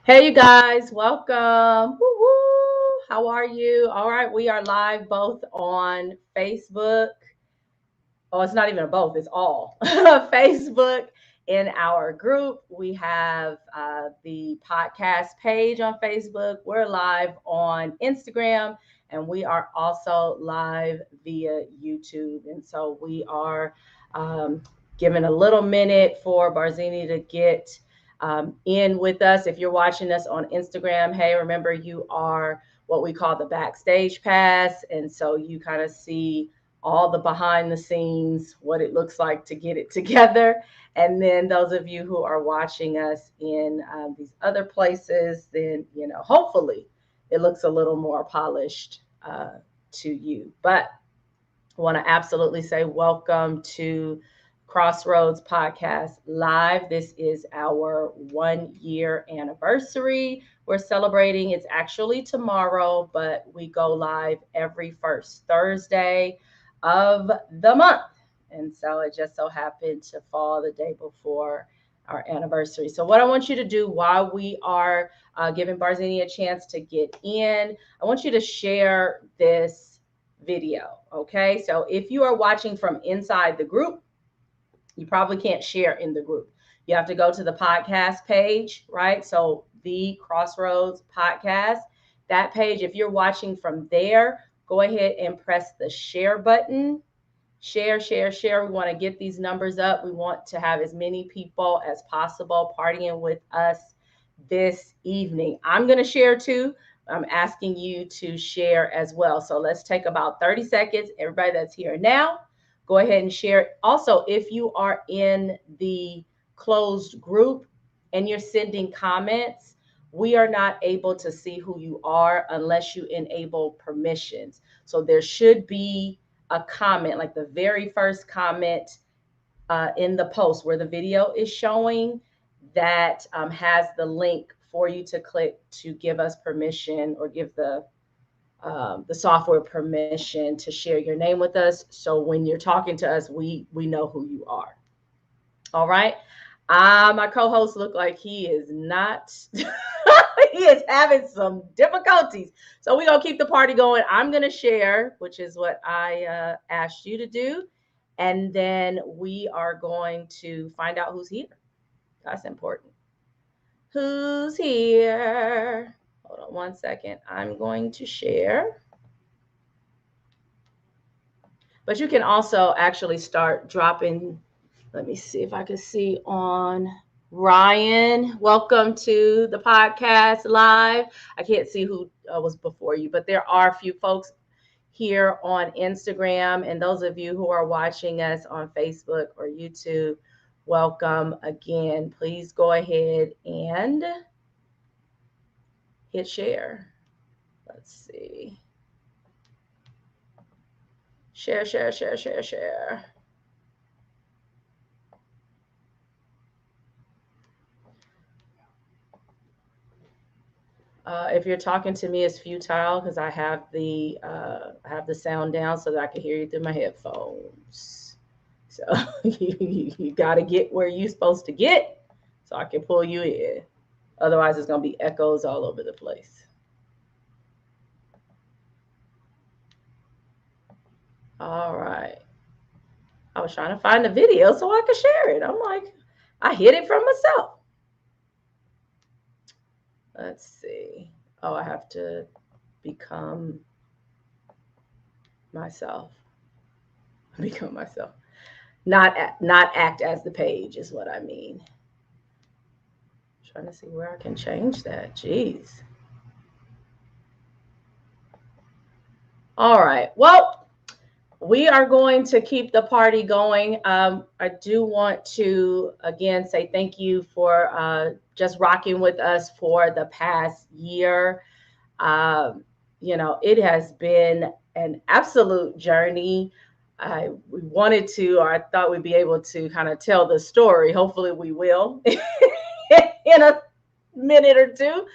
Hey, you guys, welcome. Woo-woo. How are you? All right, we are live both on Facebook. Oh, it's not even a both, it's all Facebook in our group. We have the podcast page on Facebook. We're live on Instagram, and we are also live via YouTube. And so we are um, giving a little minute for Barzini to get in with us. If you're watching us on Instagram, hey, remember you are what we call the backstage pass. And so you kind of see all the behind the scenes, what it looks like to get it together. And then those of you who are watching us in these other places, then, hopefully it looks a little more polished to you. But I want to absolutely say welcome to Crossroads Podcast Live. This is our 1 year anniversary. We're celebrating, it's actually tomorrow, but we go live every first Thursday of the month. And so it just so happened to fall the day before our anniversary. So, what I want you to do while we are giving Barzini a chance to get in, I want you to share this video. Okay. So, if you are watching from inside the group, you probably can't share in the group. You have to go to the podcast page, right? So, the Crossroads Podcast, that page, if you're watching from there, go ahead and press the share button. Share, share, share. We want to get these numbers up. We want to have as many people as possible partying with us this evening. I'm going to share too. I'm asking you to share as well. So let's take about 30 seconds. Everybody that's here now, go ahead and share. Also, if you are in the closed group and you're sending comments, we are not able to see who you are unless you enable permissions. So there should be a comment, like the very first comment in the post where the video is showing, that has the link for you to click to give us permission or give the software permission to share your name with us. So when you're talking to us, we know who you are. All right. My co-host looked like he is not. He is having some difficulties. So we're going to keep the party going. I'm going to share, which is what I asked you to do. And then we are going to find out who's here. That's important. Who's here? Hold on one second. I'm going to share. But you can also actually start dropping. Let me see if I can see on Ryan. Welcome to the podcast live. I can't see who was before you, but there are a few folks here on Instagram. And those of you who are watching us on Facebook or YouTube, welcome again. Please go ahead and hit share. Let's see. Share, share, share, share, share. If you're talking to me, it's futile because I have the sound down so that I can hear you through my headphones. So you got to get where you're supposed to get so I can pull you in. Otherwise, it's going to be echoes all over the place. All right. I was trying to find the video so I could share it. I'm like, I hid it from myself. Let's see. Oh, I have to become myself. Become myself. Not act as the page is what I mean. I'm trying to see where I can change that. Jeez. All right. Well, we are going to keep the party going. I do want to, again, say thank you for just rocking with us for the past year. It has been an absolute journey. We wanted to, or I thought we'd be able to kind of tell the story. Hopefully we will in a minute or two.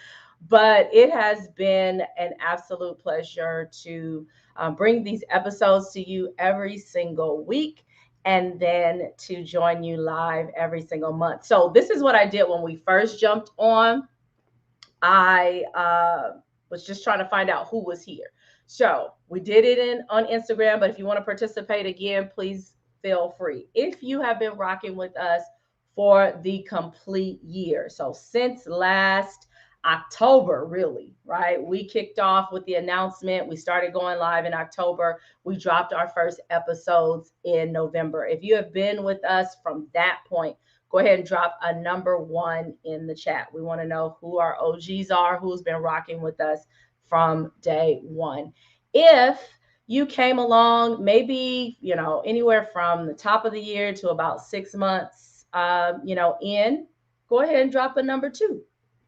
But it has been an absolute pleasure to bring these episodes to you every single week and then to join you live every single month. So this is what I did when we first jumped on I was just trying to find out who was here. So we did it on Instagram, but if you want to participate again, please feel free. If you have been rocking with us for the complete year, so since last October, really, right? We kicked off with the announcement. We started going live in October. We dropped our first episodes in November. If you have been with us from that point, go ahead and drop a number 1 in the chat. We want to know who our OGs are, who's been rocking with us from day one. If you came along, maybe, anywhere from the top of the year to about 6 months, in, go ahead and drop a number 2.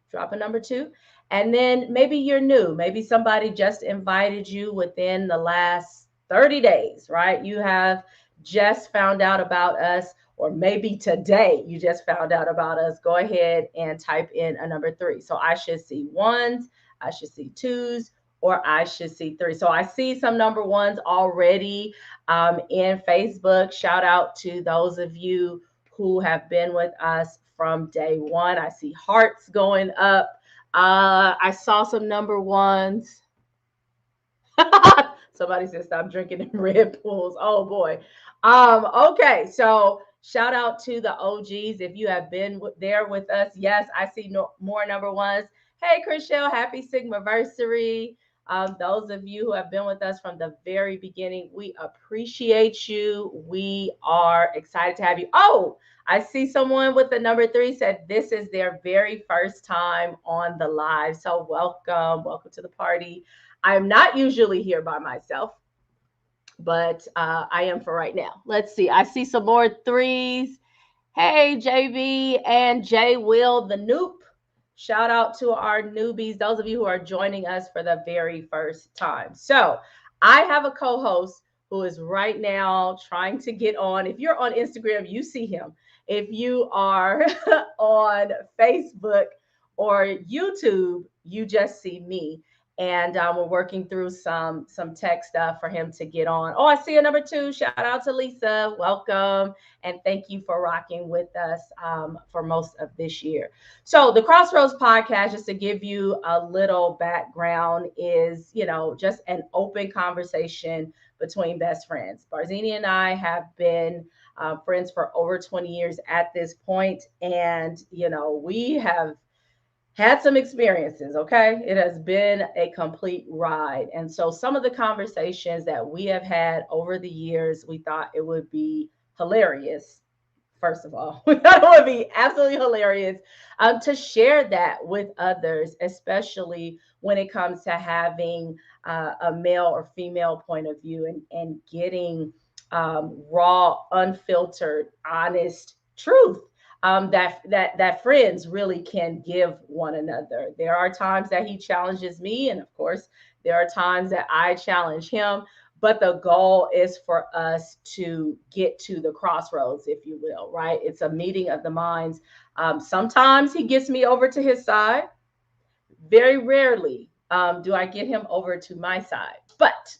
Drop a number 2. And then maybe you're new. Maybe somebody just invited you within the last 30 days, right? You have just found out about us, or maybe today you just found out about us. Go ahead and type in a number 3. So I should see 1s, I should see 2s, or I should see 3. So I see some number 1s already in Facebook. Shout out to those of you who have been with us from day one. I see hearts going up. I saw some number 1s. Somebody said stop drinking in Red Bulls. Oh boy. Okay, so shout out to the OGs if you have been there with us. Yes, I see more number 1s. Hey, Chriselle, happy Sigmaversary. Those of you who have been with us from the very beginning, we appreciate you. We are excited to have you. Oh, I see someone with the number 3 said this is their very first time on the live. So welcome to the party. I'm not usually here by myself, but I am for right now. Let's see. I see some more 3s. Hey, JB and J Will, the Noop. Shout out to our newbies, those of you who are joining us for the very first time. So I have a co-host who is right now trying to get on. If you're on Instagram, you see him. If you are on Facebook or YouTube, you just see me. And we're working through some tech stuff for him to get on. Oh, I see a number 2. Shout out to Lisa. Welcome. And thank you for rocking with us for most of this year. So the Crossroads podcast, just to give you a little background, is, just an open conversation between best friends. Barzini and I have been friends for over 20 years at this point. And, we have had some experiences, okay? It has been a complete ride. And so some of the conversations that we have had over the years, we thought it would be hilarious. First of all, we thought it would be absolutely hilarious to share that with others, especially when it comes to having a male or female point of view and getting raw, unfiltered, honest truth. That friends really can give one another. There are times that he challenges me, and of course, there are times that I challenge him. But the goal is for us to get to the crossroads, if you will, right? It's a meeting of the minds. Sometimes he gets me over to his side. Very rarely do I get him over to my side. But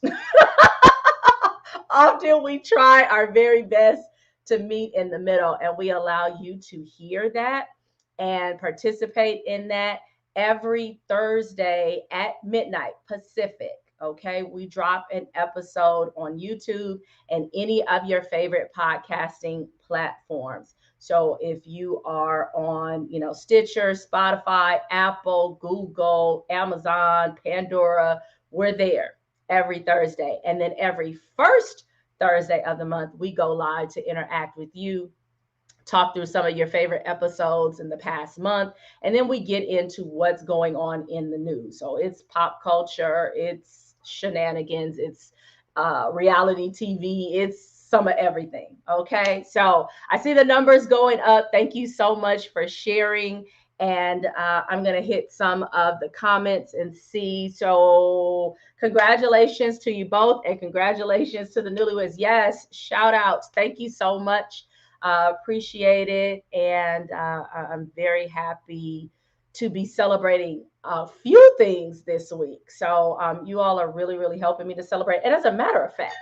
often we try our very best to meet in the middle, and we allow you to hear that and participate in that every Thursday at midnight Pacific. Okay, we drop an episode on YouTube and any of your favorite podcasting platforms. So if you are on, Stitcher, Spotify, Apple, Google, Amazon, Pandora, we're there every Thursday. And then every first Thursday of the month, we go live to interact with you, talk through some of your favorite episodes in the past month, and then we get into what's going on in the news. So it's pop culture, it's shenanigans, it's reality TV, it's some of everything. Okay, so I see the numbers going up. Thank you so much for sharing. And I'm going to hit some of the comments and see. So congratulations to you both, and congratulations to the newlyweds. Yes, shout outs. Thank you so much. Appreciate it. And I'm very happy to be celebrating a few things this week. So you all are really, really helping me to celebrate. And as a matter of fact,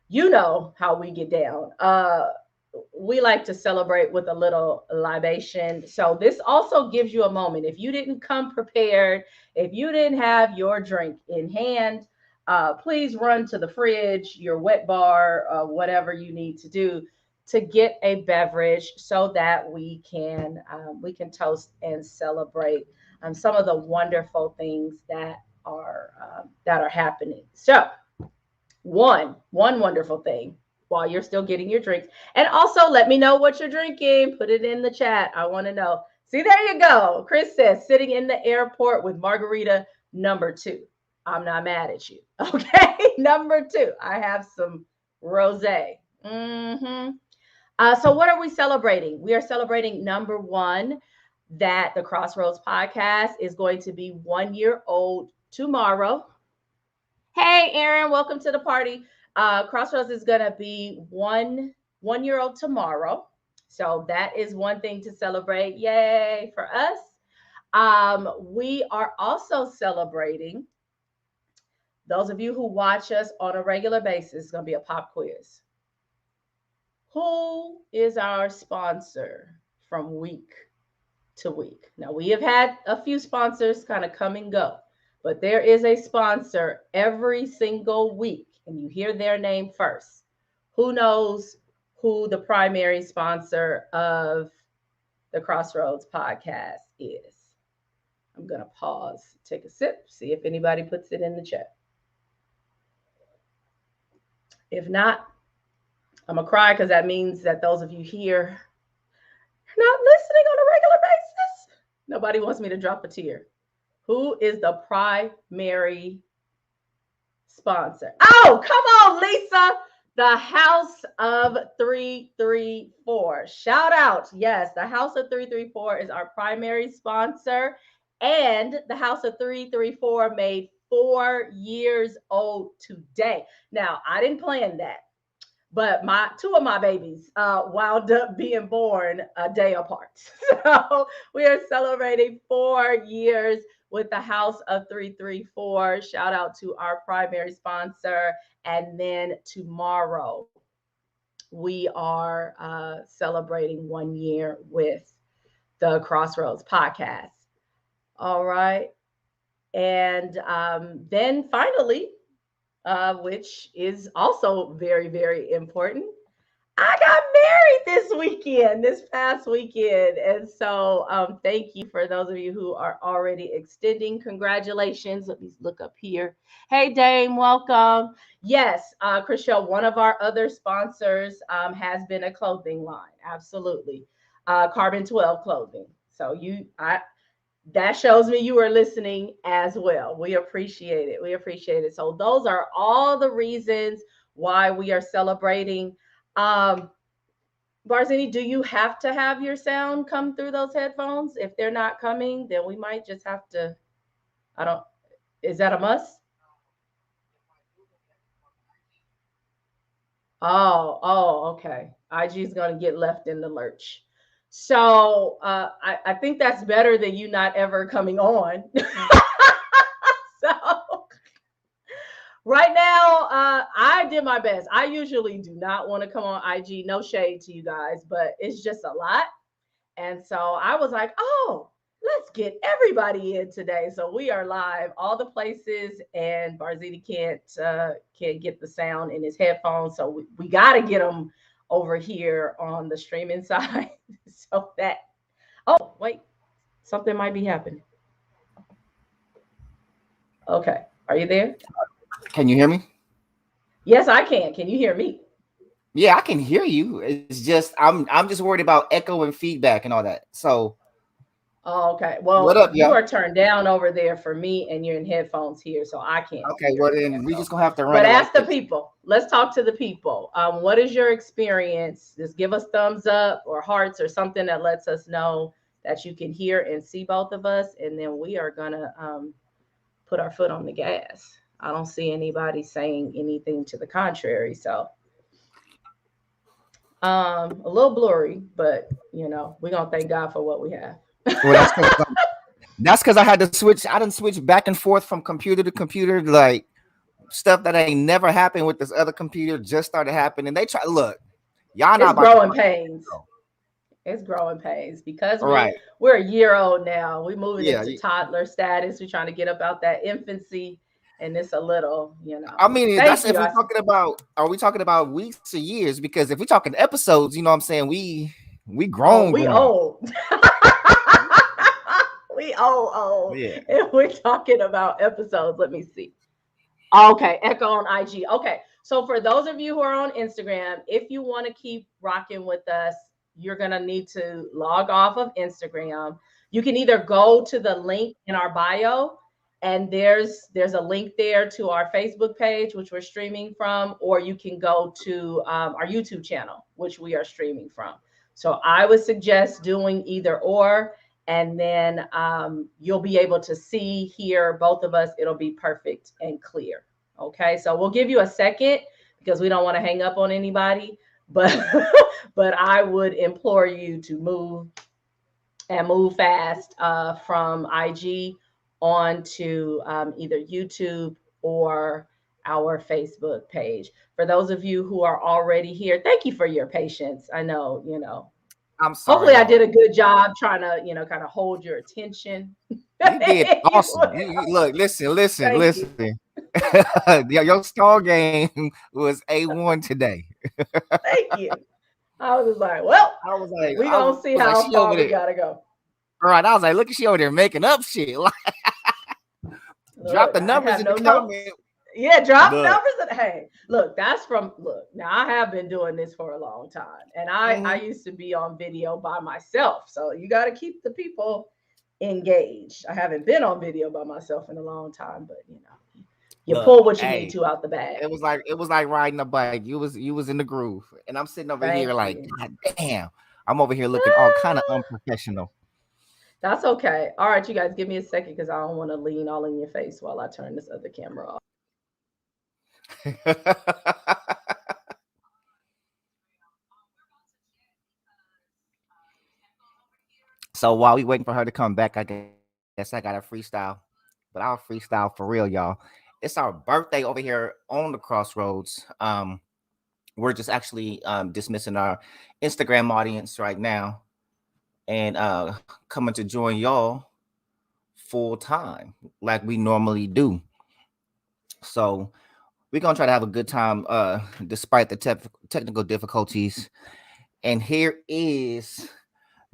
you know how we get down. we like to celebrate with a little libation. So this also gives you a moment. If you didn't come prepared, if you didn't have your drink in hand, please run to the fridge, your wet bar, whatever you need to do to get a beverage so that we can toast and celebrate some of the wonderful things that are happening. So one wonderful thing while you're still getting your drinks. And also let me know what you're drinking. Put it in the chat. I want to know. See, there you go. Chris says sitting in the airport with margarita number 2. I'm not mad at you. Okay. Number 2. I have some rosé. So what are we celebrating? We are celebrating number 1, that the Crossroads podcast is going to be 1 year old tomorrow. Hey, Aaron, welcome to the party. Crossroads is going to be one year old tomorrow. So that is one thing to celebrate. Yay for us. We are also celebrating, those of you who watch us on a regular basis, it's going to be a pop quiz. Who is our sponsor from week to week? Now, we have had a few sponsors kind of come and go, but there is a sponsor every single week, and you hear their name first. Who knows who the primary sponsor of the Crossroads podcast is? I'm going to pause, take a sip, see if anybody puts it in the chat. If not, I'm going to cry because that means that those of you here are not listening on a regular basis. Nobody wants me to drop a tear. Who is the primary sponsor? Oh, come on, Lisa. The House of 334. Shout out. Yes, the House of 334 is our primary sponsor. And the House of 334 made 4 years old today. Now, I didn't plan that, but 2 of my babies wound up being born a day apart. So we are celebrating 4 years with the House of 334. Shout out to our primary sponsor. And then tomorrow, we are celebrating 1 year with the Crossroads podcast. All right. And then finally, which is also very, very important, I got married this past weekend. And so thank you for those of you who are already extending congratulations. Let me look up here. Hey, Dame, welcome. Yes, Chriselle, one of our other sponsors has been a clothing line. Absolutely. Carbon 12 clothing. So that shows me you are listening as well. We appreciate it. We appreciate it. So those are all the reasons why we are celebrating. Barzini, do you have to have your sound come through those headphones? If they're not coming, then we might just have to, is that a must? Oh, okay. IG is going to get left in the lurch. So I think that's better than you not ever coming on. So right now, I did my best. I usually do not want to come on IG. No shade to you guys, but it's just a lot. And so I was like, oh, let's get everybody in today. So we are live all the places, and Barzini can't get the sound in his headphones. So we got to get him over here on the streaming side. So that, oh, wait, something might be happening. Okay. Are you there? Can you hear me? Yes, I can. Can you hear me? Yeah, I can hear you. It's just I'm just worried about echo and feedback and all that. So okay. Well, what up, you are turned down over there for me, and you're in headphones here, so I can't. Okay, well then we just gonna have to run. But ask the people. Let's talk to the people. What is your experience? Just give us thumbs up or hearts or something that lets us know that you can hear and see both of us, and then we are gonna put our foot on the gas. I don't see anybody saying anything to the contrary, so a little blurry, but we're gonna thank God for what we have. Well, that's because I had to switch. I didn't switch back and forth from computer to computer, like stuff that ain't never happened with this other computer just started happening. They try look. Y'all not It's about to growing fight. pains. It's growing pains because All right. we're a year old now. We're moving Yeah. into toddler status. We're trying to get up out that infancy, and it's a little, I mean, Thank that's you. if we're talking about. Are we talking about weeks or years? Because if we're talking episodes, you know what I'm saying, we Oh, grown, we grown. old. We old. Yeah. If we're talking about episodes, let me see. Okay, Echo on IG. Okay, so for those of you who are on Instagram, if you want to keep rocking with us, you're gonna need to log off of Instagram. You can either go to the link in our bio, and there's a link there to our Facebook page, which we're streaming from, or you can go to our YouTube channel, which we are streaming from. So I would suggest doing either or, and then you'll be able to see, hear both of us. It'll be perfect and clear. Okay, so we'll give you a second because we don't want to hang up on anybody, but but I would implore you to move fast from IG onto either YouTube or our Facebook page. For those of you who are already here, thank you for your patience. I know, I'm sorry, hopefully I did y'all. a good job trying to, kind of hold your attention. You did You awesome. will. Look, listen, Thank you. listen. Your star game was A1 today. Thank you. I was just like, well, we I gonna was see like, how she over far there. we gotta go. All right, I was like, look at she over there making up shit. Like, drop Look, the I numbers have in the no comment. notes. Yeah, drop Look. numbers. Hey, look, that's from look. Now I have been doing this for a long time, and I Mhm. used to be on video by myself. So you got to keep the people engaged. I haven't been on video by myself in a long time, but you Look, pull what you need hey, to out the bag. it was like riding a bike. You was in the groove, and I'm sitting over here Thank like, you. God damn, I'm over here looking all kind of unprofessional. That's okay. All right, you guys, give me a second because I don't want to lean all in your face while I turn this other camera off. So while we waiting for her to come back, I guess I got a freestyle, but I'll freestyle for real, y'all. It's our birthday over here on the Crossroads. We're just actually dismissing our Instagram audience right now and coming to join y'all full time like we normally do. So we're gonna try to have a good time despite the technical difficulties. And here is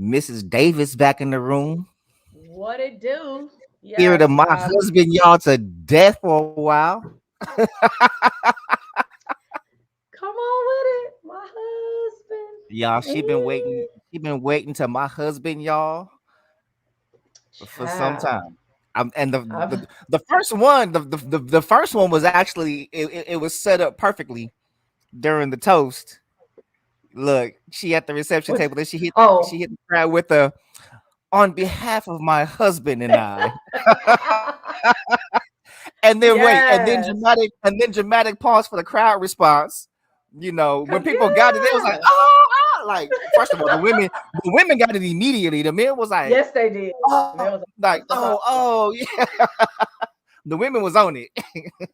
Mrs. Davis back in the room. What it do? Spirit of Yes. my husband, y'all, to death for a while. Come on with it, my Y'all, husband. Ooh, she been waiting to my husband, y'all, for some child. time. And the, I've, the the first one, the first one was actually it was set up perfectly during the toast. Look, she at the reception what's table and she oh. hit the crowd with a on behalf of my husband and I. And then wait, Yes. and then dramatic pause for the crowd response. You know, when Cause people got it, they was like, yeah. oh, oh, like first of all, the women got it immediately. The men was like, Yes, they did. oh, Man was like, like, step out. oh, yeah. The women was on it.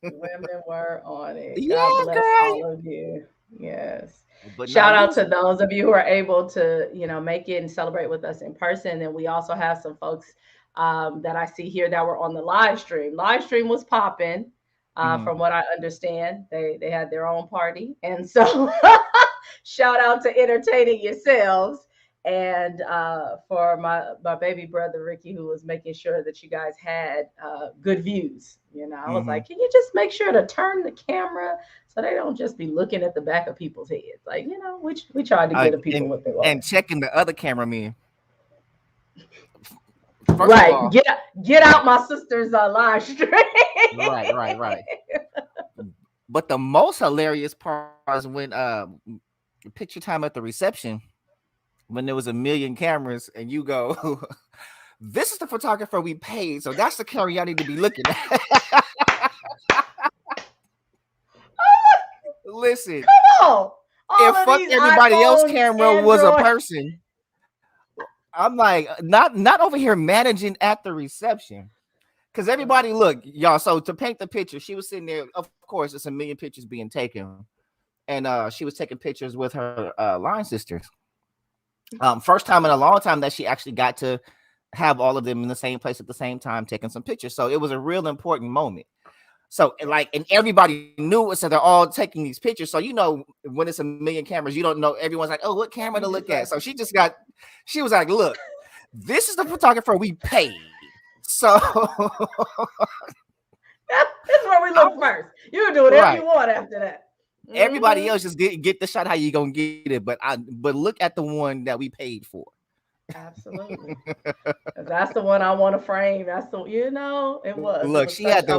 Women were on it. God Yeah, bless girl. all of you. Yes. But now Shout out to listen. those of you who are able to, make it and celebrate with us in person. And we also have some folks that I see here that were on the live stream. Live stream was popping, Mhm. from what I understand. They had their own party, and so shout out to entertaining yourselves. And for my baby brother Ricky, who was making sure that you guys had good views. I was Mhm. like, can you just make sure to turn the camera so they don't just be looking at the back of people's heads? Like, we tried to give the people And what they want. checking the other cameraman. First of Right. all, Get right, out my sister's live stream. right. But the most hilarious part was when picture time at the reception when there was a million cameras and you go, this is the photographer we paid, so that's the camera y'all need to be looking at. Listen, Come on. All if of fuck these everybody else iPhones, camera was a Android. person, I'm like, not over here managing at the reception. Because everybody, look, y'all. So to paint the picture, she was sitting there. Of course, it's a million pictures being taken. and she was taking pictures with her line sisters. First time in a long time that she actually got to have all of them in the same place at the same time taking some pictures. So it was a real important moment. So and everybody knew it, so they're all taking these pictures. So when it's a million cameras, you don't know. Everyone's like, "Oh, what camera to look at?" So she was like, "Look, this is the photographer we paid." So that's where we look first. You can do whatever you want after that. Everybody else just get the shot how you gonna get it, but look at the one that we paid for. Absolutely. That's the one I want to frame. That's the it was. Look, it was she had the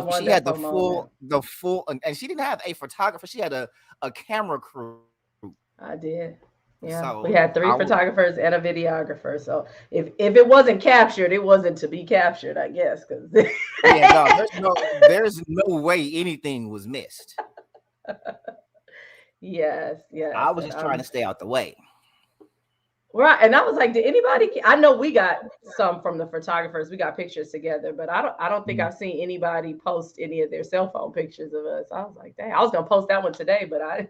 moment. full, and she didn't have a photographer. She had a camera crew. I did. Yeah, So we had 3 photographers and a videographer. So if it wasn't captured, it wasn't to be captured, I guess. Because there's no way anything was missed. Yes. I was just trying to stay out the way. Right. And I was like, did anybody, I know we got some from the photographers, we got pictures together, but I don't think I've seen anybody post any of their cell phone pictures of us. I was like, dang, I was gonna post that one today, but I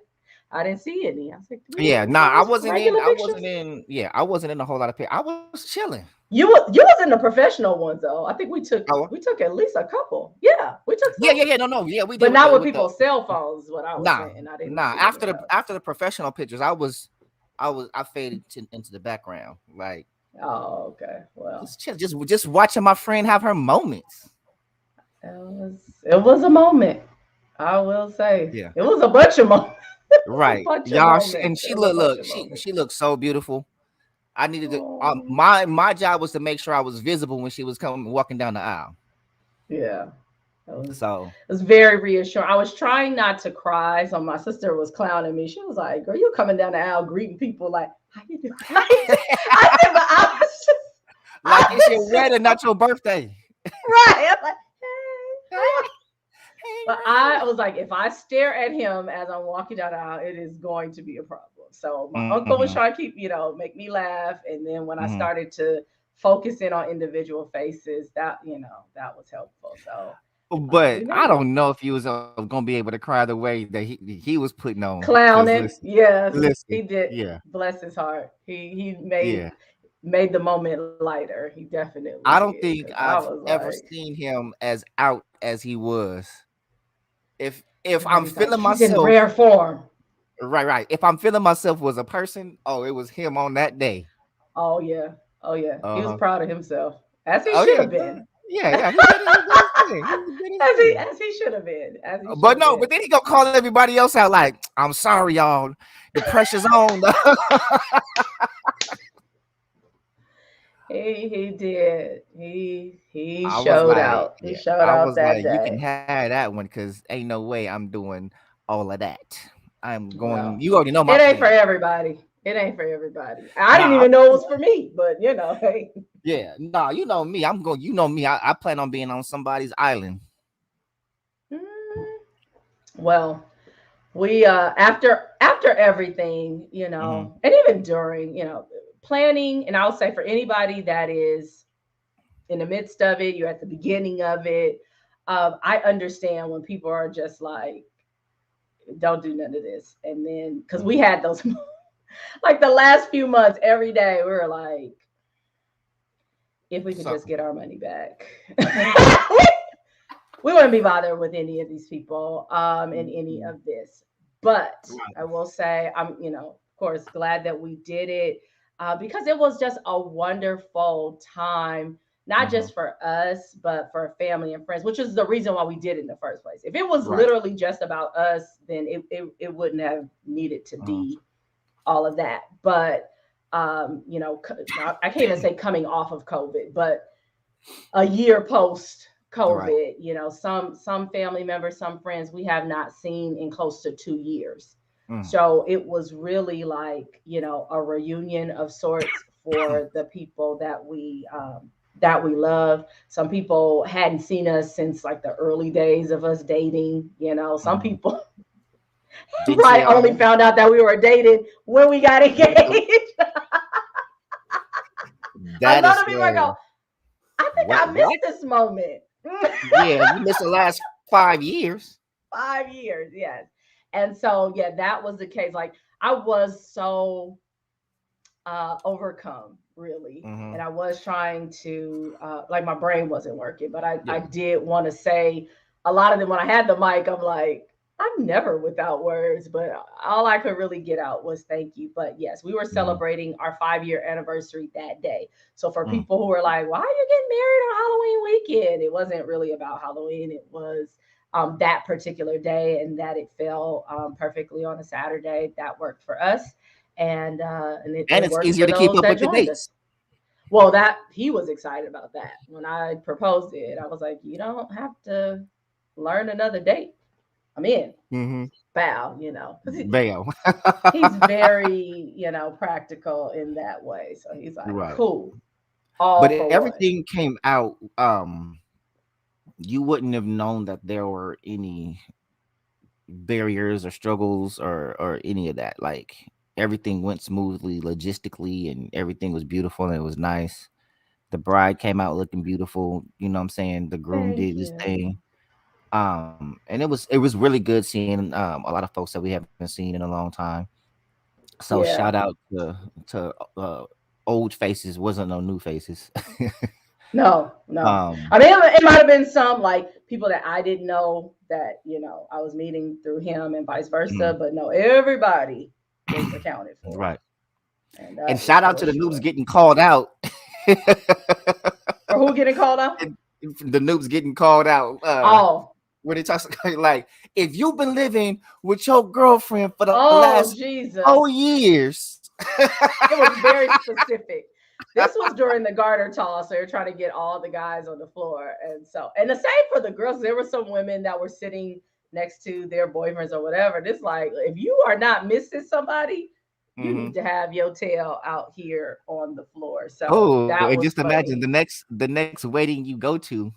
didn't see any. I was like, I wasn't in a whole lot of pictures. I was chilling. You was in the professional ones though. I think we took at least a couple. Yeah, we took some. No, we did, but not with people's cell phones. Is what I was saying. I didn't. After the professional pictures, I faded into the background. Like, oh, okay. Well, just watching my friend have her moments. It was a moment. I will say. Yeah. It was a bunch of moments. Right, y'all, and she looked so beautiful. I needed to. My job was to make sure I was visible when she was walking down the aisle. Yeah. It was very reassuring. I was trying not to cry, so my sister was clowning me. She was like, "Girl, you coming down the aisle greeting people like, how you doing?" I said, but I was just like it's your wedding, not your birthday. Right. I'm like, hey. But I was like, if I stare at him as I'm walking down the aisle, it is going to be a problem. So my uncle was trying to keep, make me laugh. And then when I started to focus in on individual faces, that was helpful. So, but I don't know if he was going to be able to cry the way that he was putting on. Clowning. Yes, he did. Yeah. Bless his heart. He made the moment lighter. He definitely I don't think I've ever seen him as out as he was. If I'm feeling myself in rare form. Right. If I'm feeling myself was a person, it was him on that day. Oh yeah. He was proud of himself. As he should have been. Yeah. As he should have been. But then he gonna call everybody else out like, I'm sorry, y'all. The pressure's on. He did. He showed out. He showed out that day. You can have that one because ain't no way I'm doing all of that. I'm going. Well, you already know my. It ain't for everybody. I didn't even know it was for me, but hey. Yeah, you know me. I'm going. You know me. I plan on being on somebody's island. Well, we after everything, and even during, planning, and I'll say for anybody that is in the midst of it, you're at the beginning of it. I understand when people are just like, don't do none of this. And then, because we had those, like the last few months, every day, we were like, if we could just get our money back. We wouldn't be bothered with any of these people and any of this. But I will say, I'm, of course, glad that we did it. Because it was just a wonderful time, not just for us, but for family and friends, which is the reason why we did it in the first place. If it was literally just about us, then it wouldn't have needed to be all of that. But, I can't even say coming off of COVID, but a year post COVID, some family members, some friends we have not seen in close to 2 years. So it was really like, a reunion of sorts for the people that we love. Some people hadn't seen us since like the early days of us dating. Some people only found out that we were dating when we got engaged. A lot of people go, I think I missed this moment. Yeah, you missed the last 5 years. 5 years, yes. And so, yeah, that was the case. Like, I was so overcome, really. And I was trying to, like, my brain wasn't working, but I Yeah. did want to say a lot of them. When I had the mic, I'm like, I'm never without words, but all I could really get out was thank you. But yes, we were Mhm. celebrating our 5-year anniversary that day. So for Mm. people who were like, why are you getting married on Halloween weekend? It wasn't really about Halloween. It was that particular day, and that it fell perfectly on a Saturday. That worked for us, and And it it's worked easier for to keep those up that with the joined us. dates. Well, that he was excited about that. When I proposed it, I was like, you don't have to learn another date. I'm in. Mm-hmm. Bow, because Bail. he's very, practical in that way. So he's like, Right. cool, all But for one. everything came out. You wouldn't have known that there were any barriers or struggles or any of that. Like everything went smoothly logistically and everything was beautiful and it was nice. The bride came out looking beautiful, you know what I'm saying? The groom Thank did his you. thing. And it was really good seeing a lot of folks that we haven't seen in a long time. So shout Yeah. out to old faces, wasn't no new faces. No, no. um I mean, it might have been some like people that I didn't know that, I was meeting through him and vice mm, versa. But no, everybody was accounted for. right. And And that was shout out for to the noobs sure. getting called out. For who getting called out? The noobs getting called out. Oh, When they talk like, if you've been living with your girlfriend for the last oh, 4 Jesus. years, It was very specific. This was during the garter toss. So they're trying to get all the guys on the floor. And the same for the girls. There were some women that were sitting next to their boyfriends or whatever. This like, if you are not missing somebody, you mm-hmm. need to have your tail out here on the floor. So Oh, and that just was imagine funny. the next wedding you go to,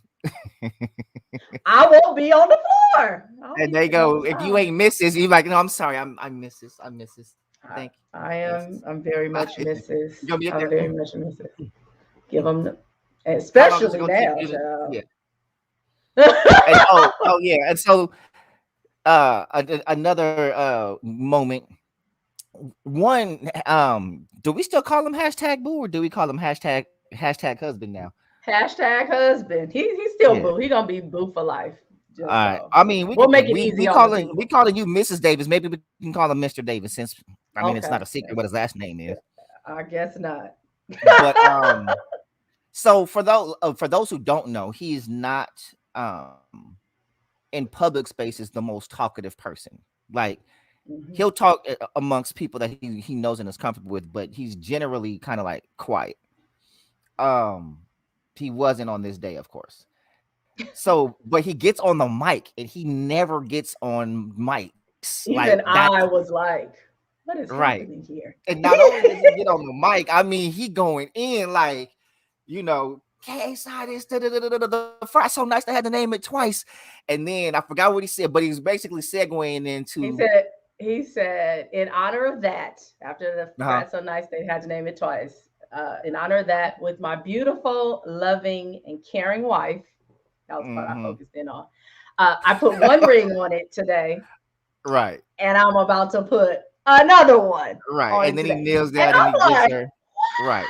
I won't be on the floor. I'll and be they sitting on the go, if you side. ain't Mrs., you like, no, I'm sorry, I'm Mrs. I'm Mrs. I, Thank I you, am. Mrs. I'm very much Mrs. You gonna be up I'm there? very much Mrs. Give Mm. them, How long is it especially gonna take now, you to? child. Yeah. And oh yeah, and so another moment. One, do we still call him hashtag boo or do we call him hashtag husband now? Hashtag husband. He's still Yeah. boo. He gonna be boo for life. All Just right. so I mean, we we'll could make it we easy we on the calling we people. calling you Mrs. Davis. Maybe we can call him Mr. Davis since I mean it's not a Okay. secret what his last name is. I guess not. But so for those who don't know, he is not in public spaces the most talkative person. Like Mhm. he'll talk amongst people that he knows and is comfortable with, but he's generally kind of like quiet. Um, he wasn't on this day, of course. So, but he gets on the mic and he never gets on mics. Like Even that's I was like, what is right. happening here? And not only does he get on the mic, I mean, he going in like, KSI this, the fry so nice they had to name it twice. And then I forgot what he said, but he was basically segueing he into said he said in honor of that, after the uh-huh. frat so nice they had to name it twice. In honor of that, with my beautiful, loving, and caring wife, that was the part I Mm-hmm. focused in on. I put one ring on it today, Right, and I'm about to put another one right. on And it then he today. kneels And down and he I'm gives like, her right.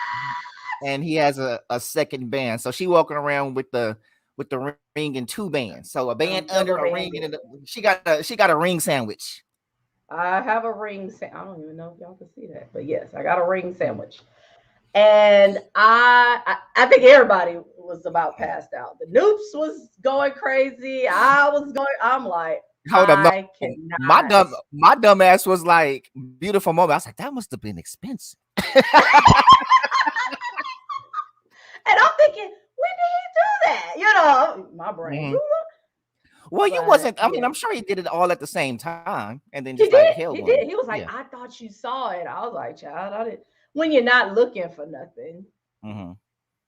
And he has a second band. So she walking around with the ring and two bands. So a band under a double ring ring and it. she got a ring sandwich. I have a ring. I don't even know if y'all can see that, but yes, I got a ring sandwich. And I think everybody was about passed out. The Noops was going crazy. I was going. I'm like, Hold up, no. I My cannot. dumb ass was like beautiful moment. I was like, that must have been expensive. And I'm thinking, when did he do that? My brain. Mhm. Well, you But wasn't. I mean, yeah, I'm sure he did it all at the same time, and then just he like did. held He one. did. He was like, Yeah. I thought you saw it. I was like, child, I didn't. When you're not looking for nothing, Mm-hmm.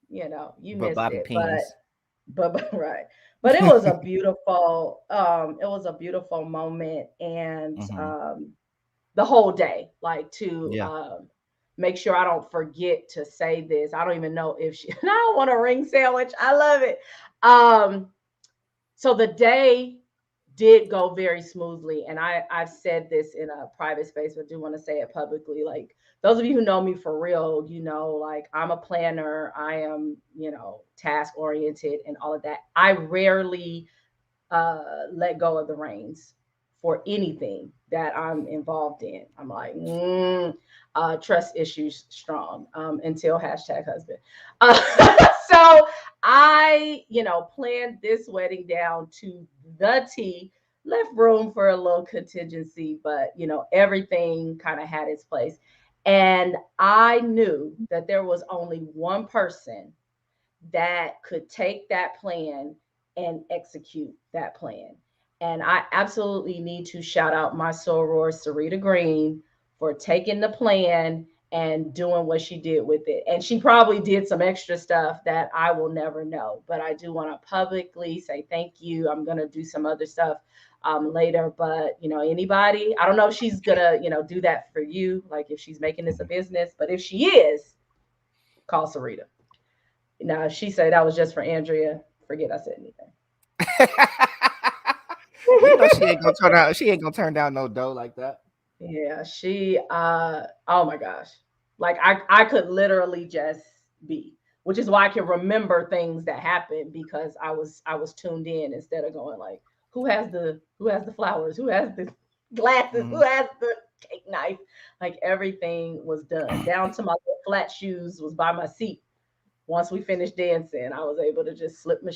you But missed Bobby it. Pins. But right. But it was a beautiful moment, and Mm-hmm. the whole day, like to Yeah. make sure I don't forget to say this. I don't even know if she. I don't want a ring sandwich. I love it. So the day did go very smoothly. And I've said this in a private space, but do want to say it publicly. Like those of you who know me for real, like I'm a planner, I am, task oriented and all of that. I rarely let go of the reins for anything that I'm involved in. I'm like, trust issues strong until hashtag husband. Uh, so I, planned this wedding down to the T, left room for a little contingency, but, everything kind of had its place. And I knew that there was only one person that could take that plan and execute that plan. And I absolutely need to shout out my soror, Sarita Green, for taking the plan and doing what she did with it. And she probably did some extra stuff that I will never know. But I do want to publicly say thank you. I'm going to do some other stuff later. But, anybody, I don't know if she's going to, do that for you, like if she's making this a business. But if she is, call Sarita. Now, she said that was just for Andrea. Forget I said anything. You know she ain't gonna turn out. She ain't gonna turn down no dough like that. Yeah, she oh my gosh. Like I could literally just be, which is why I can remember things that happened because I was tuned in instead of going like, who has the flowers, who has the glasses, who has the cake knife. Like everything was done. Down to my flat shoes was by my seat. Once we finished dancing, I was able to just slip my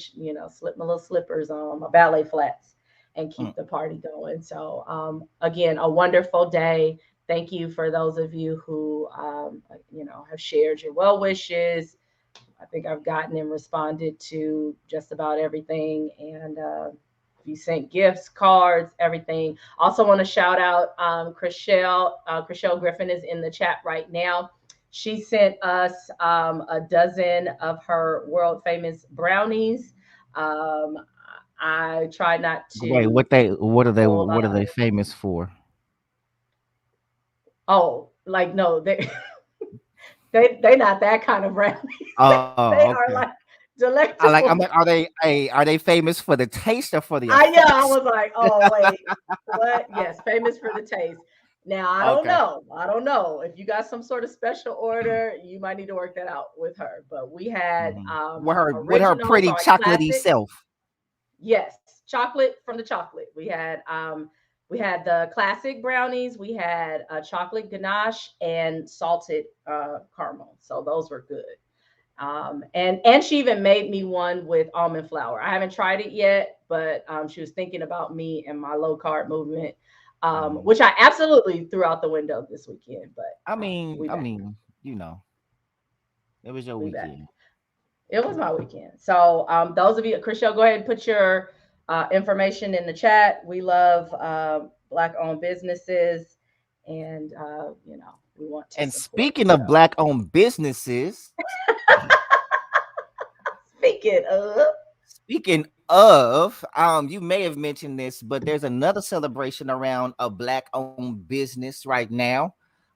little slippers on, my ballet flats, and keep the party going. So, again, a wonderful day. Thank you for those of you who, have shared your well wishes. I think I've gotten and responded to just about everything. And you sent gifts, cards, everything. Also, want to shout out Chriselle. Chriselle Griffin is in the chat right now. She sent us a dozen of her world famous brownies. Um, I try not Wait, to what are they famous for? Oh, like no, they not that kind of brownies. Oh, They okay. are like I'm delectable. like, are they famous for the taste or for the I effects? was like, oh wait, what? Yes, famous for the taste. Now I don't Okay. know. I don't know if you got some sort of special order. You might need to work that out with her. But we had With her originals, pretty or like chocolatey classic. self. Yes, chocolate from the chocolate. We had the classic brownies. We had chocolate ganache and salted caramel. So those were good. And she even made me one with almond flour. I haven't tried it yet, but she was thinking about me and my low carb movement, which I absolutely threw out the window this weekend. But I mean, we I back. mean, you know, it was your We back. weekend. It was my weekend. So those of you, Chriselle, go ahead and put your information in the chat. We love Black-owned businesses, and we want to And support. speaking So of black-owned businesses, speaking of, you may have mentioned this, but there's another celebration around a black-owned business right now.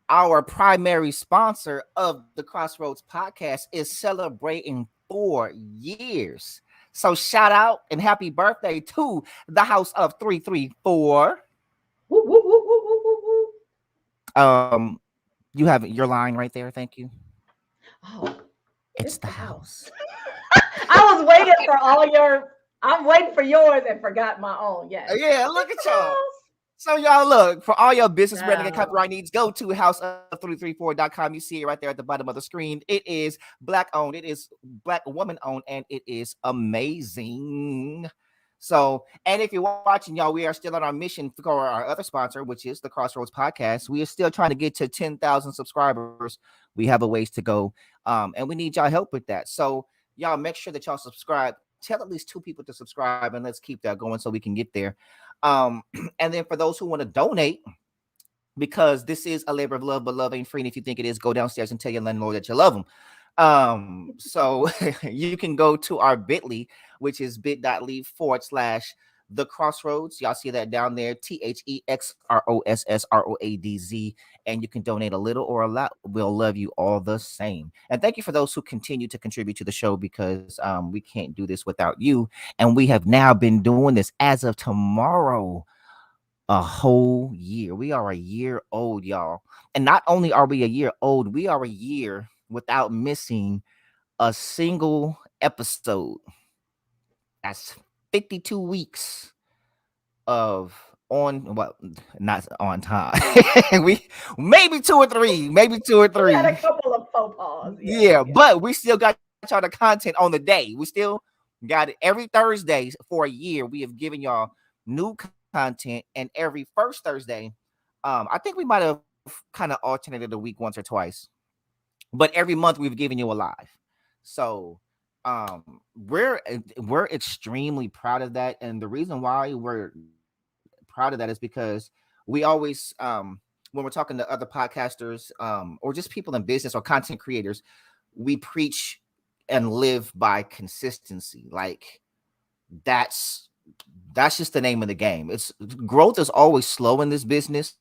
Our primary sponsor of the Crossroads podcast is celebrating 4 years. So shout out and happy birthday to the House of 334. woo, woo, woo, woo, woo, woo, woo. Um, you have your line right there. Thank you. Oh, It's it's the the house. house. I was waiting for all your. I'm waiting for yours and forgot my own. Yes, Yeah, look it's at the y'all. So y'all look for all your business branding and house. copyright needs. Go to houseof334.com. You see it right there at the bottom of the screen. It is black owned. It is black woman owned, and it is amazing. So, and if you're watching, y'all, we are still on our mission for our other sponsor, which is the Crossroads Podcast. We are still trying to get to 10,000 subscribers. We have a ways to go, and we need y'all help with that. So, y'all make sure that y'all subscribe. Tell at least 2 people to subscribe, and let's keep that going so we can get there. And then for those who want to donate, because this is a labor of love, but love ain't free. And if you think it is, go downstairs and tell your landlord that you love them. So you can go to our bit.ly, which is bit.ly/the The Crossroads. Y'all see that down there. THEXROSSROADZ. And you can donate a little or a lot. We'll love you all the same. And thank you for those who continue to contribute to the show, because we can't do this without you. And we have now been doing this as of tomorrow a whole year. We are a year old, y'all. And not only are we a year old, we are a year without missing a single episode. That's 52 weeks of on, well, not on time. We maybe two or We had a three. couple of faux pas. Yes, Yeah, yes. but we still got y'all the content on the day. We still got it every Thursday for a year. We have given y'all new content, and every first Thursday, I think we might have kind of alternated a week once or twice, but every month we've given you a live. So we're extremely proud of that, and the reason why we're proud of that is because we always when we're talking to other podcasters or just people in business or content creators, we preach and live by consistency. Like that's that's just the name of the game. It's growth is always slow in this business,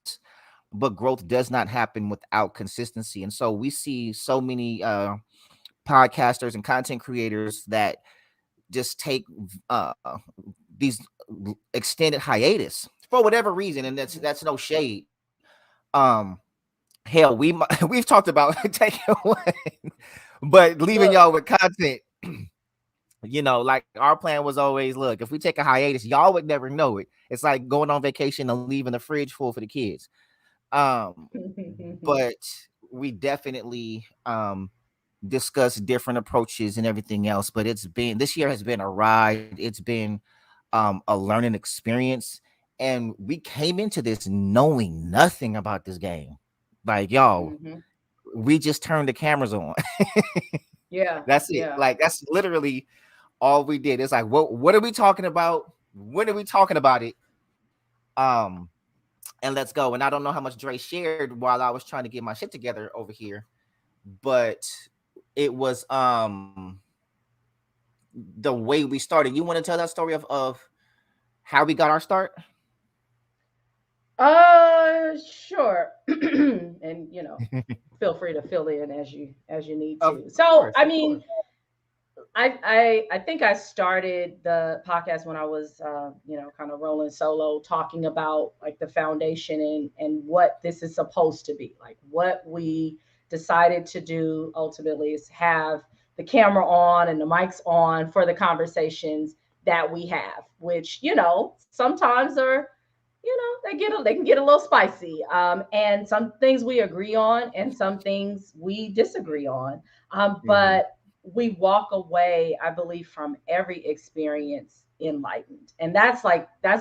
but growth does not happen without consistency. And so we see so many podcasters and content creators that just take uh these extended hiatus for whatever reason, and that's no shade. um Hell, we've talked about taking one, but leaving Look, y'all with content. Like our plan was always, look, if we take a hiatus, y'all would never know it. It's like going on vacation and leaving the fridge full for the kids. um but we definitely discuss different approaches and everything else. But this year has been a ride. It's been a learning experience, and we came into this knowing nothing about this game. Like, y'all, Mhm. we just turned the cameras on. Yeah, That's it. yeah. Like, that's literally all we did. It's like, what are we talking about? When are we talking about it? Um, and let's go. And I don't know how much Dre shared while I was trying to get my shit together over here, but it was the way we started. You want to tell that story of how we got our start? Sure. And feel free to fill in as you need Of to. So, course, I of course. mean, I think I started the podcast when I was kind of rolling solo, talking about like the foundation and what this is supposed to be. Like what we decided to do ultimately is have the camera on and the mics on for the conversations that we have, which sometimes are they can get a little spicy, and some things we agree on and some things we disagree on, Mhm, but we walk away, I believe, from every experience enlightened. And that's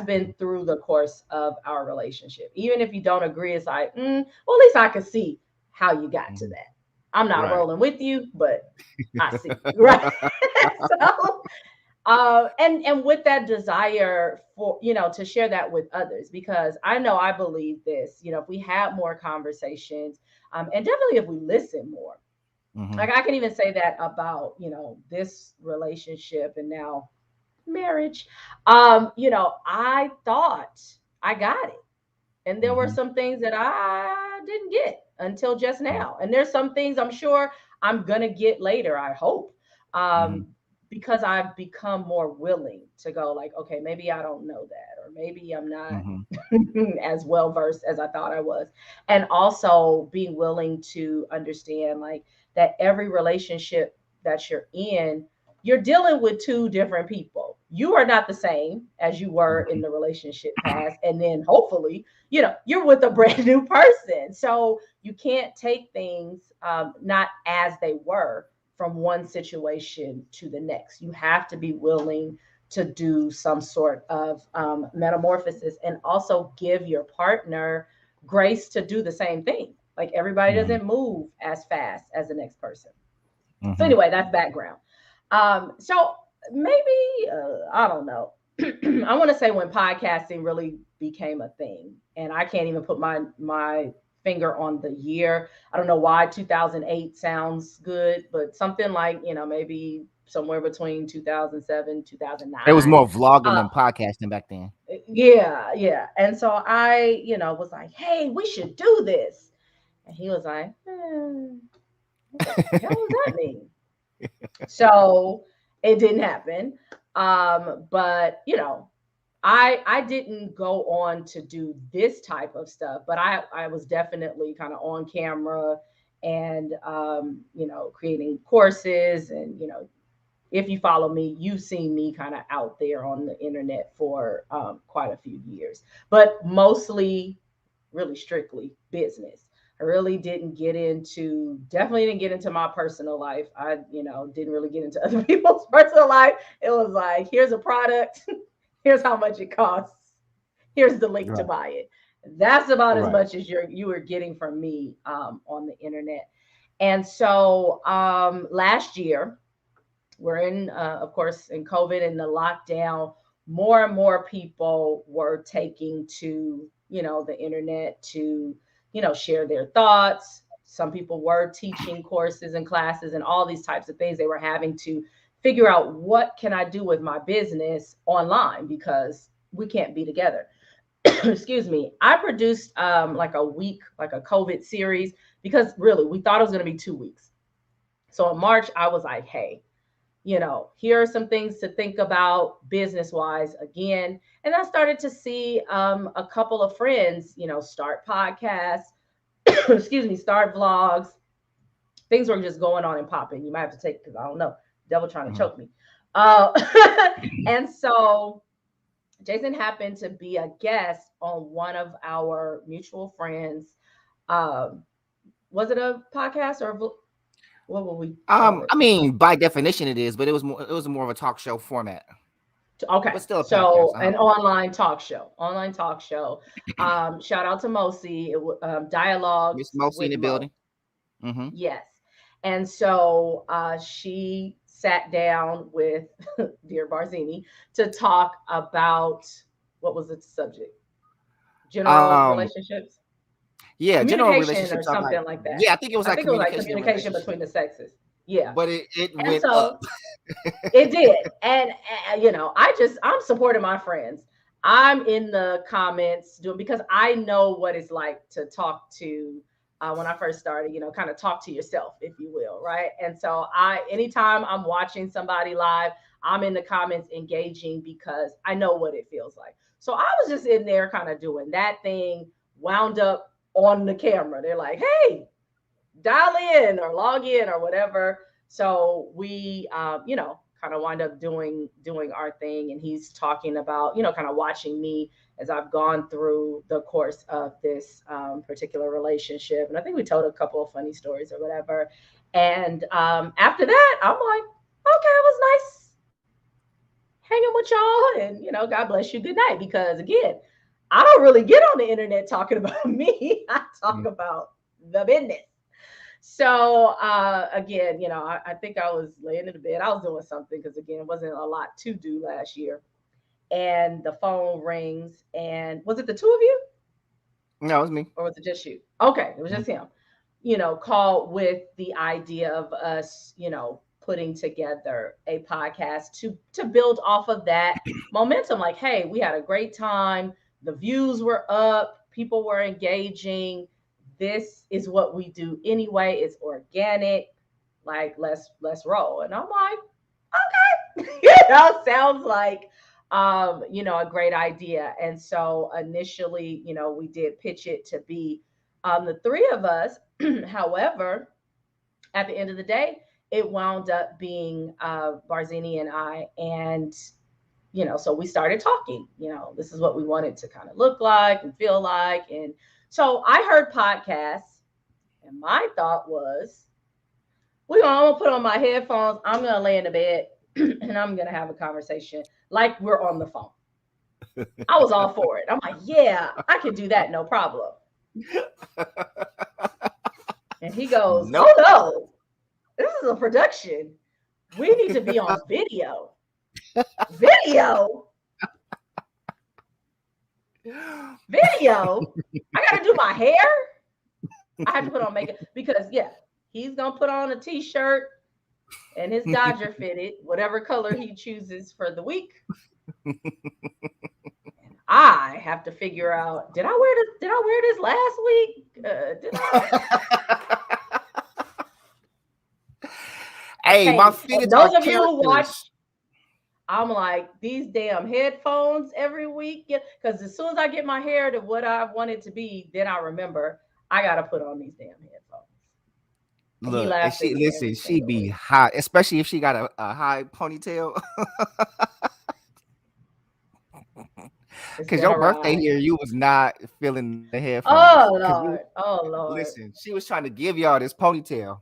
been through the course of our relationship. Even if you don't agree, it's like, well, at least I could see how you got to mhm. that. I'm not Right. rolling with you, but I see. Right. So and with that desire for to share that with others, because I know I believe this, if we had more conversations, and definitely if we listen more, Mhm, like I can even say that about this relationship and now marriage. I thought I got it, and there were mhm, some things that I didn't get until just mhm, now, and there's some things I'm sure I'm gonna get later, I hope, mhm, um because I've become more willing to go like, okay, maybe I don't know that, or maybe I'm not mhm, as well versed as I thought I was. And also being willing to understand like that every relationship that you're in, you're dealing with two different people. You are not the same as you were in mhm, the relationship past. And then hopefully, you're with a brand new person. So you can't take things not as they were from one situation to the next. You have to be willing to do some sort of metamorphosis, and also give your partner grace to do the same thing. Like everybody mhm, doesn't move as fast as the next person. So mhm, anyway, that's background. So maybe I don't know. I want to say when podcasting really became a thing, and I can't even put my finger on the year. I don't know why 2008 sounds good, but something like, maybe somewhere between 2007, It was 2009. more vlogging Uh, than podcasting back then. yeah, yeah. And so I, was like, hey, we should do this. And he was like, what the hell does that mean? So it didn't happen. But I didn't go on to do this type of stuff, but I was definitely kind of on camera and creating courses. And if you follow me, you've seen me kind of out there on the internet for quite a few years, but mostly really strictly business. I really definitely didn't get into my personal life. I, didn't really get into other people's personal life. It was like, here's a product, here's how much it costs, here's the link to Right. buy it. That's about as Right. much as you were getting from me on the internet. And so last year, we're in, of course, in COVID and the lockdown, more and more people were taking to, the internet to, share their thoughts. Some people were teaching courses and classes and all these types of things. They were having to figure out, what can I do with my business online, because we can't be together. Excuse me. I produced like a week, like a COVID series, because really we thought it was going to be 2 weeks. So in March, I was like, hey, here are some things to think about business wise again. And I started to see a couple of friends, start podcasts, excuse me, start vlogs. Things were just going on and popping. You might have to take, because I don't know, devil trying to Mhm. choke me. And so Jason happened to be a guest on one of our mutual friends. Um, was it a podcast or what would we call I it? mean, by definition, it is, but it was more of a talk show format, Okay, but still a podcast. so an online talk show, online talk show. Shout out to Mosi, Miss Dialogues Mosi in with the Mo. building. Mm-hmm. Yes, and so she sat down with dear Barzini to talk about, what was the subject? General Um, relationships, yeah, general communication, or relationships are like, something like that. yeah, I think it was I like think it was like communication and communication relationship, between the sexes. Yeah, but it and went up. so it did. And, I'm supporting my friends. I'm in the comments doing, because I know what it's like to talk to, when I first started, kind of talk to yourself, if you will. Right. And so anytime I'm watching somebody live, I'm in the comments engaging, because I know what it feels like. So I was just in there kind of doing that thing, wound up on the camera. They're like, hey, dial in or log in or whatever. So we, kind of wind up doing our thing, and he's talking about, kind of watching me as I've gone through the course of this particular relationship. And I think we told a couple of funny stories or whatever. And after that, I'm like, okay, it was nice hanging with y'all, and God bless you, good night. Because again, I don't really get on the internet talking about me. I talk Mhm. about the business. So again, I think I was laying in the bed. I was doing something, because again, it wasn't a lot to do last year. And the phone rings, and was it the two of you, No, it was me. or was it just you? Okay, it was Mhm. just him. Called with the idea of us, putting together a podcast to build off of that momentum. Like, hey, we had a great time. The views were up. People were engaging. This is what we do anyway. It's organic. Like, let's roll. And I'm like, okay, sounds like a great idea. And so initially, we did pitch it to be the three of us. However, at the end of the day, it wound up being Barzini and I. And so we started talking. This is what we wanted to kind of look like and feel like. And so I heard podcasts, and my thought was, I'm gonna put on my headphones, I'm gonna lay in the bed, and I'm gonna have a conversation like we're on the phone. I was all for it. I'm like, yeah, I can do that, no problem. And he goes, Nope. oh no, this is a production. We need to be on video. Video? Video? I gotta do my hair? I had to put on makeup because yeah, he's gonna put on a t-shirt and his Dodger fitted, whatever color he chooses for the week. I have to figure out, did I wear this last week? Did I? Hey, my Hey, fitteds are those of you who watch, characters. I'm like, these damn headphones every week. Because as soon as I get my hair to what I want it to be, then I remember I got to put on these damn headphones. And he Look, and laughs at she me listen, every she single be week. hot, especially if she got a high ponytail. It's Cause been your a birthday ride. here, you was not feeling the headphones. Oh, Cause you Lord. Oh, Lord. listen, she was trying to give y'all this ponytail.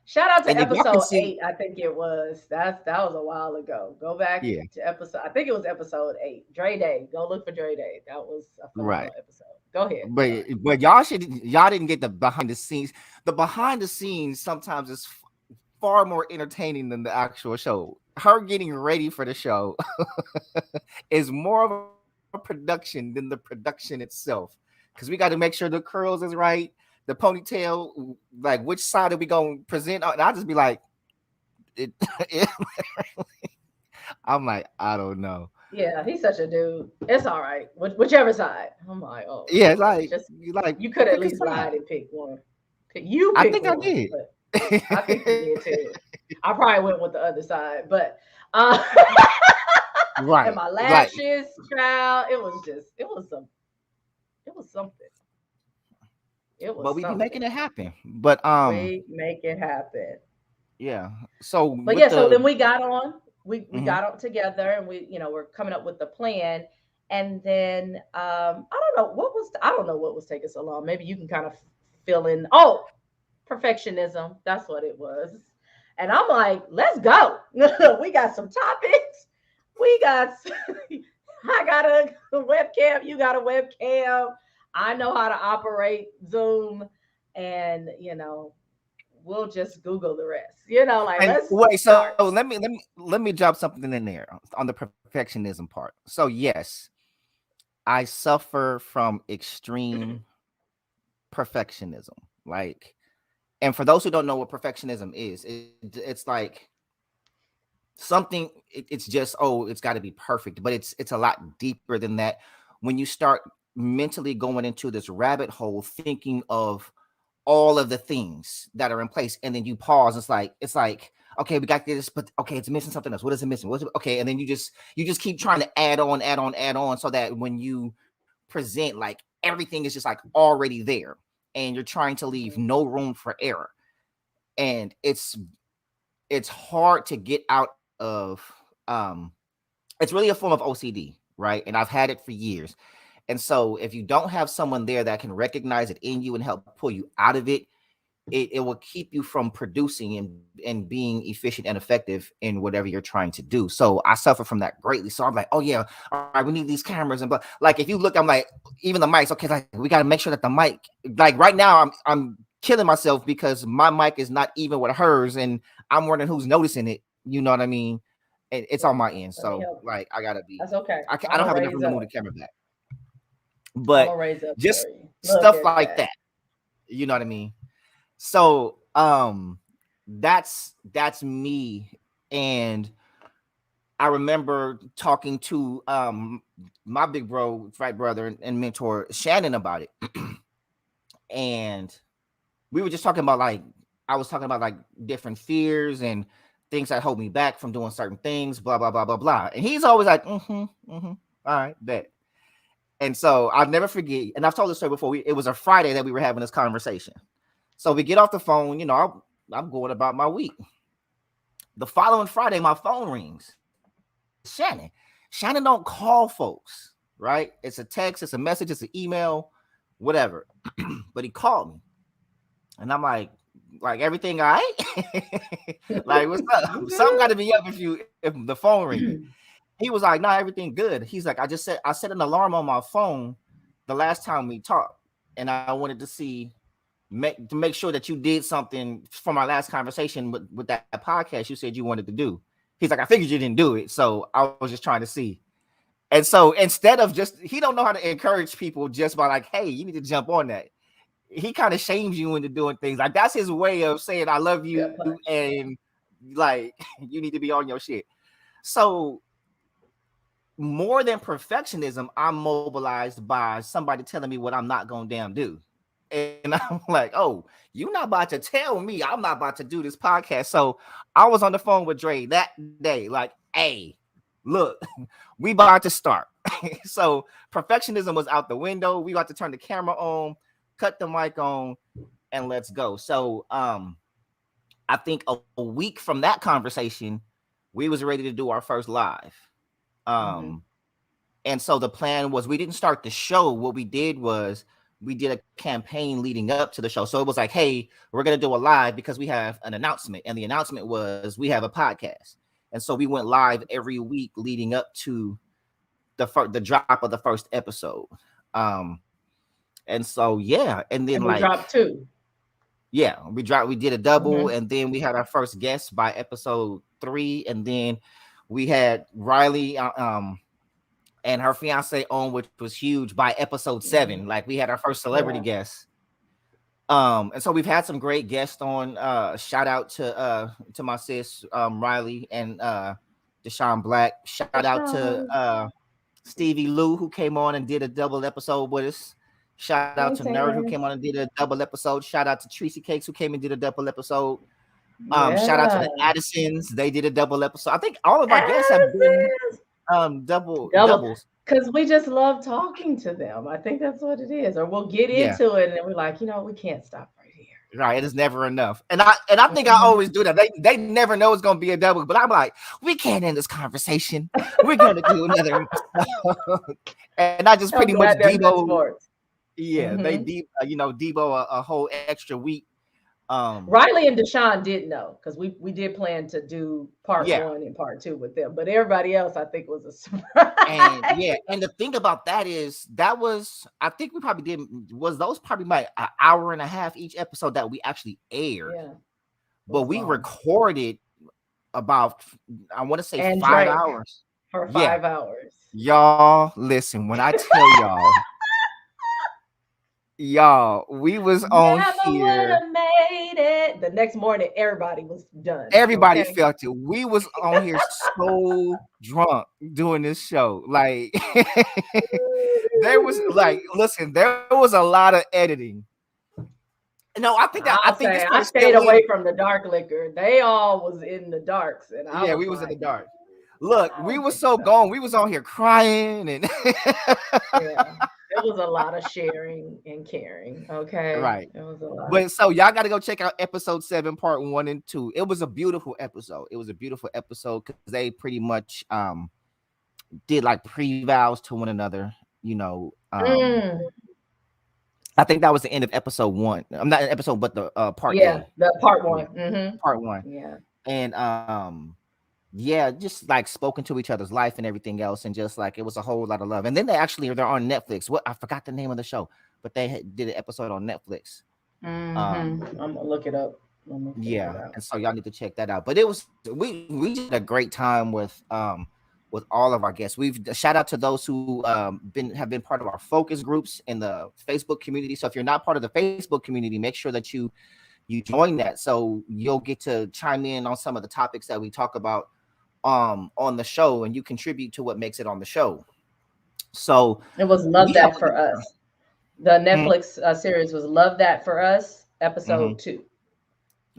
Shout out to And if y'all can episode see, 8. I think it was. That was a while ago. Go back yeah, to episode. I think it was episode 8. Dre Day. Go look for Dre Day. That was a right. phenomenal episode. Go ahead. But Sorry. y'all didn't get the behind the scenes. The behind the scenes sometimes is far more entertaining than the actual show. Her getting ready for the show is more of a production than the production itself. Because we got to make sure the curls is right, the ponytail, like which side are we gonna present? And I'll just be like, it, I'm like, I don't know. Yeah, he's such a dude. It's all right. Whichever side. I'm like, oh Yeah, Lord. Just you like you could at pick a least side. lied and pick one. You I pick think I one, did. but I think you did too. I probably went with the other side, but uh and Right. my Like, lashes, child, it was something. It but was we be making something. it happen. But We make it happen. yeah. So But with yeah, so the then we got on, we mhm. got on together and we're coming up with the plan. And then I don't know I don't know what was taking so long. Maybe you can kind of fill in. Oh, perfectionism. That's what it was. And I'm like, let's go. We got some topics. We got I got a webcam, you got a webcam. I know how to operate Zoom and we'll just Google the rest. Like And let's wait, so start. let me drop something in there on the perfectionism part. So yes, I suffer from extreme perfectionism. Like, and for those who don't know what perfectionism is, it's like something it's just, oh, it's got to be perfect, but it's a lot deeper than that. When you start mentally going into this rabbit hole thinking of all of the things that are in place, and then you pause. It's like okay, we got this, but okay, it's missing something else. What is it missing? What's it? Okay, and then you just keep trying to add on so that when you present, like, everything is just like already there, and you're trying to leave no room for error. And it's hard to get out of um it's really a form of OCD, right? And I've had it for years. And so if you don't have someone there that can recognize it in you and help pull you out of it, it will keep you from producing and being efficient and effective in whatever you're trying to do. So I suffer from that greatly. So I'm like, oh yeah, all right, we need these cameras. And but like, if you look, I'm like, even the mics, okay, like we got to make sure that the mic, like right now, I'm killing myself because my mic is not even with hers, and I'm wondering who's noticing it. You know what I mean? And it's on Yeah, my end. let me So help you. like, I gotta be. That's okay. I I'm don't gonna have enough raise room to move up. the camera back, I'm but gonna raise up just for you. Look stuff at like that. that. You know what I mean? So that's me. And I remember talking to my big bro, right, brother, and mentor Shannon about it. And we were just talking about, like, I was talking about like different fears and things that hold me back from doing certain things, blah blah blah blah blah. And he's always like, all right, bet. And so I'll never forget, and I've told this story before. It was a Friday that we were having this conversation. So we get off the phone, I'm going about my week. The following Friday, my phone rings. It's Shannon. Shannon don't call folks, right? It's a text, it's a message, it's an email, whatever. But he called me, and I'm like everything all right? Like, what's up? You Something got good? to be up if the phone ringing. He was like, nah, everything good. He's like, I set an alarm on my phone the last time we talked, and I wanted to make sure that you did something from our last conversation with that podcast you said you wanted to do. He's like, I figured you didn't do it, so I was just trying to see. And so instead of just, he don't know how to encourage people just by like, hey, you need to jump on that. he kind of shames you into doing things. Like that's his way of saying I love Gut you punch. and like you need to be on your shit. So more than perfectionism, I'm mobilized by somebody telling me what I'm not gonna damn do. And I'm like, oh, you're not about to tell me I'm not about to do this podcast. So I was on the phone with Dre that day, like, hey, look, we about to start. So perfectionism was out the window. We about to turn the camera on, cut the mic on, and let's go. So I think a week from that conversation, we was ready to do our first live. Mm-hmm. Um, and so the plan was we didn't start the show. What we did was we did a campaign leading up to the show. So it was like, hey, we're gonna do a live because we have an announcement, and the announcement was we have a podcast. And so we went live every week leading up to the drop of the first episode. Um, and so yeah, and then And we like dropped two. yeah, we did a double, Mm-hmm. and then we had our first guest by episode 3, and then we had Riley and her fiance on, which was huge by episode Mm-hmm. 7. Like we had our first celebrity Yeah. guest. And so we've had some great guests on. Shout out to my sis Riley and Deshaun Black. Shout out to Deshaun. Stevie Lou, who came on and did a double episode with us. Shout out to Hey, Nerd, who came Terrence. on and did a double episode. Shout out to Tracy Cakes, who came and did a double episode. Shout out to Yeah. the Addisons. They did a double episode. I think all of our guests have been Addisons. Double. doubles. Because we just love talking to them. I think that's what it is. Or we'll get Yeah, into it and we're like, we can't stop right here. right. It is never enough. And I think I Mhm. always do that. They never know it's gonna be a double, but I'm like, we can't end this conversation. We're gonna do another episode. And I just I'm pretty much glad they're good Debo. sports. Yeah, they Hmm. Debo a whole extra week. Um, Riley and Deshaun did know because we did plan to do part yeah. one and part two with them, but everybody else I think was a surprise. And yeah, and the thing about that is that was I think we probably did was those probably like an hour and a half each episode that we actually aired, Yeah, it but was we long. recorded about I want to say And five drank hours. for Yeah, 5 hours. y'all listen when I tell y'all, we was on Never would here. have made it. The next morning, everybody was done. Everybody Okay. felt it. We was on here so drunk doing this show. Like there was like, listen, there was a lot of editing. No, I I'll think this say one I is stayed still away in. from the dark liquor. They all was in the darks, and I Yeah, was we was in the like, dark. Look, I we don't was think so so. gone. We was on here crying and Yeah, it was a lot of sharing and caring. Okay, right. it was a lot. But so y'all got to go check out episode 7, part 1 and 2. It was a beautiful episode. It was a beautiful episode because they pretty much did like pre-vows to one another. You know, Mm, I think that was the end of episode 1. I'm not an episode, but the part yeah, A, the part yeah, one. Mm-hmm. part 1, Yeah. and yeah, just like spoken to each other's life and everything else, and just like it was a whole lot of love. And then they're on Netflix. What I forgot the name of the show, but did an episode on Netflix. Mm-hmm. Um, I'm gonna look it up. I'm gonna figure it yeah, out. and so y'all need to check that out. But it was we just had a great time with all of our guests. We've shout out to those who have been part of our focus groups in the Facebook community. So if you're not part of the Facebook community, make sure that you join that so you'll get to chime in on some of the topics that we talk about on the show, and you contribute to what makes it on the show. So It was Love we have That for Us. The Mhm, Netflix series was Love That for Us, mhm. episode 2.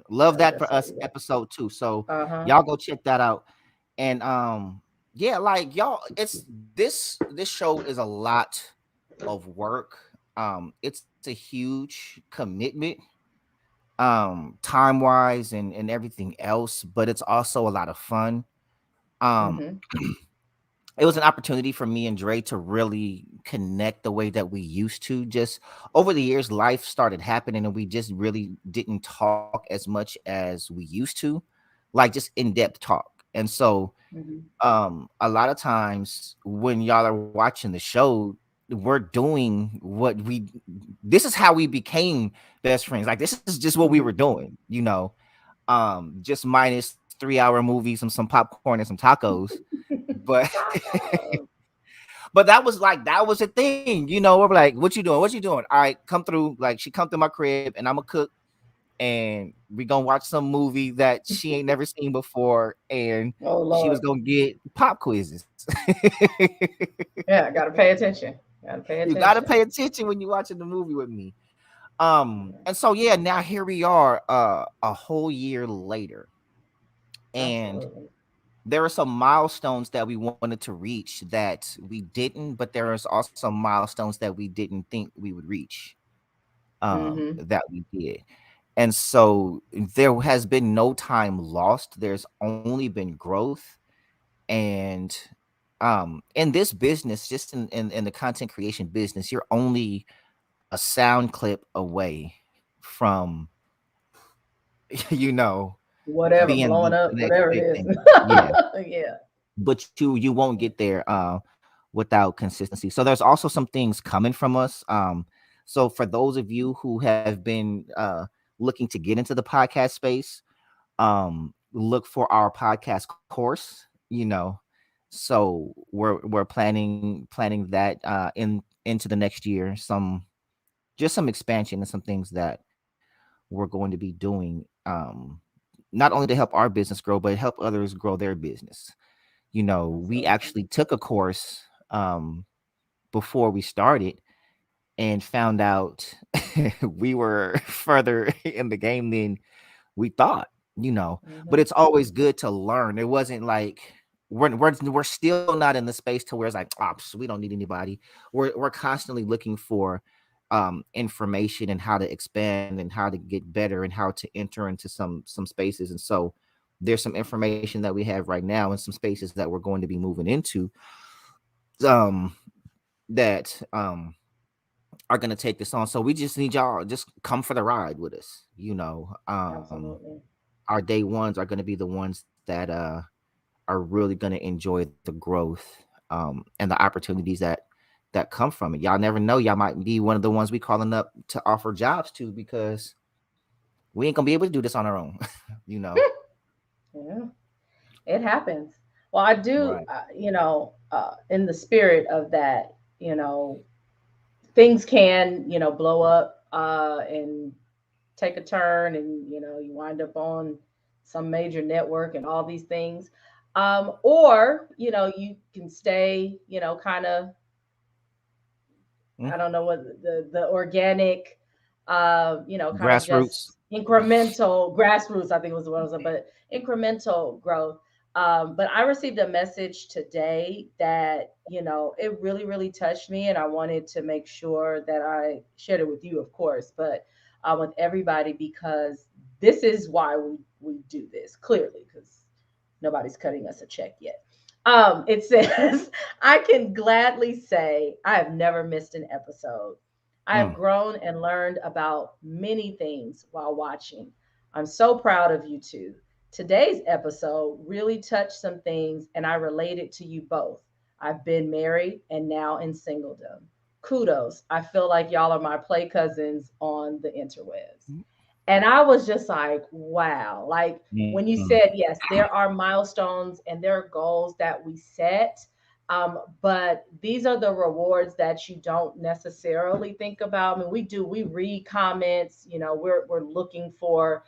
Love that That's for what us it was. episode 2. So Uh-huh. y'all go check that out. And yeah, like y'all, it's this show is a lot of work. It's a huge commitment, time wise and everything else, but it's also a lot of fun. Um, Mm-hmm. it was an opportunity for me and Dre to really connect the way that we used to. Just over the years, life started happening, and we just really didn't talk as much as we used to, like just in-depth talk. And so Mm-hmm. a lot of times when y'all are watching the show, we're doing what we this is how we became best friends. Like this is just what we were Mm-hmm. doing, just minus 3-hour movies and some popcorn and some tacos. But Tacos. But that was a thing, you know. We're like, what you doing? What you doing? All right, come through. Like she come through my crib, and I'm a cook, and we gonna watch some movie that she ain't never seen before, and Oh she was Lord. gonna get pop quizzes. Yeah, gotta pay attention. Gotta pay You gotta attention. pay attention when you're watching the movie with me. And so yeah, now here we are, a whole year later, and Absolutely. there are some milestones that we wanted to reach that we didn't, but there is also milestones that we didn't think we would reach, Mm-hmm. that we did. And so there has been no time lost. There's only been growth. And in this business, just in the content creation business, you're only a sound clip away from you know Whatever, being blowing the up, next whatever it big is. thing. Yeah. Yeah. But you won't get there without consistency. So there's also some things coming from us. So for those of you who have been looking to get into the podcast space, look for our podcast course, you know. So we're planning that into the next year, some just some expansion and some things that we're going to be doing, not only to help our business grow but help others grow their business. You know, we Absolutely. actually took a course before we started and found out we were further in the game than we thought, you know. But Mm-hmm. it's always good to learn. It wasn't like we're still not in the space to where it's like, oh, we don't need anybody. We're constantly looking for information and how to expand and how to get better and how to enter into some spaces. And so there's some information that we have right now and some spaces that we're going to be moving into, um that are going to take this on. So we just need y'all just come for the ride with us, you know. Absolutely. Our day ones are going to be the ones that are really going to enjoy the growth and the opportunities that come from it. Y'all never know, y'all might be one of the ones we calling up to offer jobs to, because we ain't gonna be able to do this on our own. You know. Yeah, it happens. Well, I do, Right. in the spirit of that, things can, blow up and take a turn, and you wind up on some major network and all these things. Or you can stay, kind of, Mm. I don't know what the organic, kind of Grassroots. just incremental grassroots, I think was what I was, but incremental growth. But I received a message today that, it really, really touched me. And I wanted to make sure that I shared it with you, of course, but with everybody, because this is why we do this, clearly, because nobody's cutting us a check yet. It says, I can gladly say I have never missed an episode. I have Mm. grown and learned about many things while watching. I'm so proud of you two. Today's episode really touched some things, and I related to you both. I've been married and now in singledom. Kudos. I feel like y'all are my play cousins on the interwebs. And I was just like, wow. Like when you Mm. said, yes, there are milestones and there are goals that we set. But these are the rewards that you don't necessarily think about. I mean, we read comments, we're looking for,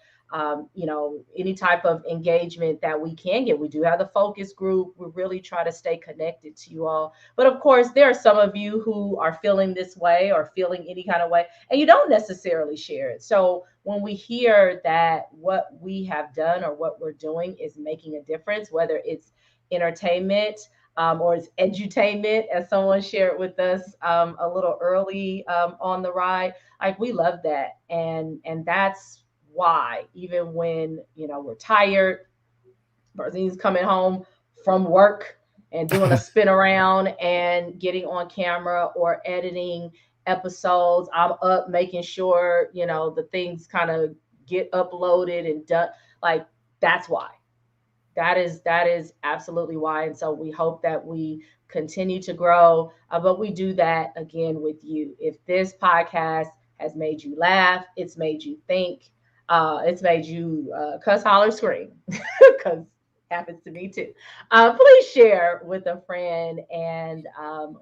any type of engagement that we can get. We do have the focus group. We really try to stay connected to you all. But of course, there are some of you who are feeling this way or feeling any kind of way, and you don't necessarily share it. So when we hear that what we have done or what we're doing is making a difference, whether it's entertainment, or it's edutainment, as someone shared with us a little early on the ride, like we love that, and that's why even when we're tired, Barzine's coming home from work and doing a spin around and getting on camera or editing episodes. I'm up making sure, the things kind of get uploaded and done. Like that's why. That is absolutely why. And so we hope that we continue to grow, but we do that again with you. If this podcast has made you laugh, it's made you think, it's made you cuss, holler, scream, because Happens to me too. Please share with a friend, and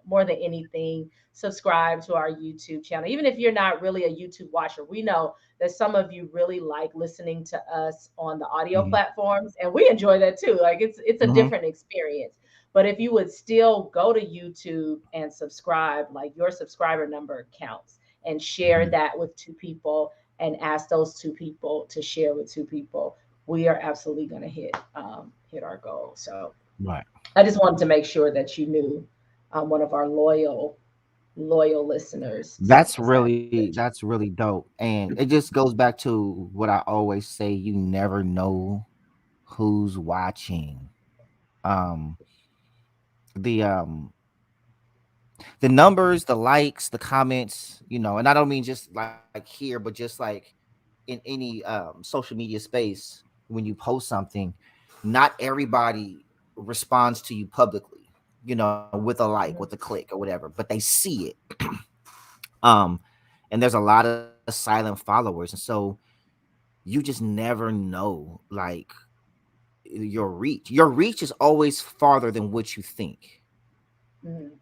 more than anything, subscribe to our YouTube channel. Even if you're not really a YouTube watcher, we know that some of you really like listening to us on the audio Mhm. platforms, and we enjoy that too. Like it's a Mhm. different experience. But if you would still go to YouTube and subscribe, like your subscriber number counts, and share Mhm. that with two people, and ask those two people to share with two people, we are absolutely going to hit our goal. So Right. I just wanted to make sure that you knew, one of our loyal listeners. So That's just happy really that that's really dope. And it just goes back to what I always say, you never know who's watching. Um the um the numbers, the likes, the comments, and I don't mean just like here, but just like in any social media space, when you post something, not everybody responds to you publicly, with a like, with a you. click or whatever, but they see it. um and there's a lot of silent followers, and so you just never know, like, your reach is always farther than what you think. Mhm.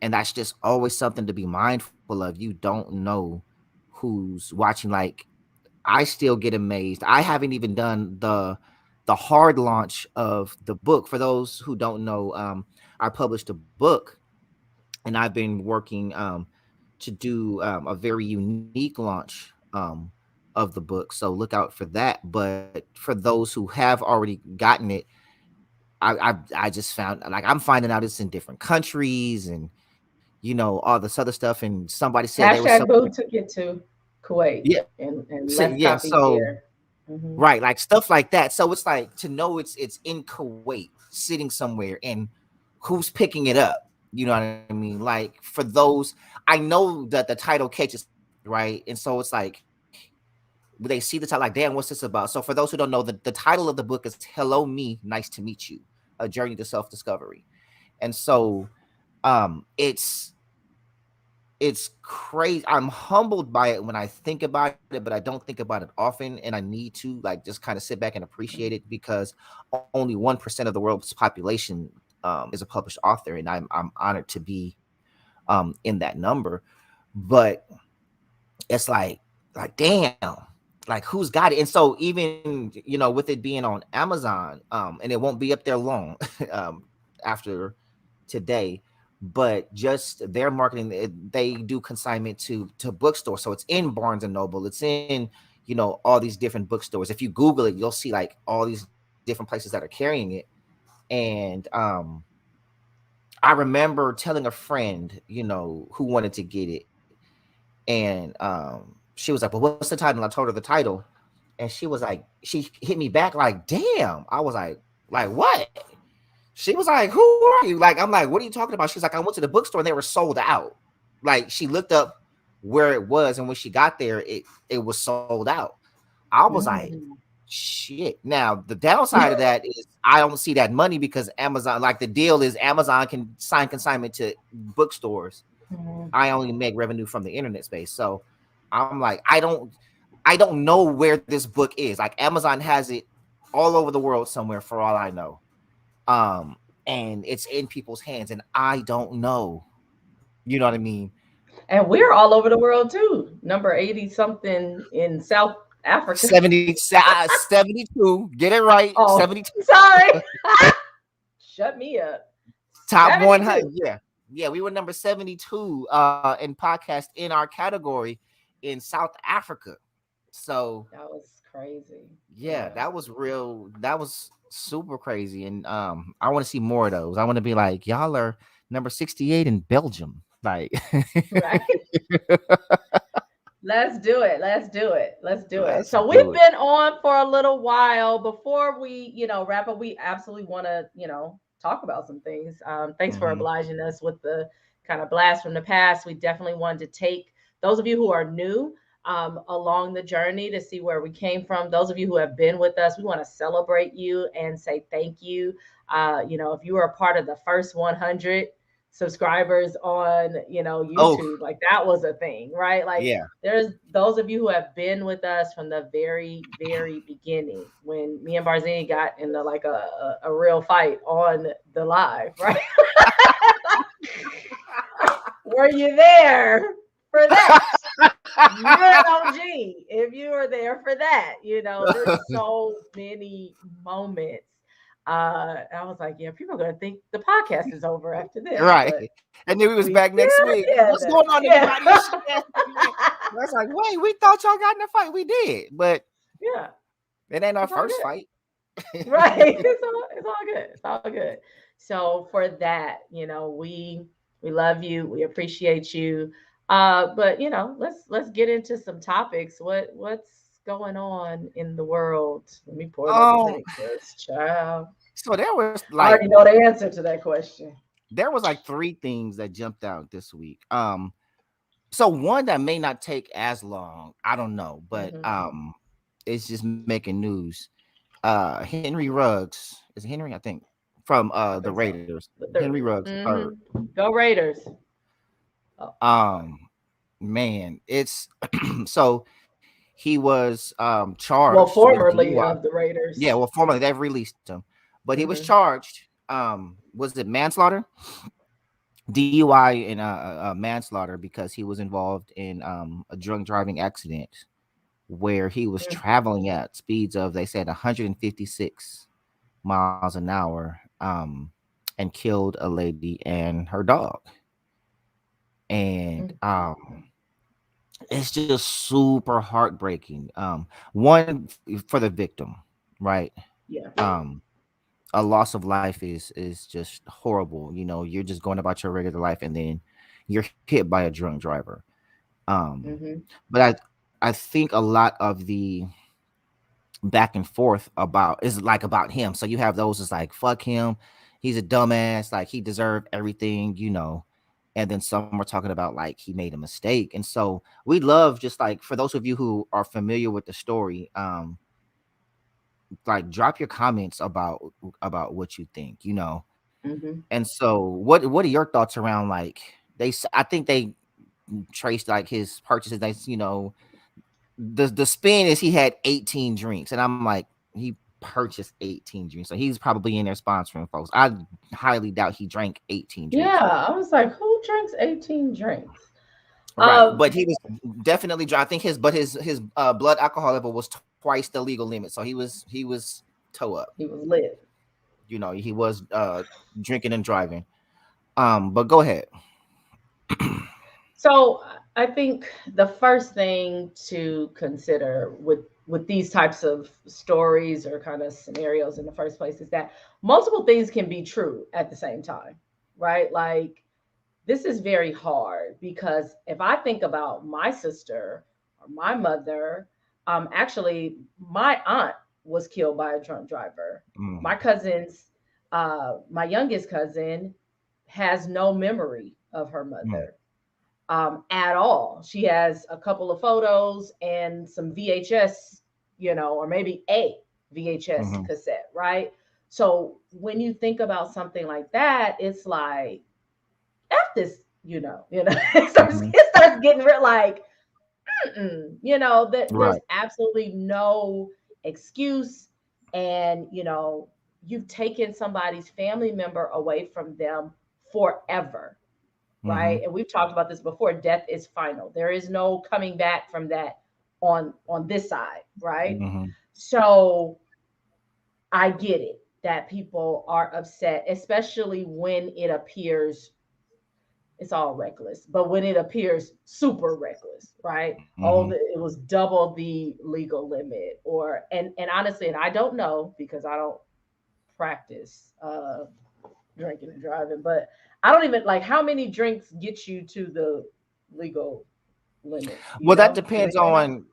And that's just always something to be mindful of. You don't know who's watching. Like, I still get amazed. I haven't even done the hard launch of the book. For those who don't know, I published a book, and I've been working to do a very unique launch of the book. So look out for that. But for those who have already gotten it, I just found, like, I'm finding out it's in different countries, and all this other stuff. And somebody said they were selling Hashtag Boo took it to Kuwait, yeah, and so, left yeah, copies so here. Hmm. right, like stuff like that. So it's like, to know it's in Kuwait, sitting somewhere, and who's picking it up. You know what I mean? Like, for those, I know that the title catches, right? And so it's like, they see the title, like, damn, what's this about? So for those who don't know, the title of the book is Hello Me, Nice to Meet You, A Journey to Self-Discovery. And so it's crazy. I'm humbled by it when I think about it, but I don't think about it often. And I need to, like, just kind of sit back and appreciate it, because only 1% of the world's population is a published author, and I'm honored to be in that number. But it's like, damn, like, who's got it? And so, even, with it being on Amazon, and it won't be up there long after today, but just their marketing, they do consignment to bookstores. So it's in Barnes and Noble, it's in, all these different bookstores. If you Google it, you'll see, like, all these different places that are carrying it. And I remember telling a friend, who wanted to get it, and she was like, "Well, what's the title?" And I told her the title, and she hit me back like, "Damn!" I was like what? She was like, "Who are you?" Like, I'm like, "What are you talking about?" She's like, "I went to the bookstore and they were sold out." Like, she looked up where it was, and when she got there, it was sold out. I was like, Hmm. shit. Now, the downside of that is I don't see that money, because Amazon, like, the deal is Amazon can sign consignment to bookstores. Hmm. I only make revenue from the internet space. So I'm like, I don't know where this book is. Like, Amazon has it all over the world somewhere, for all I know. Um, and it's in people's hands, and I don't know. You know what I mean? And we're all over the world too. Number 80 something in South Africa. 72. Get it right. Oh, 72. sorry. Shut me up. Top 100. 72. Yeah. Yeah, we were number 72 in podcast in our category in South Africa. So That was crazy. yeah, Yeah. that was real. That was super crazy. And I want to see more of those. I want to be like, y'all are number 68 in Belgium. Like, Right. Let's do it. Let's do it. Let's do it. let's So we've do it. been on for a little while. Before we, wrap up, we absolutely want to, talk about some things. Thanks for Hmm. obliging us with the kind of blast from the past. We definitely wanted to take those of you who are new, along the journey, to see where we came from. Those of you who have been with us, we want to celebrate you and say thank you. If you were a part of the first 100, subscribers on, Oh, YouTube. Like that was a thing, right? Like yeah. there's those of you who have been with us from the very, very beginning when me and Barzini got into like a real fight on the live, right? Were you there for that? You're an OG if you were there for that. There's so many moments. I was like, yeah, people are gonna think the podcast is over after this, Right. but And then we was we back next still week. What's together. going on, Yeah. everybody? It's That's like, wait, we thought y'all got in a fight. We did, but Yeah. it ain't our It's all first good. fight. Right. It's all good. It's all good. So for that, we love you. We appreciate you. But let's get into some topics. What's going on in the world? Let me pull that Um, drink first, child. so I already know the answer to that question. there was like three things that jumped out this week. So one that may not take as long, I don't know, but Hmm. it's just making news. Henry Ruggs, is it Henry? I think from I the think so. Raiders. The Henry third. Ruggs the third. Go Raiders. Oh, sorry. Um, man, it's so he was Well, charged with formerly DUI. of the Yeah, Raiders. well, formally they've released him, but he was Hmm. charged. Was it manslaughter? DUI and manslaughter because he was involved in a drunk driving accident where he was traveling at speeds of, they said, 156 miles an hour, and killed a lady and her dog. And it's just super heartbreaking. One, for the victim, right? Yeah. Um, a loss of life is just horrible. You're just going about your regular life, and then you're hit by a drunk driver. Um, Hmm. but I think a lot of the back and forth about is like about him. So you have those that's like, fuck him, he's a dumbass, like he deserved everything. And then some are talking about like he made a mistake. And so we love, just like, for those of you who are familiar with the story, like, drop your comments about what you think. Hmm. And so what are your thoughts around, like, I think they traced like his purchases. The spin is he had 18 drinks, and I'm like, he purchased 18 drinks, so he's probably in there sponsoring folks. I highly doubt he drank 18 drinks. Yeah, I was like, who drinks 18 drinks? Right, Um, but he was definitely I think his blood alcohol level was twice the legal limit, so he was toe up. he was lit. He was drinking and driving. But go ahead. So I think the first thing to consider with these types of stories or kind of scenarios in the first place is that multiple things can be true at the same time, right? Like this is very hard because if I think about my sister or my mother, actually my aunt was killed by a drunk driver. Mm, My cousins, my youngest cousin has no memory of her mm, mother at all. She has a couple of photos and some VHS, or maybe a VHS mhm, cassette, right? So when you think about something like that, it's like, F this, mhm. it starts getting real like, that there's Right. absolutely no excuse. And, you've taken somebody's family member away from them forever, right? Mhm, And we've talked about this before. Death is final. There is no coming back from that on this side, right? mhm, So I get it that people are upset, especially when it appears it's all reckless, but when it appears super reckless, right? Oh, mhm. it was double the legal limit, or and honestly, and I don't know because I don't practice drinking and driving, but I don't even like how many drinks get you to the legal limit. Do you Well, that know? Do depends anybody know on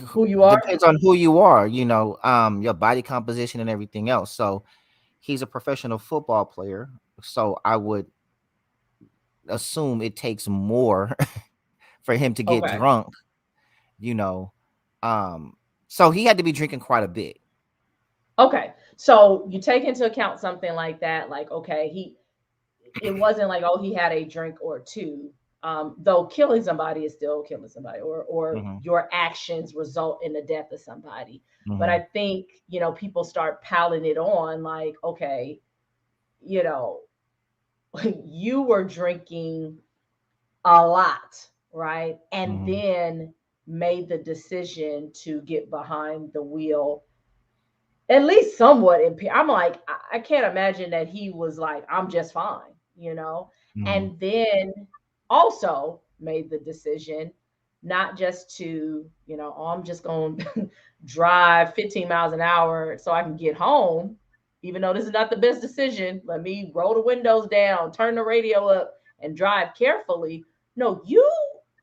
who you are? who you are, your body composition and everything else. So he's a professional football player, so I would assume it takes more for him to get Okay. drunk, you know. Um, so he had to be drinking quite a bit. Okay. So you take into account something like that, like okay, it wasn't like, oh, he had a drink or two. Though killing somebody is still killing somebody, or Mm-hmm. your actions result in the death of somebody. But Mm-hmm. I think, people start piling it on, like, okay, you know, you were drinking a lot, right? And Mm-hmm. then made the decision to get behind the wheel, at least somewhat impaired. I'm like, I can't imagine that he was like, I'm just fine, Mm-hmm. and then also made the decision not just to, oh, I'm just going to drive 15 miles an hour so I can get home, even though this is not the best decision. Let me roll the windows down, turn the radio up, and drive carefully. No, you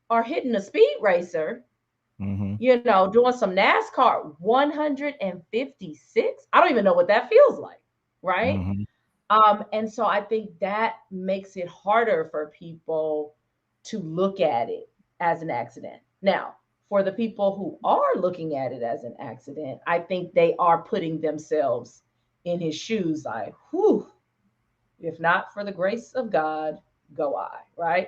are hitting a speed racer, Mm-hmm. doing some NASCAR 156. I don't even know what that feels like, right? Mm-hmm. And so I think that makes it harder for people to look at it as an accident. Now, for the people who are looking at it as an accident, I think they are putting themselves in his shoes, like, whew, if not for the grace of God, go I, right?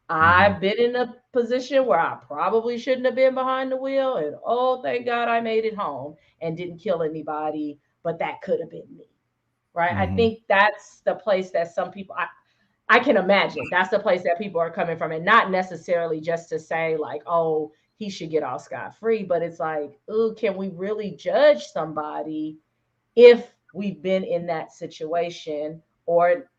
Mm-hmm. I've been in a position where I probably shouldn't have been behind the wheel, and oh, thank God I made it home and didn't kill anybody, but that could have been me, right? I Mm-hmm. think that's the place that some people, I can imagine that's the place that people are coming from, and not necessarily just to say, like, oh, he should get off scot free, but it's like, oh, can we really judge somebody if we've been in that situation, or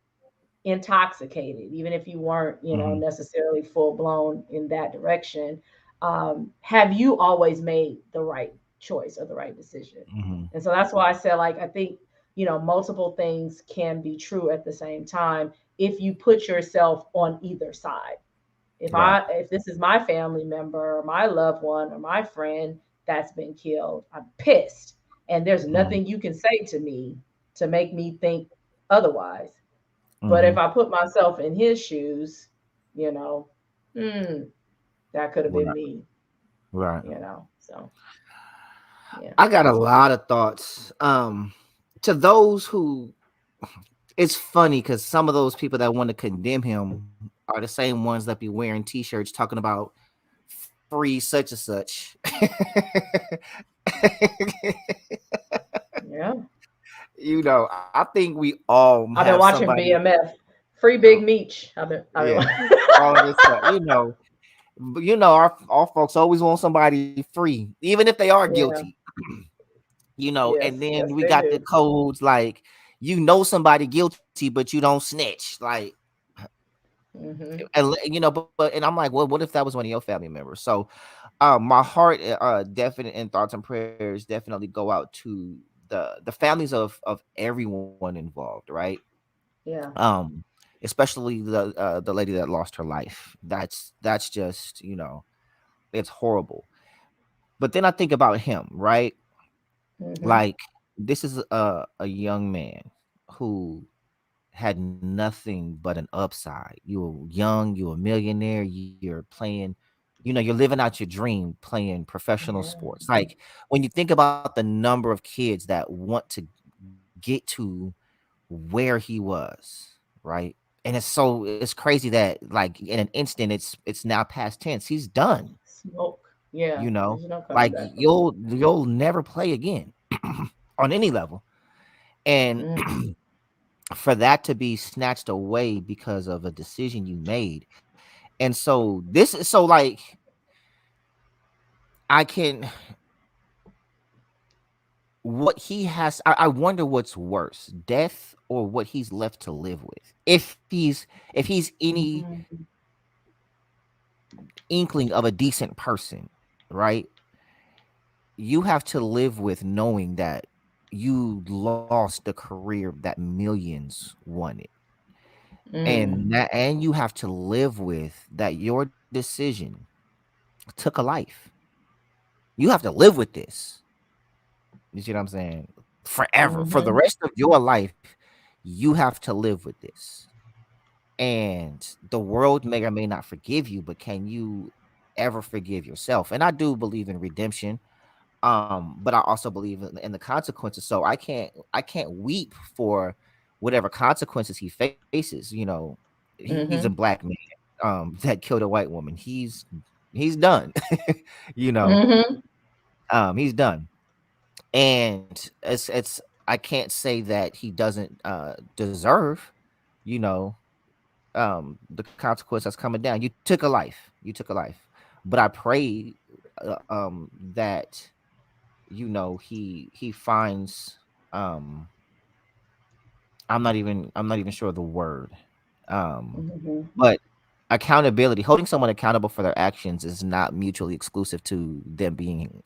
intoxicated, even if you weren't, Mm-hmm. necessarily full blown in that direction? Have you always made the right choice or the right decision? Mm-hmm. And so that's why I said, like, I think, multiple things can be true at the same time if you put yourself on either side. Right. If this is my family member or my loved one or my friend that's been killed, I'm pissed. And there's Mm-hmm. nothing you can say to me to make me think otherwise. But Mm-hmm. if I put myself in his shoes, you know, hmm, that could have been Right. me, Right. So yeah. I got a lot of thoughts. To those who, it's funny because some of those people that want to condemn him are the same ones that be wearing T-shirts talking about free such and such. Yeah. I think we all I've have been watching somebody. BMF. Free Big Oh, Meech. I've been yeah, all of this stuff. But our folks always want somebody free, even if they are Yeah. guilty. Yes. And then Yes, we they got the do. codes like somebody guilty, but you don't snitch. Like, Hmm. and I'm like, well, what if that was one of your family members? So, my heart, definite and thoughts and prayers definitely go out to the families of everyone involved, right? Yeah. Um, Especially the lady that lost her life. That's just it's horrible. But then I think about him, right? Hmm. Like, this is a young man who had nothing but an upside. You were young, you're a millionaire, you're playing, you're living out your dream playing professional Yeah. sports. Like, when you think about the number of kids that want to get to where he was, right? And it's crazy that, like, in an instant it's now past tense. He's done, Smoke. Yeah. you know. There's no coming Like, back from that. you'll never play again on any level. And Mm. for that to be snatched away because of a decision you made. And so this is so, like, I can what he has I wonder what's worse, death or what he's left to live with. If he's any Mhm. inkling of a decent person, right? You have to live with knowing that you lost the career that millions wanted. Mm. And you have to live with that your decision took a life. You have to live with this. You see what I'm saying? Forever. For the Mhm. rest of your life, you have to live with this. And the world may or may not forgive you, but can you ever forgive yourself? And I do believe in redemption. But I also believe in the consequences. So I can't weep for whatever consequences he faces, he's a Mm-hmm. black man that killed a white woman. He's done. you know, Mm-hmm. he's done. And it's I can't say that he doesn't deserve, you know, the consequence that's coming down. You took a life. You took a life. But I pray that he finds I'm not even sure of the word. Mm-hmm. But accountability, holding someone accountable for their actions is not mutually exclusive to them being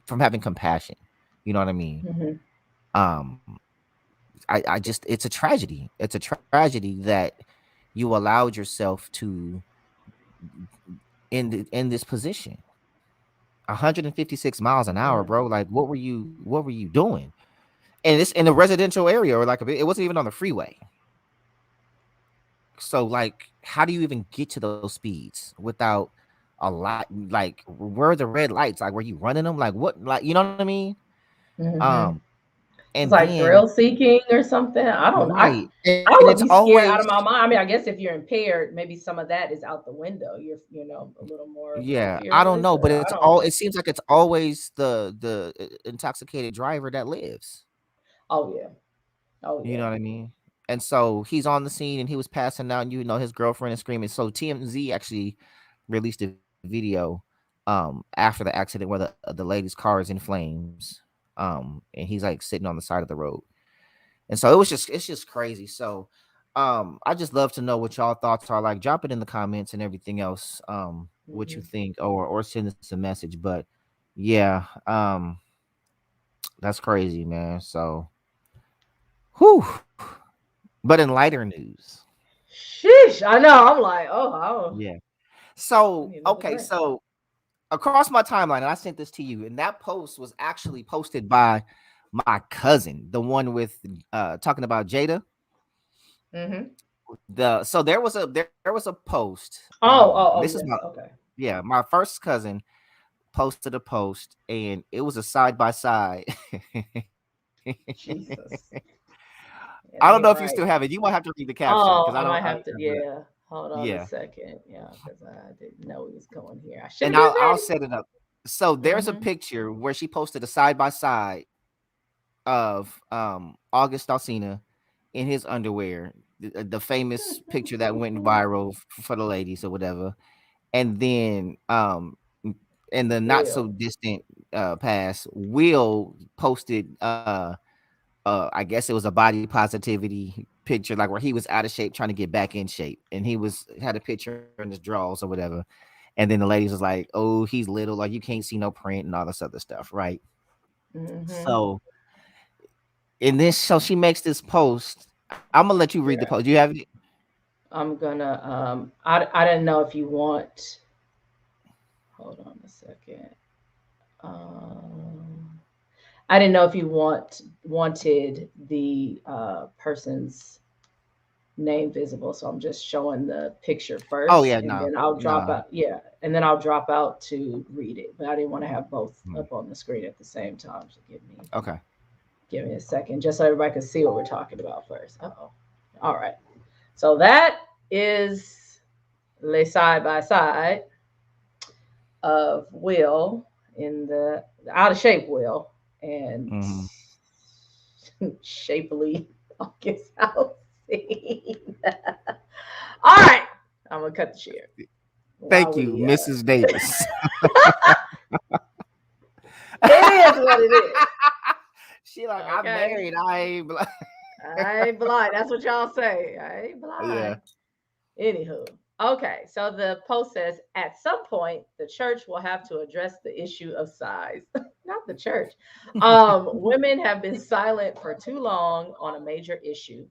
from having compassion. You know what I mean? Mm-hmm. Um I just it's a tragedy. It's a tragedy that you allowed yourself to in this position. 156 miles an hour, Yeah. bro. Like what were you doing? And it's in a residential area or like it wasn't even on the freeway. So like how do you even get to those speeds without a lot like where are the red lights? Like were you running them? Like what like you know what I mean? Mm-hmm. Um It's and like then thrill seeking or something. I don't. right. And I it's would be scared always out of my mind. I mean, I guess if you're impaired, maybe some of that is out the window. You're, a little more yeah, I don't fearless, know, but or it's I don't all know. it seems like it's always the intoxicated driver that lives. Oh yeah. Oh You know yeah. what I mean? And so he's on the scene and he was passing out, and his girlfriend is screaming. So TMZ actually released a video after the accident where the lady's car is in flames. And he's like sitting on the side of the road. And so it's just crazy. So I just love to know what y'all thoughts are. Like drop it in the comments and everything else, what you Hmm. think, or send us a message. But yeah, that's crazy, man. So whew. But in lighter news. Sheesh. I know. I'm like, oh, Yeah. I So, need another okay, drink. so across my timeline, and I sent this to you, and that post was actually posted by my cousin, the one with talking about Jada. Hmm. There was a post. And this Oh, is my yes. Okay. yeah, my first cousin posted a post, and it was a side by side. Jesus. I It don't know if ain't you still right. have it. You might have to read the caption because Oh, I I don't. might I have don't to. remember it. Yeah. Hold on a Yeah, second. Yeah, because I didn't know he was going here. I should and have been I'll set it up. So there's a ready. picture where she posted a side by side of August Alsina in his underwear, the famous picture that went Mm-hmm. viral for the ladies or whatever. And then in the not so Will. distant past, Will posted I guess it was a body positivity picture, like where he was out of shape trying to get back in shape, and he was had a picture in his drawers or whatever. And then the ladies was like, "Oh, he's little, like you can't see no print and all this other stuff, right?" Mm-hmm. So so she makes this post. I'm gonna let you read the post. Yeah. Do you have it? I'm gonna I didn't know if you want, hold on a second. Um I didn't know if you wanted the person's name visible, so I'm just showing the picture Oh yeah, first, and no, then I'll drop no. out. Yeah, and then I'll drop out to read it. But I didn't want to have both Hmm. up on the screen at the same time. So Okay. give me a second, just so everybody can see what we're talking about first. Oh, all right. So that is le side by side of Will in the out of shape Will and Hmm. shapely August Alsina. All right, I'm gonna cut the share while Thank you, we. Mrs. Davis. It is what it is. She like, I'm Okay, married. I ain't I ain't blind. That's what y'all say. I ain't yeah. blind. Anywho, okay, so the post says at some point the church will have to address the issue of size. Not the church. Women have been silent for too long on a major issue.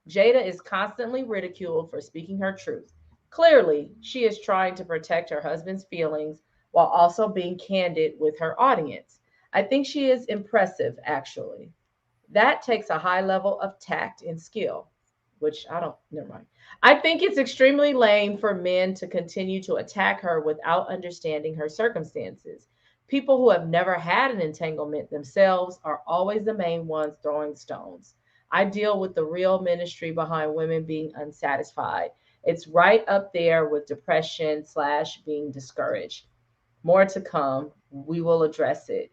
Jada is constantly ridiculed for speaking her truth. Clearly, she is trying to protect her husband's feelings while also being candid with her audience. I think she is impressive, actually. That takes a high level of tact and skill, which I don't, never mind. I think it's extremely lame for men to continue to attack her without understanding her circumstances. People who have never had an entanglement themselves are always the main ones throwing stones. I deal with the real ministry behind women being unsatisfied. It's right up there with depression slash being discouraged. More to come. We will address it.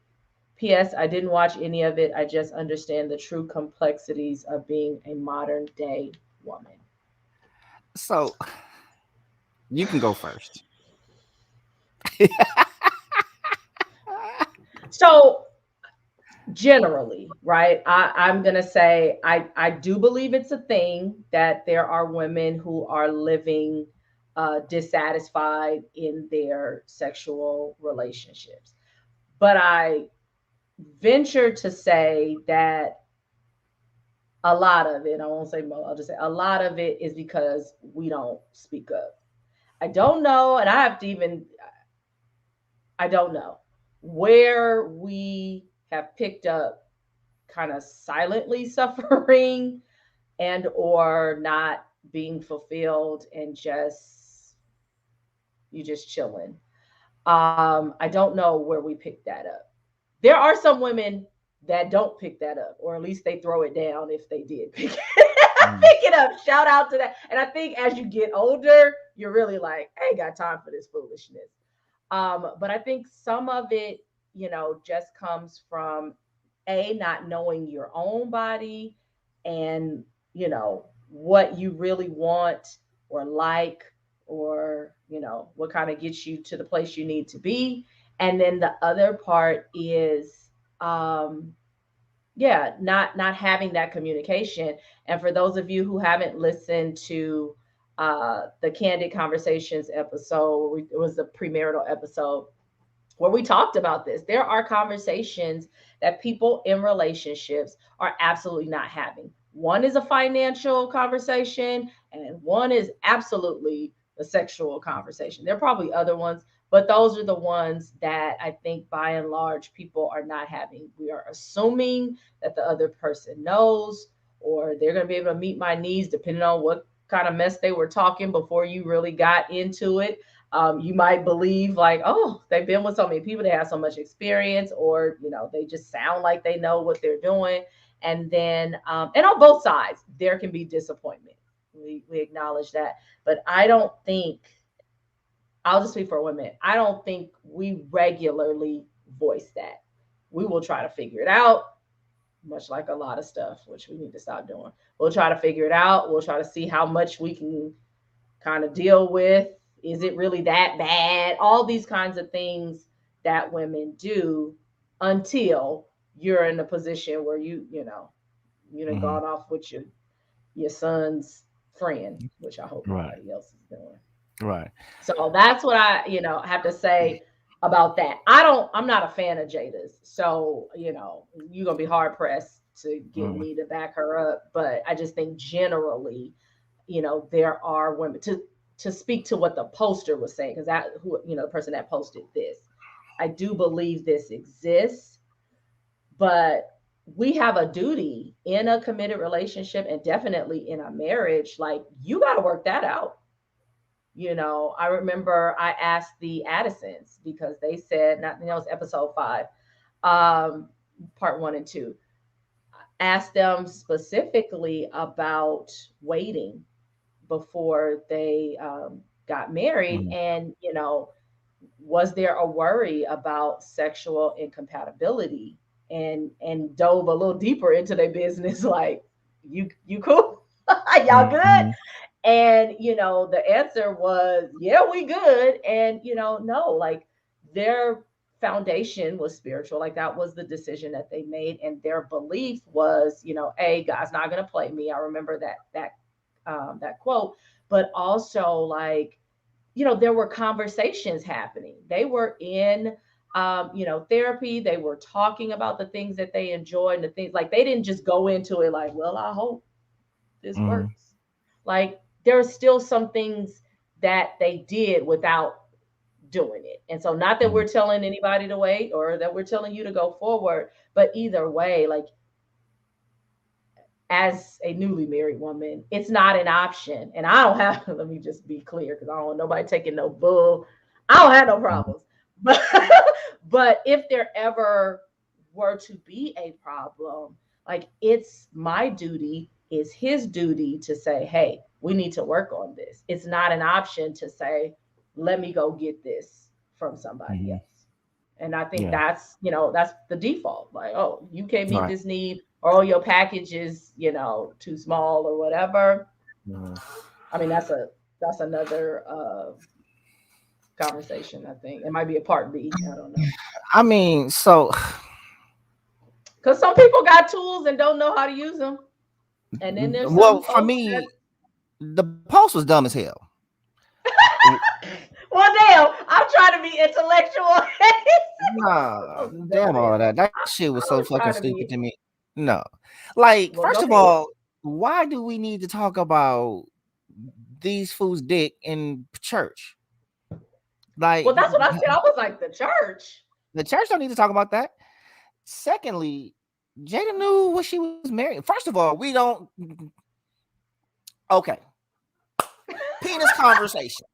P.S. I didn't watch any of it. I just understand the true complexities of being a modern day woman. So you can go first. So generally, right, I'm gonna say I do believe it's a thing that there are women who are living dissatisfied in their sexual relationships, but I venture to say that a lot of it, I won't say most, I'll just say a lot of it is because we don't speak up. I don't know, and I don't know where we have picked up kind of silently suffering and or not being fulfilled and just you just chilling. I don't know where we picked that up. There are some women that don't pick that up, or at least they throw it down if they did pick Mm, pick it up. Shout out to that. And I think as you get older, you're really like, I ain't got time for this foolishness. But I think some of it, just comes from not knowing your own body and, what you really want or like, or, what kind of gets you to the place you need to be. And then the other part is, yeah, not having that communication. And for those of you who haven't listened to the Candid Conversations episode, it was the premarital episode where we talked about this. There are conversations that people in relationships are absolutely not having. One is a financial conversation, and one is absolutely a sexual conversation. There are probably other ones, but those are the ones that I think by and large people are not having. We are assuming that the other person knows, or they're going to be able to meet my needs depending on what kind of mess they were talking before you really got into it. You might believe like, oh, they've been with so many people, they have so much experience, or they just sound like they know what they're doing. And then, and on both sides, there can be disappointment. We acknowledge that, but I don't think, I'll just speak for women. I don't think we regularly voice that. We will try to figure it out, much like a lot of stuff, which we need to stop doing. We'll try to figure it out. We'll try to see how much we can kind of deal with. Is it really that bad? All these kinds of things that women do until you're in a position where you done mhm. gone off with your son's friend, which I hope Right, nobody else is doing. right. So that's what I, have to say about that. I'm not a fan of Jada's. So, you're gonna be hard pressed to get Mm, me to back her up. But I just think generally, there are women to speak to what the poster was saying, because the person that posted this. I do believe this exists, but we have a duty in a committed relationship and definitely in a marriage. Like, you got to work that out. I remember I asked the Addisons because they said, not, it was episode 5, um, part 1 and 2. Asked them specifically about waiting before they got married, mm, and was there a worry about sexual incompatibility, and dove a little deeper into their business, like, you cool, y'all mm, good. mhm, And the answer was, yeah, we good. And no, like, their foundation was spiritual. Like, that was the decision that they made, and their belief was, God's not going to play me. I remember that quote. But also, like, there were conversations happening. They were in therapy. They were talking about the things that they enjoy, and the things, like, they didn't just go into it like, well, I hope this mhm, works. Like, there are still some things that they did without doing it. And so, not that mhm, we're telling anybody to wait or that we're telling you to go forward, but either way, like, as a newly married woman, it's not an option. And I don't have, let me just be clear, because I don't want nobody taking no bull. I don't have no mhm, problems. But but if there ever were to be a problem, Like it's my duty, is his duty to say, hey, we need to work on this. It's not an option to say, let me go get this from somebody Mhm. else. And I think Yeah. that's, that's the default. Like, oh, you can't meet Right. this need, or oh, your package is, too small or whatever. Mhm. I mean, that's another conversation. I think it might be a part B. I don't know. I mean, so Because some people got tools and don't know how to use them, and then there's well, some for folks me, the post was dumb as hell. well, damn, I'm trying to be intellectual. Nah, Oh, dumb damn as all of hell. that. That I, shit was I so was fucking trying to stupid be. to me. No. Like, Well, go first of ahead. all, why do we need to talk about these fools' dick in church? Well, Like, that's what I said. I was like, the church. the church don't need to talk about that. Secondly, Jada knew what she was marrying. First of all, we don't. Okay, penis conversation.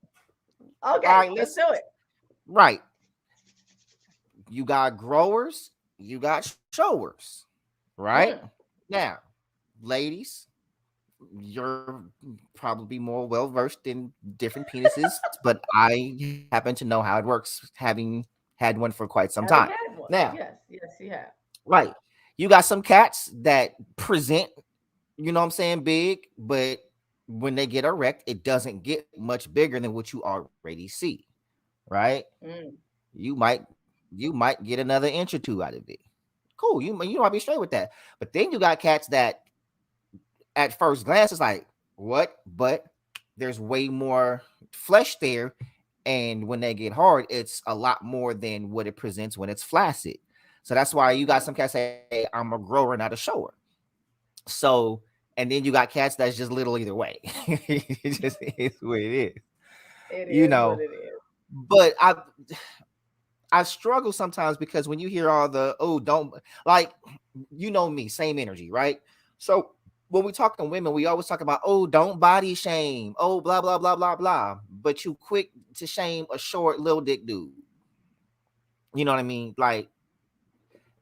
All Okay, right, let's let's. do it. Right, you got growers, you got showers. Right Mm, now, ladies, you're probably more well versed in different penises, but I happen to know how it works, having had one for quite some time. having had one. Now, Yes, yes, you have. right, you got some cats that present, you know what I'm saying, big, but when they get erect, it doesn't get much bigger than what you already see, right? Mm. You might get another inch or two out of it. Cool, you might be straight with that. But then you got cats that at first glance it's like what, but there's way more flesh there, and when they get hard it's a lot more than what it presents when it's flaccid. So that's why you got Okay. some cats say I'm a grower not a shower. So and then you got cats that's just little either way. It just is what it is, It you is what know. it is. But I struggle sometimes because when you hear all the oh don't, like, you know me, same energy, right? So when we talking women, we always talk about oh don't body shame, oh blah blah blah blah blah, but you quick to shame a short little dick dude. You know what I mean? Like,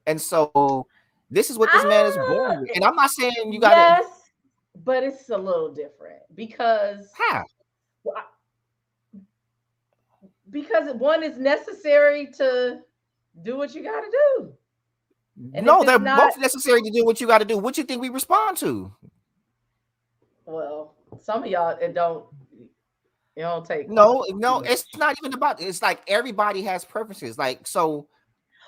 and so this is what this man is born with. Ah, And I'm not saying you got to yes, but it's a little different because how. well, one is necessary to do what you got to do, and if No, it's they're not, both necessary to do what you got to do. What you think we respond to? well, some of y'all it don't take No, too no, it's much. not even about. It's like everybody has preferences. Like so,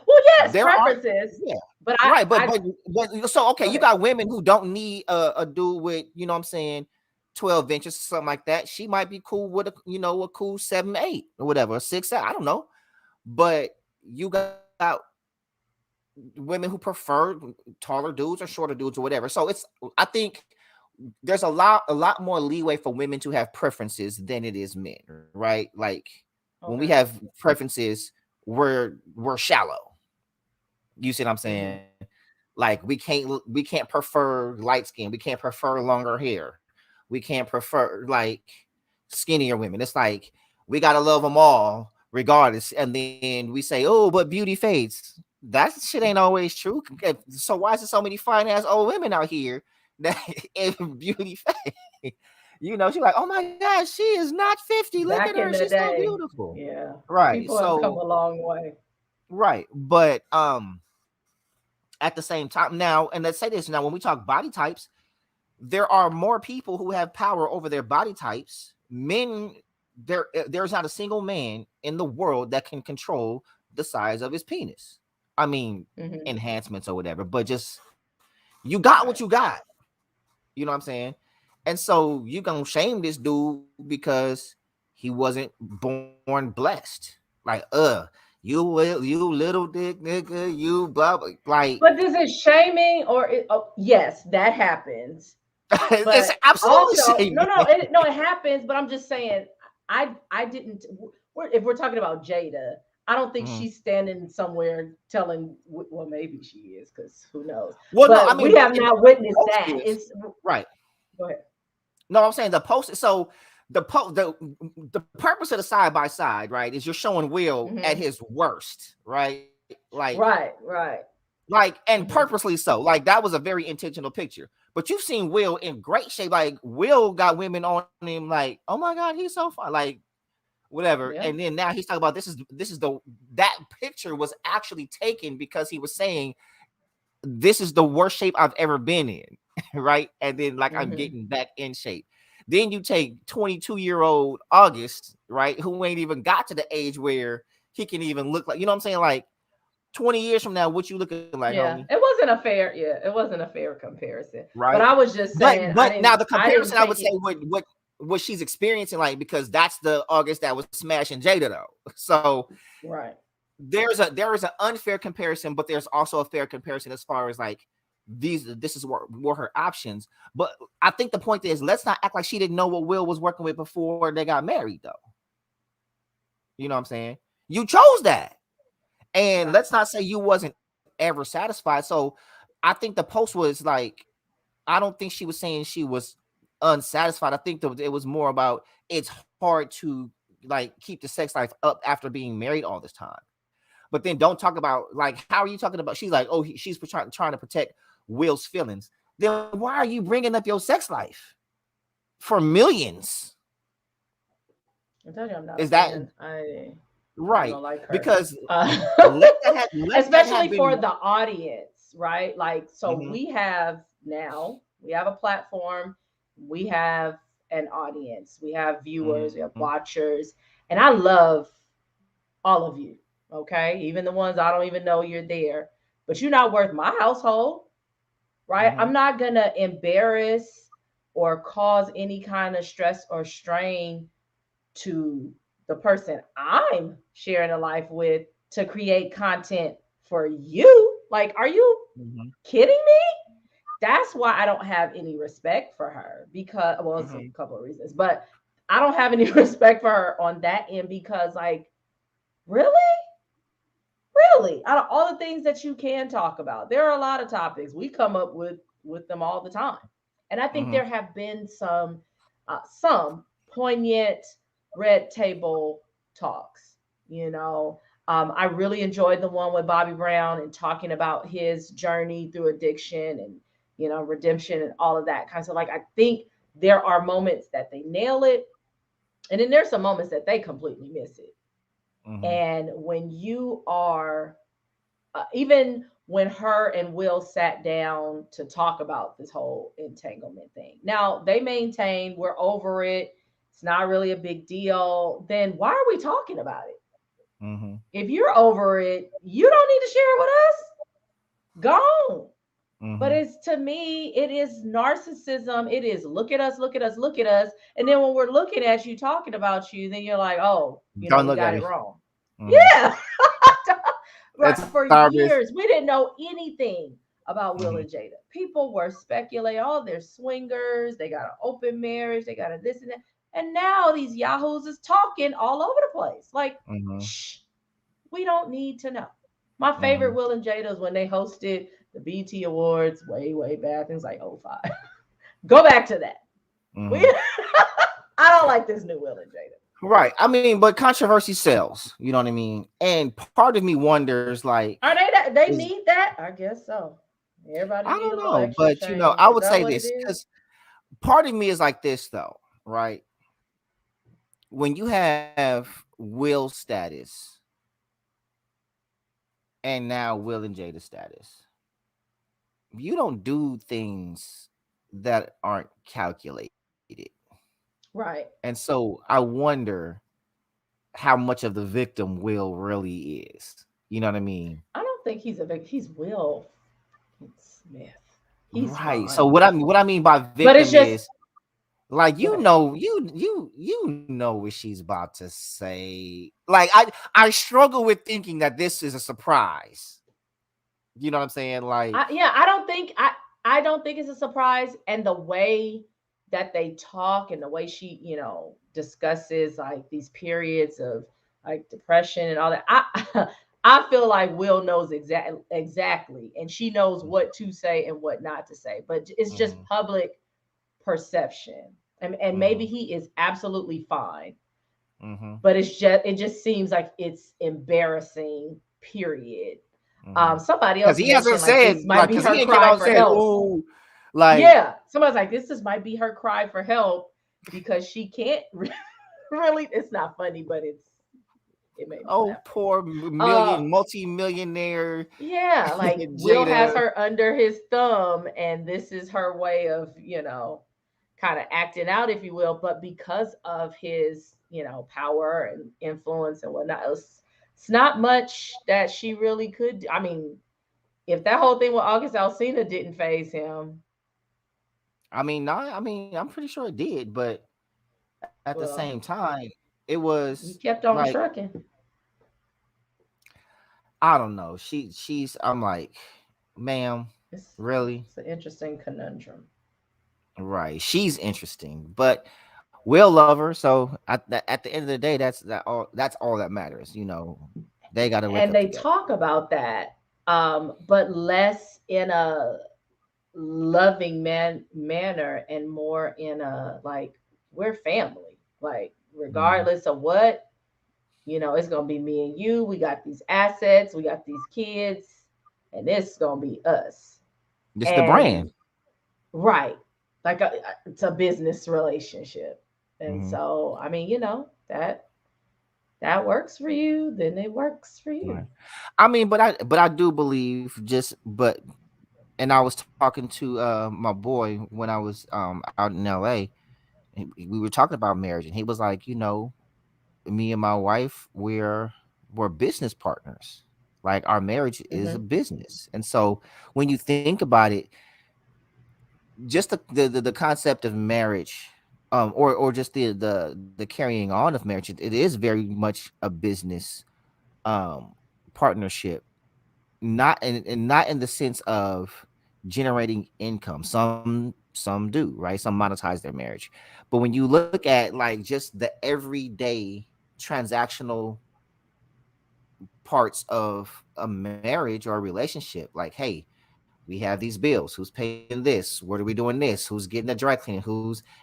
Well, yes, there are, preferences, yeah, but right, but I so okay, go you ahead. got women who don't need a dude with, you know what I'm saying, 12 inches or something like that. She might be cool with a cool 7'8" or whatever, a 6'8", I don't know. But you got women who prefer taller dudes or shorter dudes or whatever. So it's, I think there's a lot more leeway for women to have preferences than it is men, right? Like when we Okay. have preferences, we're shallow. You see what I'm saying? Hmm. Like we can't prefer light skin. We can't prefer longer hair. We can't prefer like skinnier women. It's like we gotta love them all regardless. And then we say, oh, but beauty fades. That shit ain't always true. So why is there so many fine ass old women out here that if beauty fades? She's like, oh my god, she is not 50. Look at Back her, in the she's so day, beautiful. yeah, Right. people have come So a long way. right, but at the same time now, and let's say this now, when we talk body types, there are more people who have power over their body types. Men, there's not a single man in the world that can control the size of his penis. I mean, Hmm. enhancements or whatever, but just you got what you Right. got. You know what I'm saying? And so you gonna shame this dude because he wasn't born blessed. Like, you little dick nigga, you blah blah. Like, But is it shaming oh, yes, that happens. it's But absolutely also, no, shaming. no, it happens. But I'm just saying, I didn't. If we're talking about Jada, I don't think Mhm. she's standing somewhere telling. Well, maybe she is, because who knows? Well, no, I But we mean, have in not the witnessed post that. is It's right. go ahead. No, I'm saying the post. So the purpose of the side by side, right, is you're showing Will at Hmm. his worst, right? Like Right, right. like, and Hmm. purposely so. Like, that was a very intentional picture. But you've seen Will in great shape. Like, Will got women on him, like, oh my God, he's so fun. Like, whatever. Yeah. And then now he's talking about that picture was actually taken because he was saying this is the worst shape I've ever been in, right? And then like I'm Hmm. getting back in shape. Then you take 22-year-old August, right, who ain't even got to the age where he can even look like, you know what I'm saying? Like 20 years from now, what you looking like, homie? Yeah, it wasn't a fair. Yeah, it wasn't a fair comparison. But Right? I was just But saying, but now the I didn't comparison I would take say it. what she's experiencing, like, because that's the August that was smashing Jada though. So Right. there is an unfair comparison, but there's also a fair comparison as far as like this is what were her options. But I think the point is, let's not act like she didn't know what Will was working with before they got married, though. You know what I'm saying? You chose that, and Right. let's not say you wasn't ever satisfied. So I think the post was like, I don't think she was saying she was unsatisfied. I think it was more about it's hard to like keep the sex life up after being married all this time. But then don't talk about like, how are you talking about? She's like, oh, she's trying to protect Will's feelings. Then why are you bringing up your sex life for millions? I tell you, I'm not a Is that fan. I right? don't like her. Because Uh, let that have especially for been. the audience, right? Like, so Mm-hmm, we have a platform, we have an audience, we have viewers, we mm-hmm, have watchers, and I love all of you. Okay, even the ones I don't even know you're there, but you're not worth my household, right? mm-hmm, I'm not gonna embarrass or cause any kind of stress or strain to the person I'm sharing a life with to create content for you. Like, are you mm-hmm, kidding me? That's why I don't have any respect for her because, well, it's a mm-hmm, couple of reasons, but I don't have any respect for her on that end because, like, really? Really? Out of all the things that you can talk about, there are a lot of topics we come up with them all the time. And I think mm-hmm, there have been some poignant red table talks. You know, I really enjoyed the one with Bobby Brown and talking about his journey through addiction and redemption and all of that kind of stuff. Like, I think there are moments that they nail it, and then there's some moments that they completely miss it. mm-hmm, And when you are even when her and Will sat down to talk about this whole entanglement thing. Now, they maintain we're over it. It's not really a big deal. Then why are we talking about it? mm-hmm, If you're over it, you don't need to share it with us. Go on. But mm-hmm. it's, to me, it is narcissism. It is look at us, look at us, look at us. And then when we're looking at you, talking about you, then you're like, oh, Don't we look at got it me. wrong. Mm-hmm. Yeah. Right. It's For our business. years, we didn't know anything about Will Mm-hmm, and Jada. People were speculating, oh, they're swingers, they got an open marriage, they got a this and that. And now these yahoos is talking all over the place. Like, mm-hmm, shh, we don't need to know. My mm-hmm, favorite Will and Jada is when they hosted the BT Awards way, way back. It was like '05. Go back to that. We, mm-hmm. I don't like this new Will and Jada. Right. I mean, but controversy sells. You know what I mean? And part of me wonders, like, Are they that? They is need that? I guess so. Everybody I need don't a little know, extra but change. I Is would that say what it this is? because part of me is like this though, right? When you have Will status and now Will and Jada status, you don't do things that aren't calculated. Right. And so I wonder how much of the victim Will really is. You know what I mean? I don't think he's a big. He's Will Smith. He's Right. So fine, what I mean by but victim it's just is, like, go ahead. you know what she's about to say. Like, I struggle with thinking that this is a surprise. You know what I'm saying? Like, Yeah, I don't think it's a surprise, and the way that they talk and the way she discusses like these periods of like depression and all that. I feel like Will knows exactly, and she knows what to say and what not to say, but it's just mm-hmm, public perception. And maybe mm-hmm, he is absolutely fine, mm-hmm, but it just seems like it's embarrassing, period. Somebody Because else he hasn't mentioned like said this might like be because he her ain't came cry out and for said, help. "Ooh," like, Yeah, somebody's like, this might be her cry for help because she can't really. It's not funny, but it made me "Oh, laugh. poor Uh, multi-millionaire yeah, like Will has Jada." her under his thumb, and this is her way of, kind of acting out, if you will. But because of his, power and influence and whatnot, it's not much that she really could do. I mean, if that whole thing with August Alsina didn't phase him, I mean, no, I mean, I'm pretty sure it did, but at the same well, time, it was he kept on like, trucking. I don't know. I'm like, ma'am, It's really? it's an interesting conundrum. Right. She's interesting, but we'll love her. So at the end of the day, that's all that matters. They got to wake And up they together. talk about that, but less in a loving manner and more in a like, we're family. Like, Mhm. regardless of what, it's gonna be me and you. We got these assets, we got these kids, and this is gonna be us. It's the And brand. right, like it's a business relationship. And Hmm. so, I mean, that works for you, then it works for you. Right. I mean, but I do believe and I was talking to my boy when I was out in LA. And we were talking about marriage, and he was like, me and my wife, we're business partners. Like, our marriage is a Hmm. business. And so when you think about it, just the concept of marriage, or just the carrying on of marriage, it is very much a business um partnership, not and not in the sense of generating income. Some do, right? Some monetize their marriage. But when you look at like just the everyday transactional parts of a marriage or a relationship, like, hey, we have these bills, who's paying this, what are we doing this, who's getting the dry cleaning,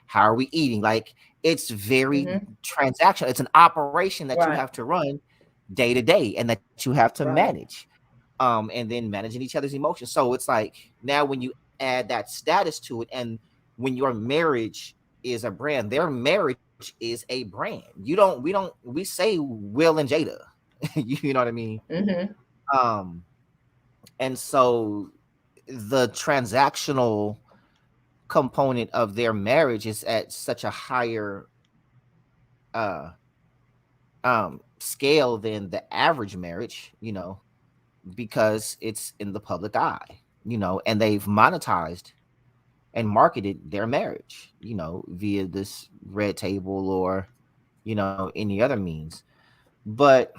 how are we eating, like, it's very Hmm. transactional. It's an operation that you have Right, to run day to day and that you have to right. manage, and then managing each other's emotions. So it's like, now when you add that status to it, and when your marriage is a brand, their marriage is a brand. We say Will and Jada. You know what I mean? Hmm. um and so the transactional component of their marriage is at such a higher uh scale than the average marriage, because it's in the public eye, and they've monetized and marketed their marriage, via this red table, or any other means. But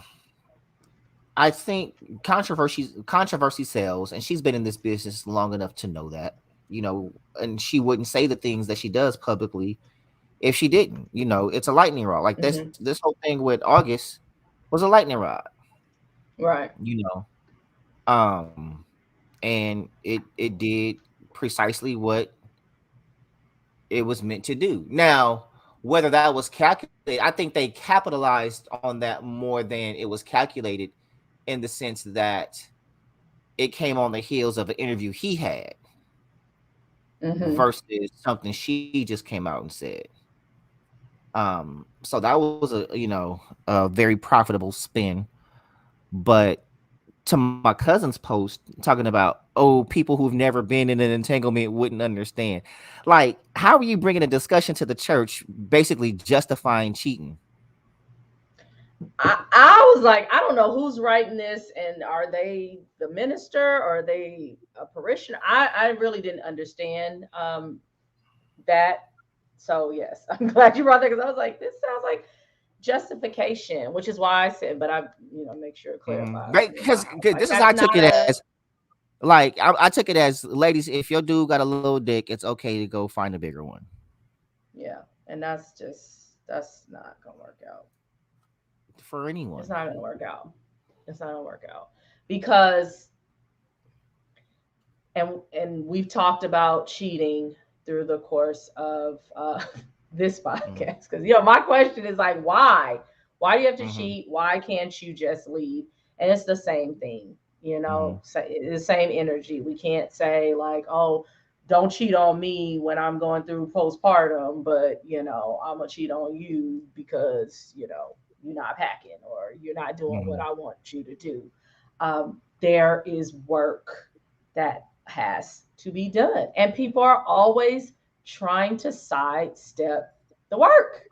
I think controversy sells, and she's been in this business long enough to know that, and she wouldn't say the things that she does publicly if she didn't. It's a lightning rod. Like, this Hmm. this whole thing with August was a lightning rod, Right. you know. Um and it did precisely what it was meant to do. Now, whether that was calculated, I think they capitalized on that more than it was calculated, in the sense that it came on the heels of an interview he had Hmm. versus something she just came out and said. So that was a very profitable spin. But to my cousin's post talking about, oh, people who've never been in an entanglement wouldn't understand. Like, how are you bringing a discussion to the church basically justifying cheating? I was like, I don't know who's writing this, and are they the minister or are they a parishioner? I really didn't understand that. So yes, I'm glad you brought that because I was like, this sounds like justification, which is why I said, but I, make sure to clarify, Right? I Because was like, this is how that's I took not it a, as. Like, I took it as, ladies, if your dude got a little dick, it's okay to go find a bigger one. yeah, and that's not gonna work out. For It's anyone. not gonna work out. It's not gonna work out because and we've talked about cheating through the course of this Mhm, podcast because my question is like, why do you have to mhm, cheat? Why can't you just leave? And it's the same thing. You Mm-hmm. know, the same energy. We can't say like, oh, don't cheat on me when I'm going through postpartum, but I'm gonna cheat on you because you're not packing or you're not doing what Mm-hmm. I want you to do. There is work that has to be done, and people are always trying to sidestep the work.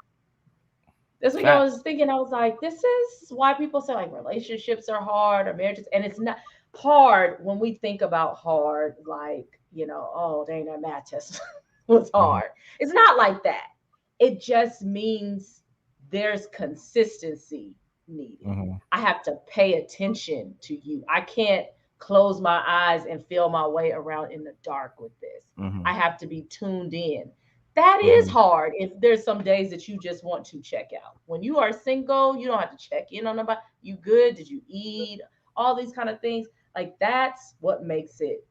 This week I was Facts. thinking, I was like, this is why people say like relationships are hard or marriages, and it's not hard when we think about hard, like, oh, dang, that math test was Mm-hmm. hard. It's not like that. It just means there's consistency needed. Mm-hmm. I have to pay attention to you. I can't close my eyes and feel my way around in the dark with this. Mm-hmm. I have to be tuned in. That is Mm-hmm. hard if there's some days that you just want to check out. When you are single, you don't have to check in on nobody. You good? Did you eat? All these kind of things. Like that's what makes it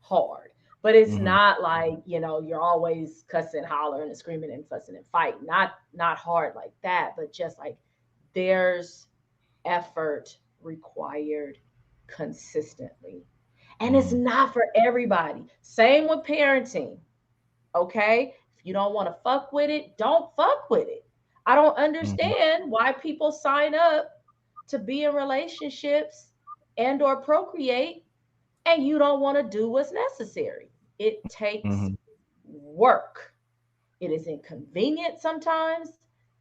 hard. But it's Mm-hmm. not like, you're always cussing, hollering, and screaming and fussing and fighting. Not hard like that, but just like there's effort required consistently. And it's Mm-hmm. not for everybody. Same with parenting. Okay? If you don't want to fuck with it, don't fuck with it. I don't Mm-hmm. understand why people sign up to be in relationships and or procreate and you don't want to do what's necessary. It takes Mm-hmm. work. It is inconvenient sometimes.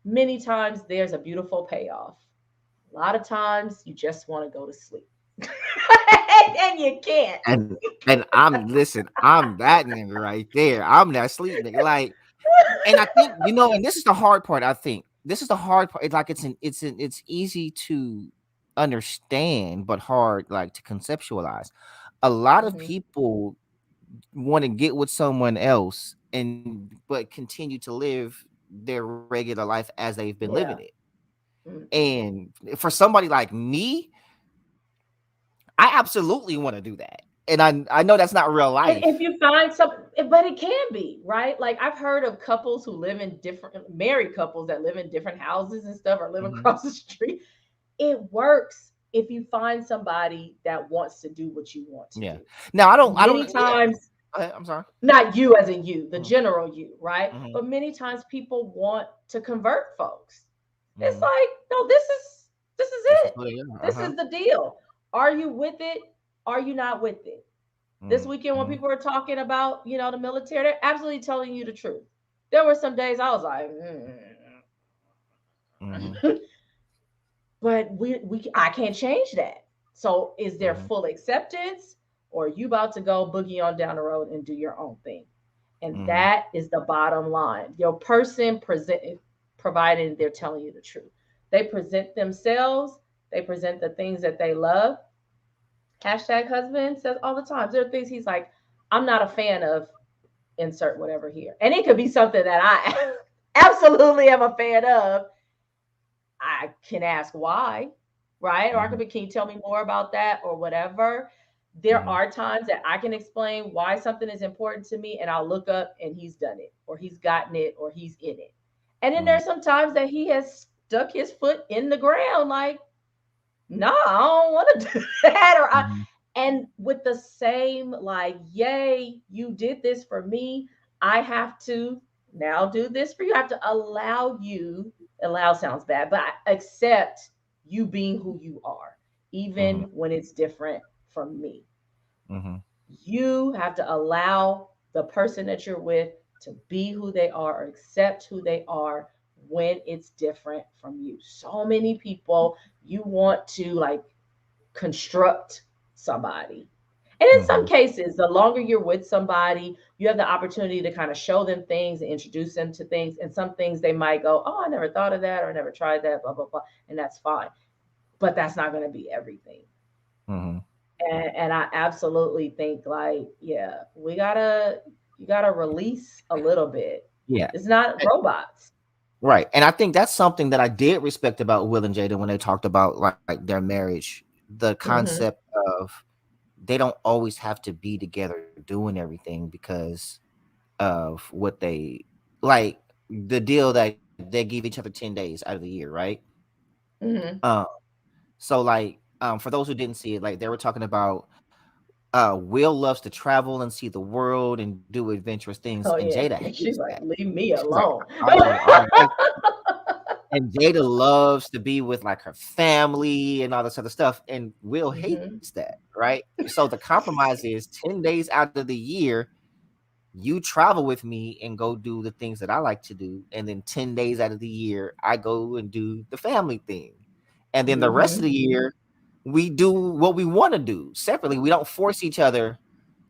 Many times there's a beautiful payoff. A lot of times you just want to go to sleep. And you can't. And I'm listen, I'm that nigga right there. I'm that sleep nigga. Like, and I think and this is the hard part. I think this is the hard part. It's like it's easy to understand, but hard like to conceptualize. A lot of Hmm. people want to get with someone else and but continue to live their regular life as they've been living it. Yeah. Mm-mm. And for somebody like me, I absolutely want to do that. And I know that's not real And life. if you find some, but it can be, right? Like I've heard of couples who live in different, married couples that live in different houses and stuff or live Mhm. across the street. It works if you find somebody that wants to do what you want to Yeah. do. Now I don't Many yeah. times, Go ahead, I'm sorry. not you as in you, the Mhm. general you, right? Mhm. But many times people want to convert folks. It's Mhm. like, no, this is This is it. what it is. This Uh-huh. is the deal. Are you with it? Are you not with it? This weekend when Mhm. people were talking about, the military, they're absolutely telling you the truth. There were some days I was like, Mhm. but we I can't change that. So is there Mhm. full acceptance or are you about to go boogie on down the road and do your own thing? And Mhm. that is the bottom line. Your person present providing they're telling you the truth. They present themselves, they present the things that they love. Hashtag husband says all the time. There are things he's like, I'm not a fan of insert whatever here. And it could be something that I absolutely am a fan of. I can ask why, right? Or I could Mhm. be, can you tell me more about that or whatever? There Mhm. are times that I can explain why something is important to me and I'll look up and he's done it or he's gotten it or he's in it. And then Mhm. there's some times that he has stuck his foot in the ground like, no, I don't want to do that. Mhm. And with the same, like, yay, you did this for me. I have to now do this for you. I have to allow you, allow sounds bad, but I accept you being who you are, Mhm. even when it's different from me. Mhm. You have to allow the person that you're with to be who they are or accept who they are when it's different from you. So many people, you want to like construct somebody. And in some Mhm. cases, the longer you're with somebody, you have the opportunity to kind of show them things and introduce them to things. And some things they might go, oh, I never thought of that or I never tried that, blah, blah, blah. And that's fine. But that's not going to be everything. Mhm. And I absolutely think like, yeah, you gotta release a little bit. Yeah. It's not robots. Right. And I think that's something that I did respect about Will and Jada when they talked about like their marriage, the concept Hmm. of they don't always have to be together doing everything because of what they like the deal that they give each other 10 days out of the year, right? Hmm. Um, so like for those who didn't see it, like they were talking about Will loves to travel and see the world and do adventurous things, Oh and yeah. Jada She's hates like, that. leave me She's like, alone. all right. And Jada loves to be with like her family and all this other stuff, and Will hates Hmm. that, right? So the compromise is 10 days out of the year you travel with me and go do the things that I like to do, and then 10 days out of the year I go and do the family thing, and then the rest of the Hmm. year we do what we want to do separately. We don't force each other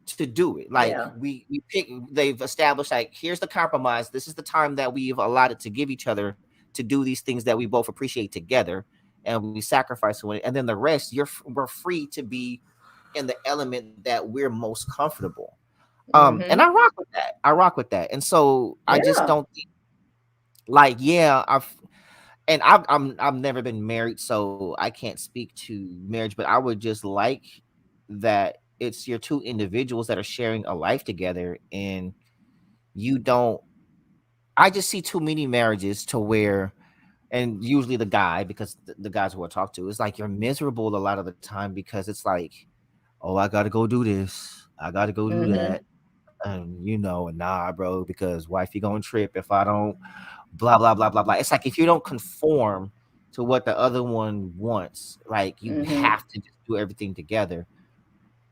to do it. Like Yeah. we pick, they've established like here's the compromise, this is the time that we've allotted to give each other to do these things that we both appreciate together, and we sacrifice for it, and then the rest we're free to be in the element that we're most comfortable. And Hmm. I rock with that, and so I just Yeah. don't think, like, yeah, I've never been married, so I can't speak to marriage, but I would just like that it's your two individuals that are sharing a life together, and you don't. I just see too many marriages to where, and usually the guy, because the guys who I talk to, is like you're miserable a lot of the time because it's like, oh, I got to go do this, I got to go do that, Hmm. and and nah, bro, because wifey gonna trip if I don't, blah blah blah blah blah. It's like if you don't conform to what the other one wants, like you Hmm. have to just do everything together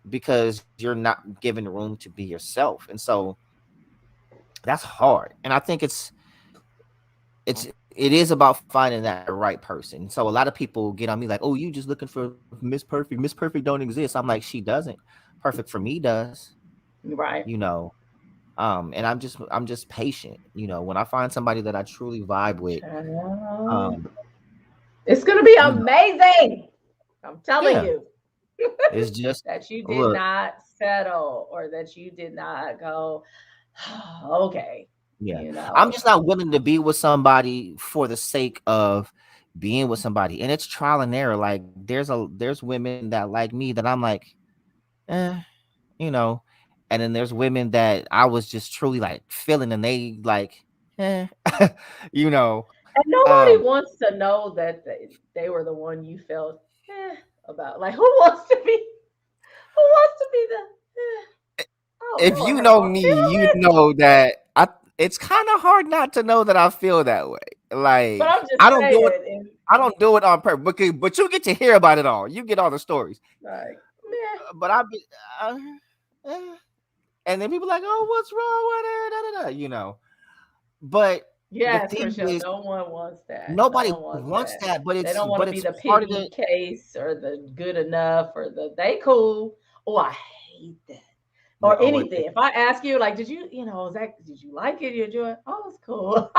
because you're not given room to be yourself. And so that's hard. And I think it is about finding that right person. So a lot of people get on me like, oh, you just looking for Miss Perfect. Miss Perfect don't exist. I'm like, she doesn't. Perfect for me does, Right. you know. And I'm just patient. When I find somebody that I truly vibe with, Child. um, It's gonna be you know, amazing. I'm telling yeah, you it's just that you did look, not settle or that you did not go, okay, yeah. you I'm know. just not willing to be with somebody for the sake of being with somebody. And it's trial and error. Like there's women that like me that I'm like, eh, you know, and then there's women that I was just truly like feeling and they like, eh, you know. And nobody Um, wants to know that they were the one you felt about. Like, who wants to be? Who wants to be the? I don't if want to you hurt know my me, you feelings. know that it's kind of hard not to know that I feel that way. But Like I'm just I don't do it. saying, and I don't do it on purpose. But you get to hear about it all. You get all the stories. like, meh. But I be, eh. And then people like, oh, what's wrong with her? Da, da, da, But the Yes, thing Rochelle. is, No one wants that. No nobody one wants wants that. that. But They it's don't want but to be it's the part of piggy the. case or the good enough or the they cool. Oh, I hate that. Or Oh, what? anything. If I ask you, like, Zach, did you like it? You enjoy it? Oh, it's cool.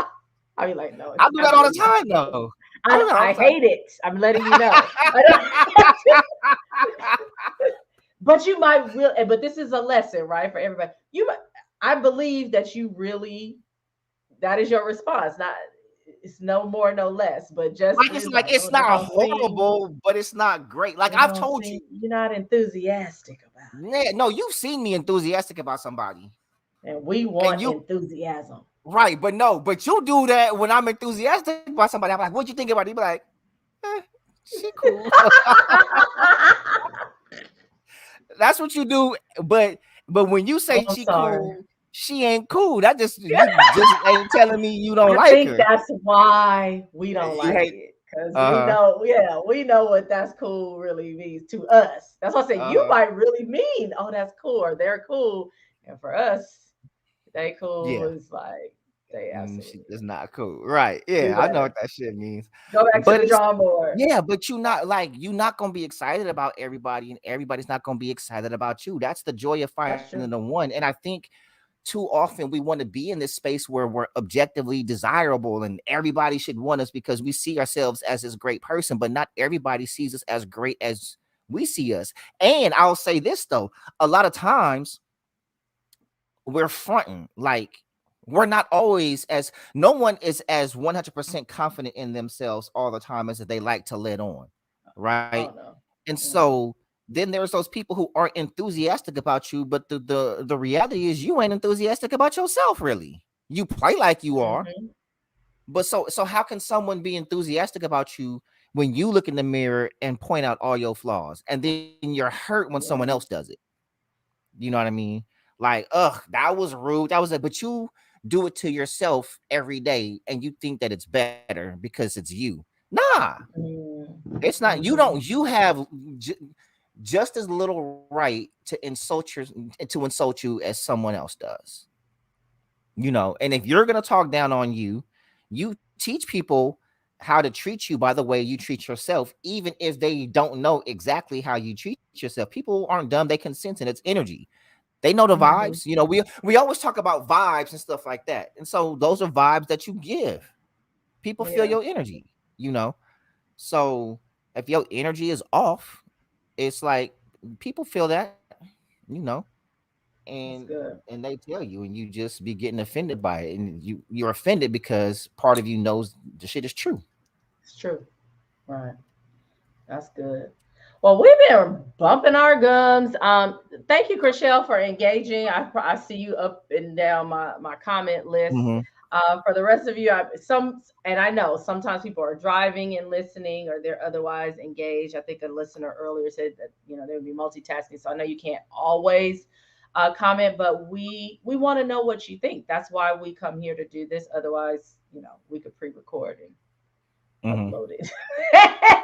I'll be like, no, it's I do that all the absolutely not time, cool. though. I do that all I the time. hate it. I'm letting you know. I don't, but you might will. But this is a lesson, right, for everybody. I believe that you really that is your response. Not it's no more, no less. But just Like is like like, it's oh, that not don't seem horrible, but it's not great. Like that I've don't told seem you, you're not enthusiastic about yeah, no, you've seen me enthusiastic about somebody, it. And we and want you enthusiasm. right, but no, but you do that when I'm enthusiastic about somebody. I'm like, what you think about it? You be like, eh, she cool. That's what you do. But when you Oh, say I'm she sorry. cool, she ain't cool. That just you just ain't telling me you don't I like think her. that's why we don't You like hate. it. Because we Uh know, yeah, we know what that's cool really means to us. That's why I say you huh. might really mean, oh, that's cool, or they're cool. And for us, they cool Yeah. is like they She absolutely is not. not cool. Right. Do Yeah, I know better. what that shit means. Go back to But the it's drawing board. yeah, but you not gonna be excited about everybody, and everybody's not gonna be excited about you. That's the joy of That's finding the true. one. And I think too often we want to be in this space where we're objectively desirable and everybody should want us because we see ourselves as this great person, but not everybody sees us as great as we see us. And I'll say this though, a lot of times we're fronting like we're not always as no one is as 100% confident in themselves all the time as they like to let on, right? Oh no. And so Mm-mm. then there's those people who are enthusiastic about you, but the reality is you ain't enthusiastic about yourself really. You play like you are, Mm-hmm. but so how can someone be enthusiastic about you when you look in the mirror and point out all your flaws, and then you're hurt when someone else Yeah. does it. You know what I mean? Like, ugh, that was rude. That was it. But you do it to yourself every day, and you think that it's better because it's you. Nah, it's not. You don't. Mm-hmm. You have j- just as little right to insult you as someone else does. And if you're gonna talk down on you, you teach people how to treat you by the way you treat yourself, even if they don't know exactly how you treat yourself. People aren't dumb; they can sense, and it's energy. They know the Mm-hmm. vibes. We always talk about vibes and stuff like that, and so those are vibes that you give. People feel Yeah, your energy. So if your energy is off, it's like people feel that. you know and that's good. and they tell you, and you just be getting offended by it, and you're offended because part of you knows the shit is true. It's true. Right. That's good. Well, we've been bumping our gums. Thank you, Chriselle, for engaging. I see you up and down my comment list. Hmm. For the rest of you, and I know sometimes people are driving and listening, or they're otherwise engaged. I think a listener earlier said that they would be multitasking, so I know you can't always comment, but we want to know what you think. That's why we come here to do this. Otherwise, we could pre-record and Hmm. upload it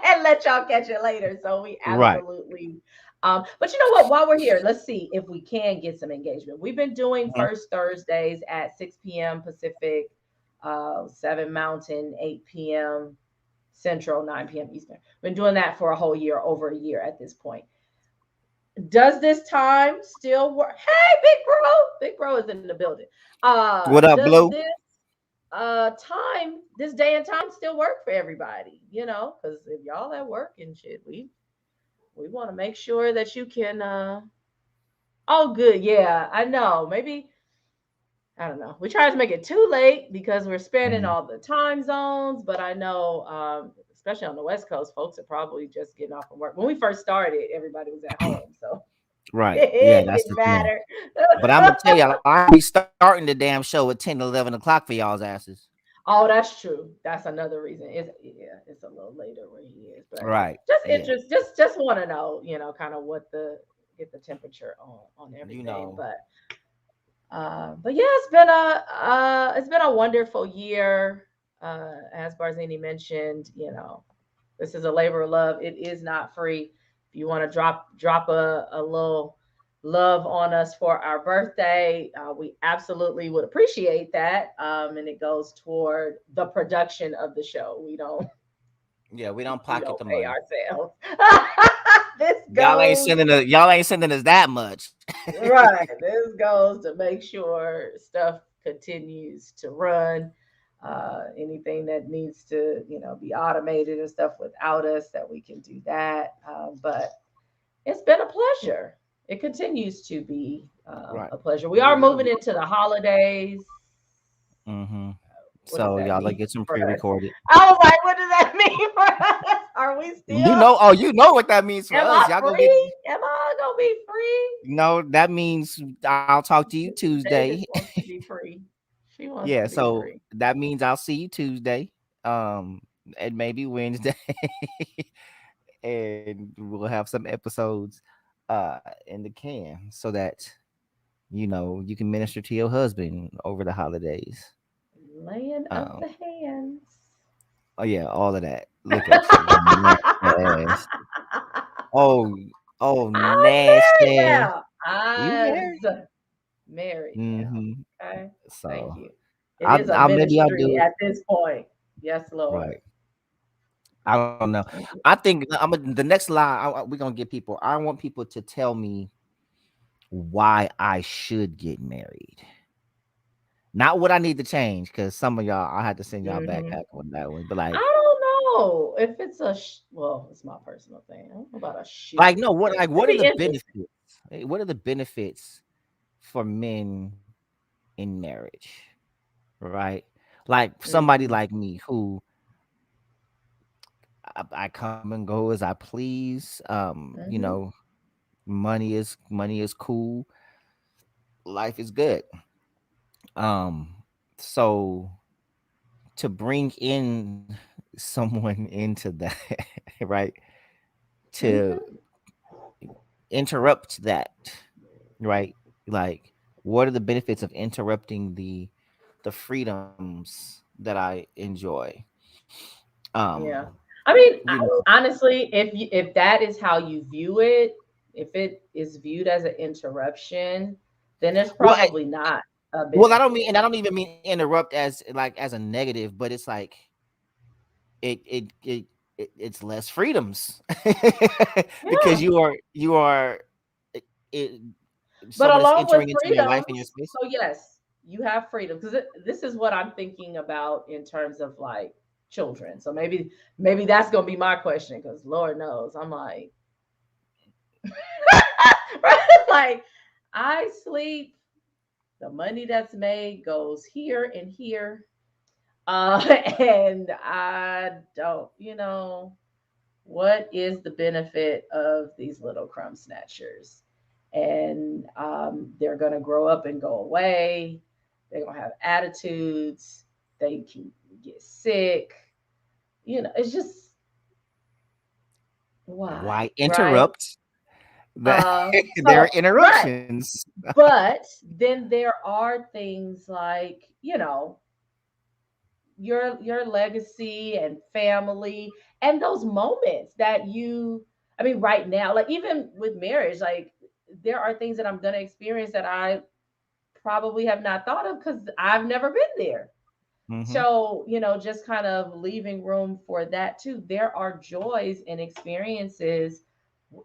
and let y'all catch it later. So we Right. absolutely but you know what, while we're here, let's see if we can get some engagement. We've been doing Mhm. first Thursdays at 6 p.m. Pacific, 7 Mountain, 8 p.m. Central, 9 p.m. Eastern. Been doing that for a whole year, over a year at this point. Does this time still work? Hey, Big Bro is in the building. What up, Does Blue? this this day and time still work for everybody? Because if y'all at work and shit, we want to make sure that you can oh good, yeah, I know. Maybe I don't know. We try to make it too late because we're spanning Mhm. all the time zones, but I know especially on the West Coast, folks are probably just getting off from work. When we first started, everybody was at home, so Right. Yeah, it that's didn't the thing. matter. But I'm gonna tell y'all, I be starting the damn show at 10, 11 o'clock for y'all's asses. Oh, that's true. That's another reason. It's a little later where he is, but Right. just Yeah. interest, just want to know, kind of what the get the temperature on You everything. know. But yeah, it's been a wonderful year. As Barzini mentioned, this is a labor of love. It is not free. If you want to drop a little love on us for our birthday, we absolutely would appreciate that. And it goes toward the production of the show. We don't Yeah, we don't we pocket don't the pay money. ourselves. This Y'all ain't goes sending us. Y'all ain't sending us that much. right. This goes to make sure stuff continues to run. Anything that needs to, be automated and stuff without us, that we can do that. But it's been a pleasure. It continues to be Right. a pleasure. We We are love moving it. into the holidays. Hmm. What does So that y'all mean like get some for us? pre-recorded. I was like, what does that mean for us? Are we You still? know. Oh, you know what that means for Am us. I Y'all gonna get. free? Am I gonna be free? No, that means I'll talk to you Tuesday. Davis wants to be free. She wants Yeah. to be So free. that means I'll see you Tuesday. And maybe Wednesday. And we'll have some episodes in the can so that you can minister to your husband over the holidays. Laying of um the hands. oh yeah, all of that. Look at you, nasty ass. Oh, oh, I'm married nasty. now. You I'm married? married now. Mm-hmm. Okay. Thank So you. It is a I'll maybe I'll ministry do it. at this point. Yes, Lord. Right. I don't know. I think the next lie we're gonna get people. I want people to tell me why I should get married. Not what I need to change, because some of y'all I had to send y'all Mhm. backpack on that one. But I like, don't know if it's well, it's my personal thing. I don't know about a should, no, what but like it'd what are be the interesting. benefits? What are the benefits for men in marriage? Right? Like somebody Mhm. like me who I come and go as I please. Mhm. Money is cool. Life is good. So to bring in someone into that, right? To Mhm. interrupt that, right? Like, what are the benefits of interrupting the freedoms that I enjoy? Yeah. Um, I mean, you know, honestly, if that is how you view it, if it is viewed as an interruption, then there's well, probably not a well, I don't mean, benefit. and I don't even mean interrupt as like as a negative, but it's like it it it, it's less freedoms because Yeah. you are it, it, But someone is along with entering into your life and your freedoms, space. so yes, you have freedom because this is what I'm thinking about in terms of like children. So maybe that's gonna be my question because Lord knows I'm like like I sleep, the money that's made goes here and here. And I don't, what is the benefit of these little crumb snatchers? And they're going to grow up and go away. They're going to have attitudes. They can get sick. It's just why, Why right? interrupt that? There are Right. interruptions. But then there are things like, your legacy and family and those moments that I mean right now, like even with marriage, like there are things that I'm going to experience that I probably have not thought of because I've never been there. Hmm. So just kind of leaving room for that too. There are joys and experiences,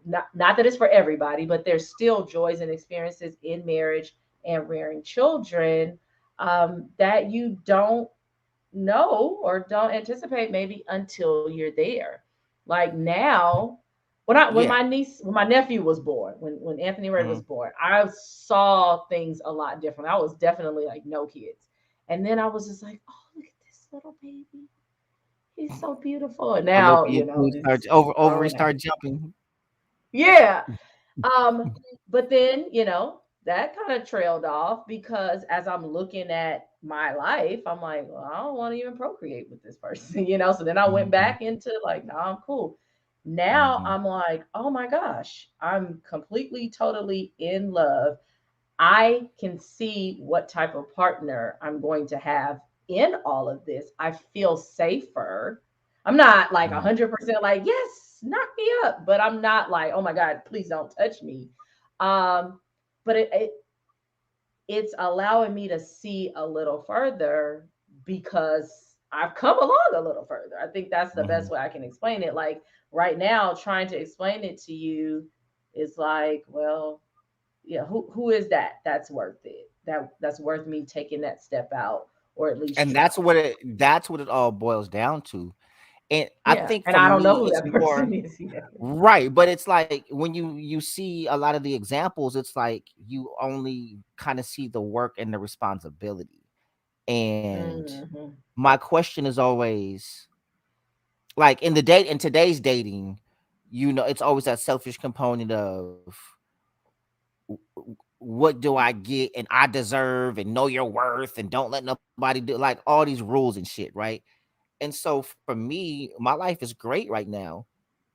not that it's for everybody, but there's still joys and experiences in marriage and rearing children, that you don't know or don't anticipate maybe until you're there. Like now, Yeah. when my nephew was born, when Anthony Ray Hmm. was born, I saw things a lot different. I was definitely like no kids. And then I was just like, oh, look at this little baby. He's so beautiful. And now, Fallopian tubes it's start over growing. start jumping. Yeah. Um, but then, that kind of trailed off because as I'm looking at my life, I'm like, well, I don't want to even procreate with this person, So then I went Hmm. back into like, no, I'm cool. Now Hmm. I'm like, oh my gosh, I'm completely, totally in love. I can see what type of partner I'm going to have in all of this. I feel safer. I'm not like 100% like, yes, knock me up, but I'm not like, oh my God, please don't touch me. Um, but it's allowing me to see a little further because I've come along a little further. I think that's the Hmm. best way I can explain it. Like right now, trying to explain it to you is like, well, yeah, who is that? That's worth it. That's worth me taking that step out or at least And trying. that's what it all boils down to. And I Yeah, think and for I don't know me, who it's that person more is yet. right, but it's like when you see a lot of the examples, it's like you only kind of see the work and the responsibility. And Hmm. my question is always like in today's dating, it's always that selfish component of what do I get and I deserve and know your worth and don't let nobody do like all these rules and shit, right? And so for me, my life is great right now.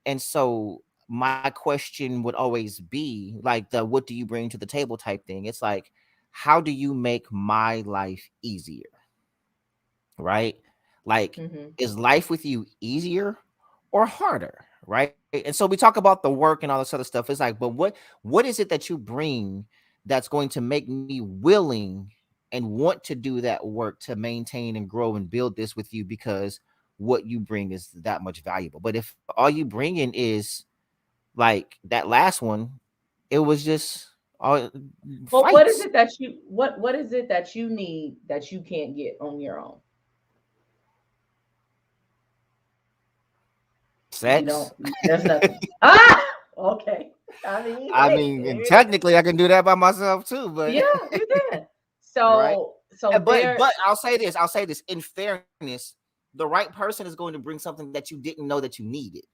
And so my question would always be like the what do you bring to the table type thing. It's like, how do you make my life easier? Right? Like, Hmm. is life with you easier or harder? Right. And so we talk about the work and all this other stuff. It's like, but what is it that you bring that's going to make me willing and want to do that work to maintain and grow and build this with you because what you bring is that much valuable. But if all you bringing is like that last one, it was just all But what is fights, it that what is it that you need that you can't get on your own? You sex. don't. There's nothing. Ah, okay. I mean, I hey, mean, and there it is. technically I can do that by myself too, but Yeah, you can. right. So But there I'll say this in fairness, the right person is going to bring something that you didn't know that you needed,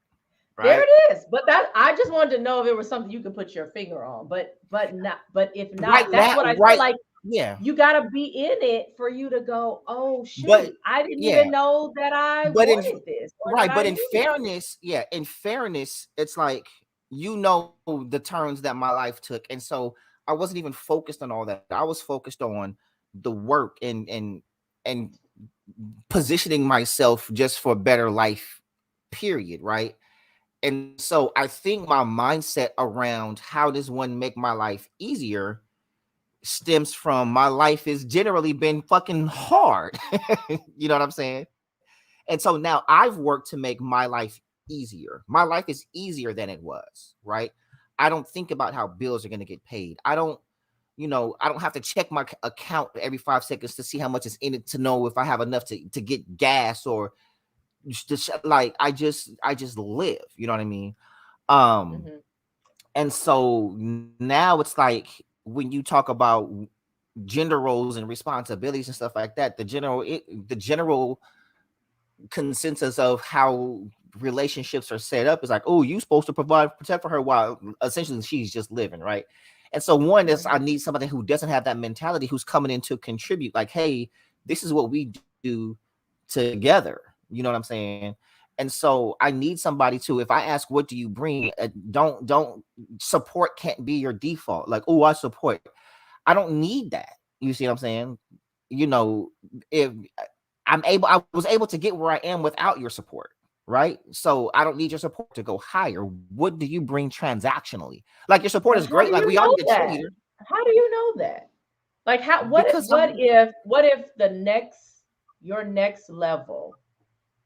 There right? it is. But that I just wanted to know if it was something you could put your finger on. But not. But if Right not, that's now, what I said. right, Like yeah. you gotta be in it for you to go. Oh But shoot! I didn't yeah, even know that I but in wanted this. more than right. I But in used to. fairness, yeah, in fairness, it's like you know the turns that my life took, and so I wasn't even focused on all that. I was focused on the work and positioning myself just for a better life, period, right? And so I think my mindset around how does one make my life easier stems from my life has generally been fucking hard. You know what I'm saying? And so now I've worked to make my life easier. My life is easier than it was, right? I don't think about how bills are going to get paid. I don't, I don't have to check my account every 5 seconds to see how much is in it to know if I have enough to get gas or just like I just live, you know what I mean? Um Hmm. and so now it's like when you talk about gender roles and responsibilities and stuff like that, the general consensus of how relationships are set up is like, oh, you supposed to provide protect for her while essentially she's just living, right? And so one is I Hmm. need somebody who doesn't have that mentality, who's coming in to contribute, like, hey, this is what we do together. You know what I'm saying? And so I need somebody to, if I ask what do you bring, don't support can't be your default. Like, oh, I support. I don't need that. You see what I'm saying? You know, if I was able to get where I am without your support, right? So I don't need your support to go higher. What do you bring transactionally? Like your support But is how great. do Like you we all know need a that? cheerleader How do you know that? Like how because what if the next your next level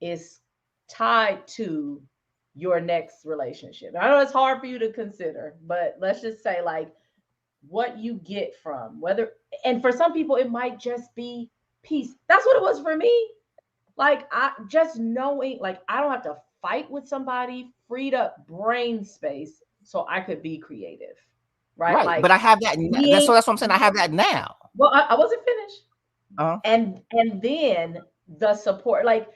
is tied to your next relationship? I know it's hard for you to consider, but let's just say like what you get from whether, and for some people it might just be peace. That's what it was for me. Like I just knowing like I don't have to fight with somebody, freed up brain space so I could be creative. Right? right. But Like I have that. That's being, so. That's what I'm saying. I have that now. well, I wasn't finished. Uh, And then the support, like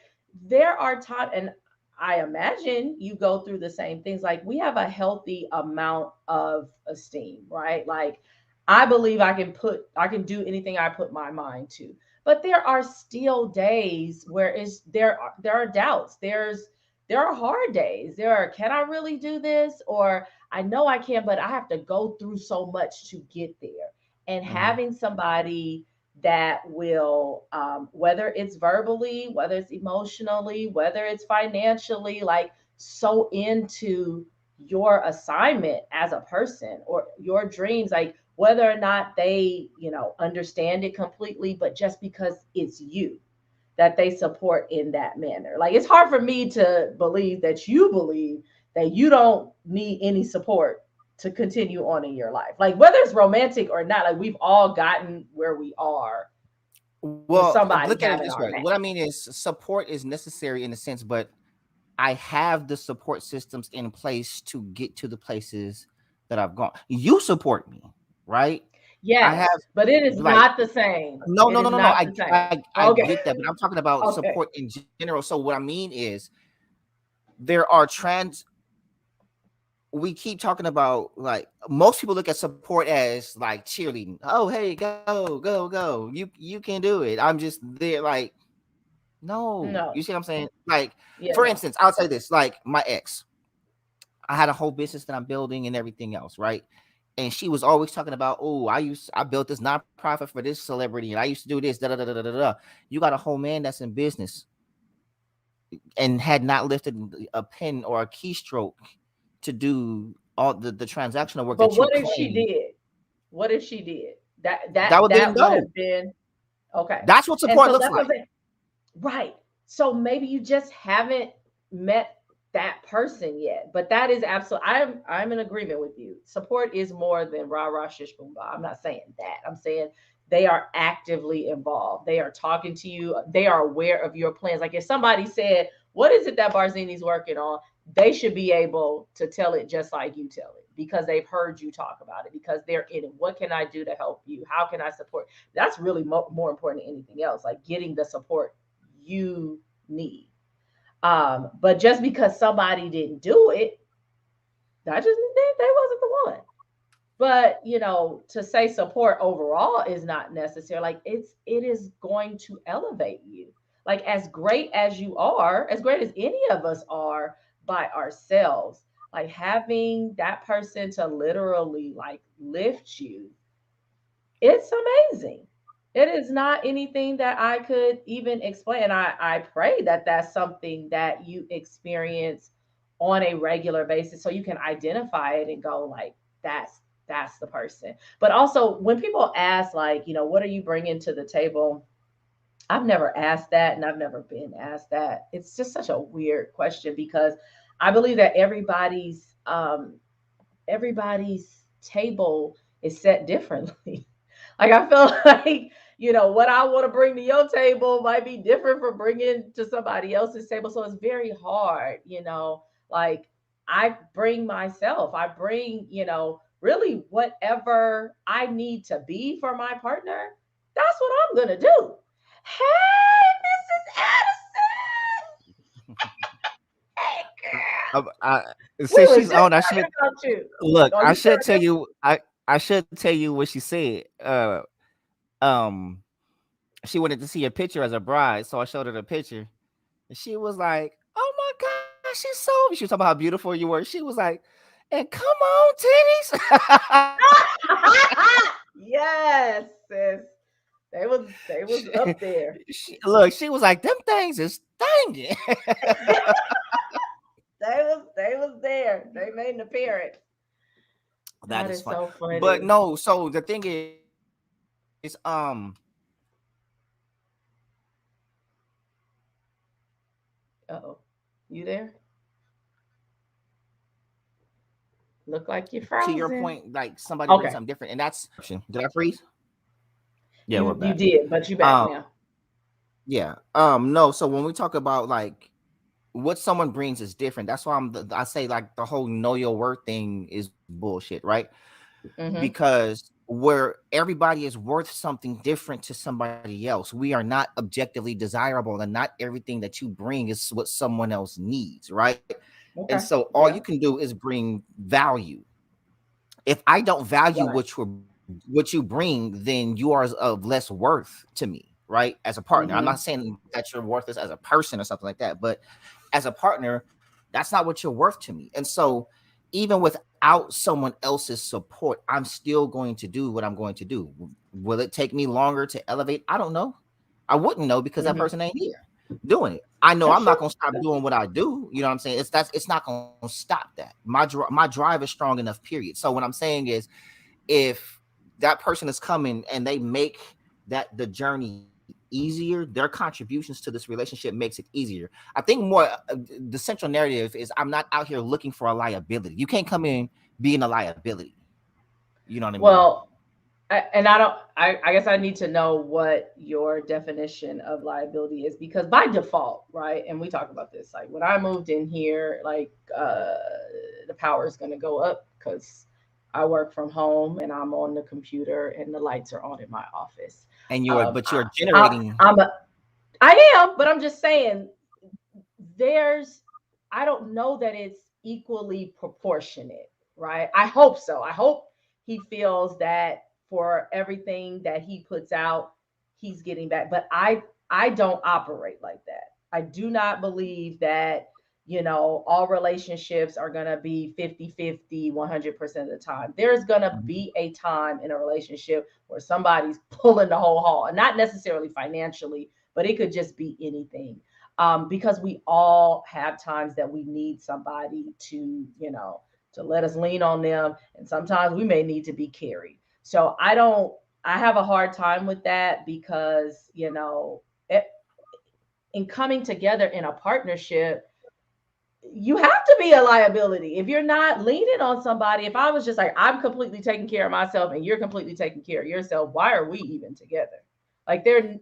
there are times, and I imagine you go through the same things. Like we have a healthy amount of esteem, right? Like I believe I can do anything I put my mind to. But there are still days where there are doubts. There are hard days. There are, can I really do this? Or I know I can, but I have to go through so much to get there. And mhm. having somebody that will, whether it's verbally, whether it's emotionally, whether it's financially, like so into your assignment as a person or your dreams, like whether or not they, understand it completely, but just because it's you, that they support in that manner. Like it's hard for me to believe that you don't need any support to continue on in your life. Like whether it's romantic or not, like we've all gotten where we are with Well, somebody look at it having this our way. back. What I mean is support is necessary in a sense, but I have the support systems in place to get to the places that I've gone. You support me, right? I have Yes, but it is like not the same. no, It no, no, is no, no. not I the same. I Okay. get that, but I'm talking about Okay. support in general. So what I mean is there are trans. We keep talking about like most people look at support as like cheerleading. Oh, hey, go, go, go! You can do it. I'm just there, like no. You see No. what I'm saying? Like Yeah, for no. instance, I'll say this: like my ex, I had a whole business that I'm building and everything else, right? And she was always talking about, oh, I built this nonprofit for this celebrity, and I used to do this, da da da da da da. Da. You got a whole man that's in business and had not lifted a pen or a keystroke to do all the transactional work But that you what if she claim. did? What if she did? That would then That would go. have been okay. That's what And support so looks that's what I'm like. saying. Right. So maybe you just haven't met that person yet. But that is absolutely, I'm in agreement with you. Support is more than rah rah shish boom bah. I'm not saying that. I'm saying they are actively involved. They are talking to you. They are aware of your plans. Like if somebody said, "What is it that Barzini's working on?" They should be able to tell it just like you tell it because they've heard you talk about it because they're in it. What can I do to help you? How can I support? That's really more important than anything else. Like getting the support you need. But just because somebody didn't do it, that just they wasn't the one. But to say support overall is not necessary. Like it is going to elevate you. Like, as great as you are, as great as any of us are by ourselves, like having that person to literally like lift you, it's amazing. It is not anything that I could even explain. And I pray that that's something that you experience on a regular basis so you can identify it and go like, that's the person. But also when people ask like, what are you bringing to the table? I've never asked that and I've never been asked that. It's just such a weird question because I believe that everybody's table is set differently. Like I feel like, what I want to bring to your table might be different from bringing to somebody else's table. So it's very hard. Like I bring myself, I bring, really whatever I need to be for my partner. That's what I'm going to do. Hey, Mrs. Addison. Hey, I, girl. We since was she's just on, I talking should about you. look. Oh, I you should tell turned you. I should tell you what she said. Um, she wanted to see a picture as a bride, so I showed her the picture, and she was like, "Oh my gosh, she's so." She was talking about how beautiful you were. She was like, "And come on, titties." Yes, sis. They was she, up there. look, she was like, "Them things is thangin'." They was there. They made an appearance. That That is is fun. so But funny. no, so the thing is, Uh-oh. You there? Look like you're to your frozen. point, like somebody brings Okay. something different, and that's did I freeze? Yeah, we're You back. did, but you back Um, now. yeah. No, so when we talk about like what someone brings is different. That's why I say like the whole know your worth thing is bullshit, right? Mm-hmm. Because where everybody is worth something different to somebody else. We are not objectively desirable, and not everything that you bring is what someone else needs, right? And Okay. so all you Yeah. can do is bring value. If I don't value Right. what you bring, then you are of less worth to me, right? As a partner. I'm Mm-hmm. not saying that you're worthless as a person or something like that, but as a partner, that's not what you're worth to me. And so even without someone else's support, I'm still going to do what I'm going to do. Will it take me longer to elevate? I don't know. I wouldn't know because that Mm-hmm. person ain't here doing it. I know That's I'm true. not gonna stop That's doing what I do. You know what I'm saying? It's not gonna stop that. My drive is strong enough. Period. So what I'm saying is, if that person is coming and they make that the journey easier, their contributions to this relationship makes it easier. I think more the central narrative is I'm not out here looking for a liability. You can't come in being a liability. You know what I mean? well, and I don't. I guess I need to know what your definition of liability is because by default, right? And we talk about this. Like when I moved in here, like the power is going to go up because I work from home and I'm on the computer and the lights are on in my office. And you're Um, but I, you're generating. I'm a, I am, but I'm just saying there's. I don't know that it's equally proportionate, right? I hope so. I hope he feels that for everything that he puts out, he's getting back. But I don't operate like that. I do not believe that, all relationships are going to be 50-50 100% of the time. There's going to be a time in a relationship where somebody's pulling the whole haul, and not necessarily financially, but it could just be anything. Because we all have times that we need somebody to let us lean on them, and sometimes we may need to be carried. So I have a hard time with that because in coming together in a partnership, you have to be a liability. If you're not leaning on somebody, if I was just like, I'm completely taking care of myself and you're completely taking care of yourself, why are we even together? Like there,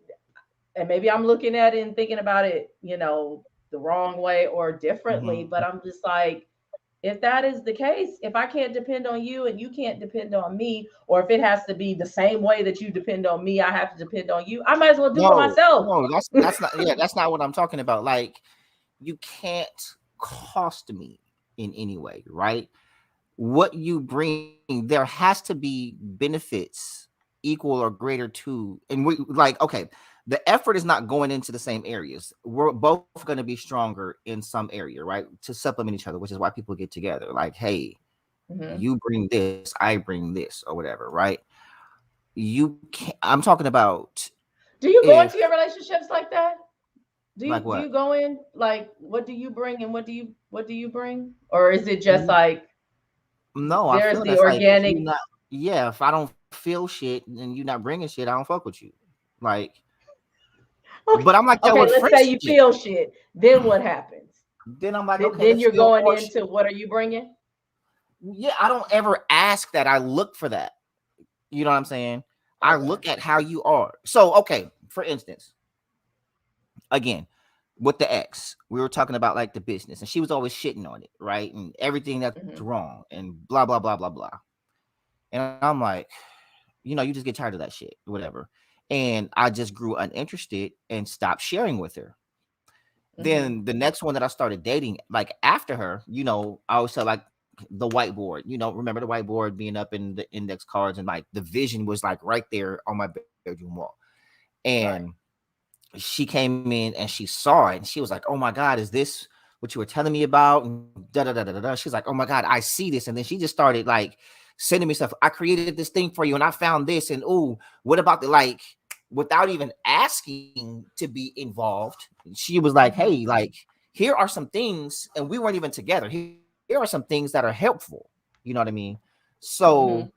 and maybe I'm looking at it and thinking about it, the wrong way or differently, Mhm. but I'm just like, if that is the case, if I can't depend on you and you can't depend on me, or if it has to be the same way that you depend on me, I have to depend on you, I might as well do it No, myself. no, that's not. Yeah, that's not what I'm talking about. Like you can't cost me in any way, right? What you bring, there has to be benefits equal or greater to, and we like okay. the effort is not going into the same areas. We're both going to be stronger in some area, right? To supplement each other, which is why people get together. Like, hey, Mm-hmm. you bring this, I bring this, or whatever, right? You can't. I'm talking about Do you go if, into your relationships like that? like, Do what? you go in like what do you bring and what do you bring? Or is it just N- like No, I there's feel the that's like if you organic? not, yeah, if I don't feel shit and you not bringing shit, I don't fuck with you. Like, Okay, but I'm like that okay, with let's say you friendship. feel shit. Then what happens? Then I'm like, okay, Then let's you're feel going more shit. into what are you bringing? Yeah, I don't ever ask that. I look for that. You know what I'm saying? I Okay. look at how you are. So, okay, for instance, again, with the ex, we were talking about like the business, and she was always shitting on it, right? And everything that's Mm-hmm. wrong, and blah blah blah blah blah. And I'm like, you just get tired of that shit, whatever. And I just grew uninterested and stopped sharing with her. Mm-hmm. Then the next one that I started dating, like after her, I always tell like the whiteboard, remember the whiteboard being up in the index cards, and like the vision was like right there on my bedroom wall. And Right. she came in and she saw it and she was like, "Oh my God, is this what you were telling me about?" And da da da da da. Da. She's like, "Oh my God, I see this." And then she just started like sending me stuff. I created this thing for you and I found this. And oh, what about the like, without even asking to be involved? She was like, "Hey, Mm-hmm. like, here are some things," and we weren't even together. Here are some things that are helpful. You know what I mean? So Mm-hmm.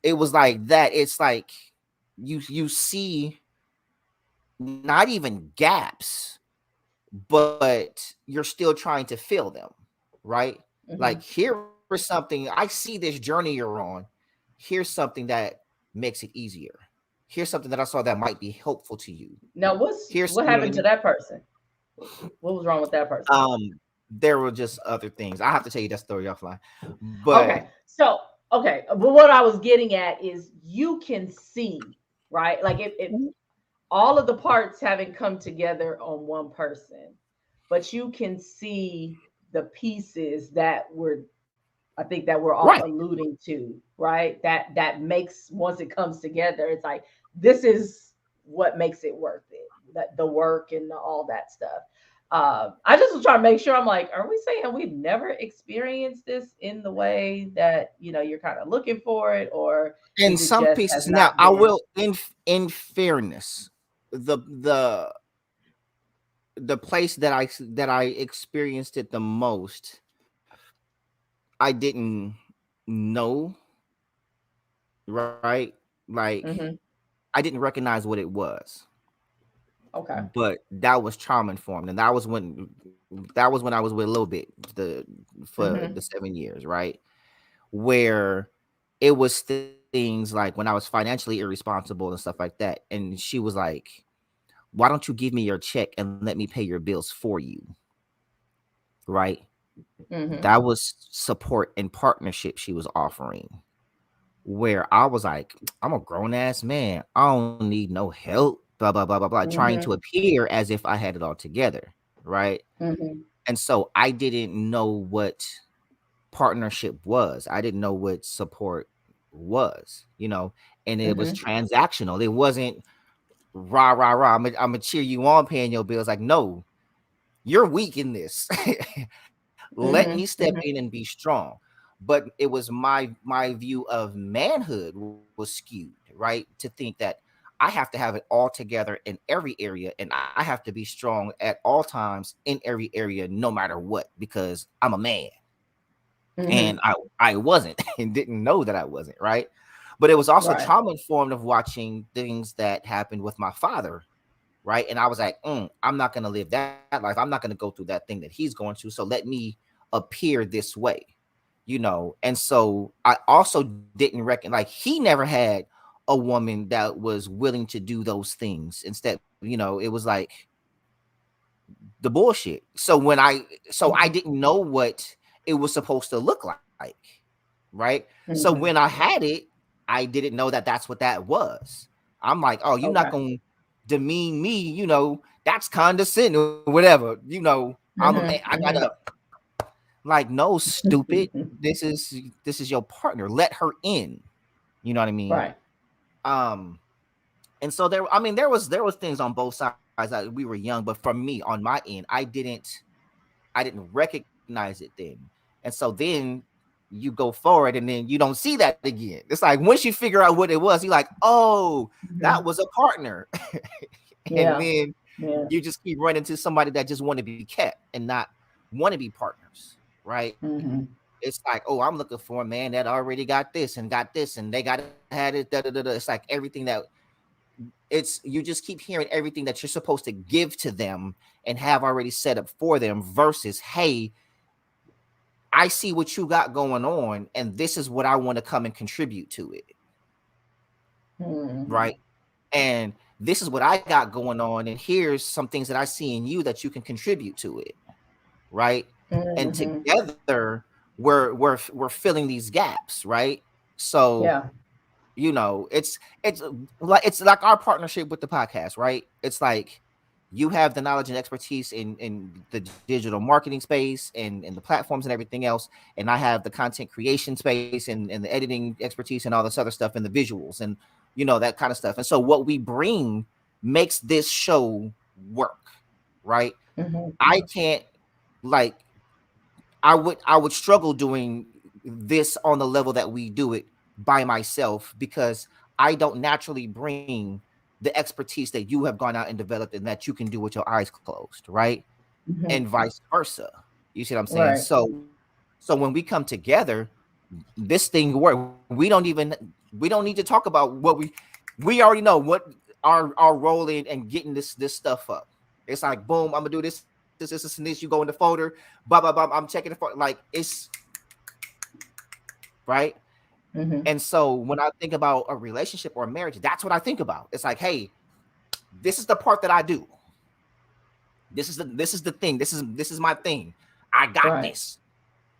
it was like that. It's like you see not even gaps, but you're still trying to fill them, right? Mm-hmm. Like, here is something, I see this journey you're on. Here's something that makes it easier. Here's something that I saw that might be helpful to you. Now Here's, what you know what I happened to mean? that person? What was wrong with that person? There were just other things. I have to tell you that story offline. But Okay. So, okay, but what I was getting at is you can see, right? Like if all of the parts haven't come together on one person, but you can see the pieces that were I think that we're right, all alluding to, right? That makes once it comes together, it's like this is what makes it worth it. That the work and all that stuff. I just was trying to make sure. I'm like, are we saying we've never experienced this in the way that you're kind of looking for it, or in is it some just has pieces. Now, not I been? will, in fairness, the the place that I experienced it the most, I didn't know, right? Like, Hmm. I didn't recognize what it was, Okay. but that was trauma informed, and that was when I was with a little bit for the Hmm. 7 years, right? Where it was things like when I was financially irresponsible and stuff like that, and she was like, "Why don't you give me your check and let me pay your bills for you?" Right? Hmm. That was support and partnership she was offering. Where I was like, I'm a grown ass man. I don't need no help. Blah blah blah blah blah. Trying to Hmm. appear as if I had it all together, right? Hmm. And so I didn't know what partnership was. I didn't know what support was, and it was Hmm. transactional. It wasn't rah rah rah. I'm gonna cheer you on paying your bills. Like, no, you're weak in this. Let me Hmm. step in Hmm. and be strong. But it was my view of manhood was skewed, right? To think that I have to have it all together in every area, and I have to be strong at all times in every area, no matter what, because I'm a man. And Hmm. I wasn't and didn't know that I wasn't, right? But it was also Right. trauma informed of watching things that happened with my father, right? And I was like, I'm not gonna live that life. I'm not gonna go through that thing that he's going to. So let me appear this way. And so I also didn't reckon, like, he never had a woman that was willing to do those things. Instead, it was like the bullshit. So I Hmm. didn't know what it was supposed to look like, right? So when I Hmm. had it, I didn't know that that's what that was. I'm like, oh, you're not Okay. gonna demean me, that's condescending or whatever. I'm a man. Hmm. I gotta, Hmm. like, no, stupid. This is your partner. Let her in. You know what I mean? Right. Um, And so there, I mean, there was things on both sides that we were young, but from me on my end, I didn't recognize it then. And so then you go forward and then you don't see that again. It's like once you figure out what it was, you're like, oh, that Mhm. was a partner. And Yeah. then Yeah. you just keep running to somebody that just want to be kept and not want to be partners, right? Mhm. It's like, oh, I'm looking for a man that already got this and got this, and they got had it. Da, da, da, da. It's like everything that it's you just keep hearing everything that you're supposed to give to them and have already set up for them versus, hey, I see what you got going on, and this is what I want to come and contribute to it, right? Mhm. And this is what I got going on, and here's some things that I see in you that you can contribute to it, right? And Mhm. together we're filling these gaps, right? So Yeah. it's like our partnership with the podcast, right? It's like you have the knowledge and expertise in the digital marketing space and the platforms and everything else, and I have the content creation space and the editing expertise and all this other stuff and the visuals and that kind of stuff. And so what we bring makes this show work, right? Mhm. I can't, like, I would struggle doing this on the level that we do it by myself because I don't naturally bring the expertise that you have gone out and developed and that you can do with your eyes closed, right? And Mhm. vice versa. You see what I'm saying? Right. So when we come together, this thing work. We don't need to talk about we already know what our role in getting this stuff up. It's like boom, I'm gonna do this, and this. You go in the folder, blah blah blah. I'm checking the folder. Like it's right. Mhm. And so when I think about a relationship or a marriage, that's what I think about. It's like, hey, this is the part that I do. This is the thing. This is my thing. I got Right. this.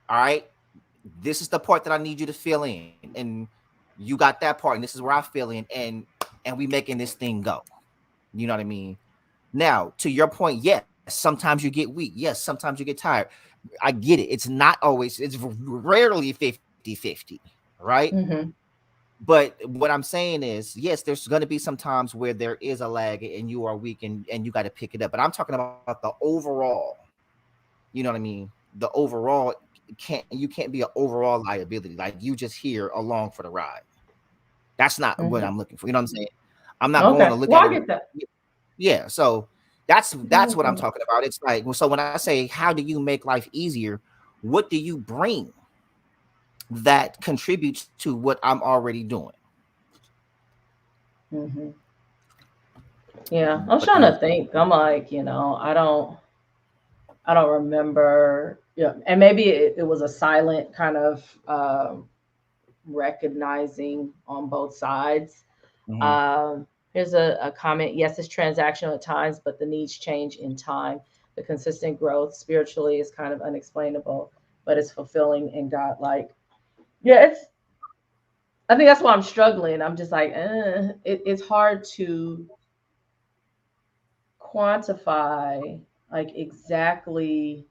All right. This is the part that I need you to fill in, and you got that part, and this is where I fill in, and we making this thing go. You know what I mean? Now, to your point, yes, sometimes you get weak. Yes, sometimes you get tired. I get it. It's not always. It's rarely 50-50, right? Mhm. But what I'm saying is, yes, there's going to be some times where there is a lag and you are weak and you got to pick it up. But I'm talking about the overall. You know what I mean? The overall you can't be an overall liability. Like you just here along for the ride. That's not what Mhm. I'm looking for. You know what I'm saying? I'm not going to Okay. look Well, at I it. get that. Yeah. So that's what I'm Okay. talking about. It's like, so when I say how do you make life easier, what do you bring that contributes to what I'm already doing? Mhm. Yeah. I was But trying then to think. I'm like, I don't remember. Yeah, and maybe it was a silent kind of recognizing on both sides. mhm, Here's a comment. Yes, it's transactional at times, but the needs change in time. The consistent growth spiritually is kind of unexplainable, but it's fulfilling and God-like. Yeah, I think that's why I'm struggling. I'm just like, it's hard to quantify like exactly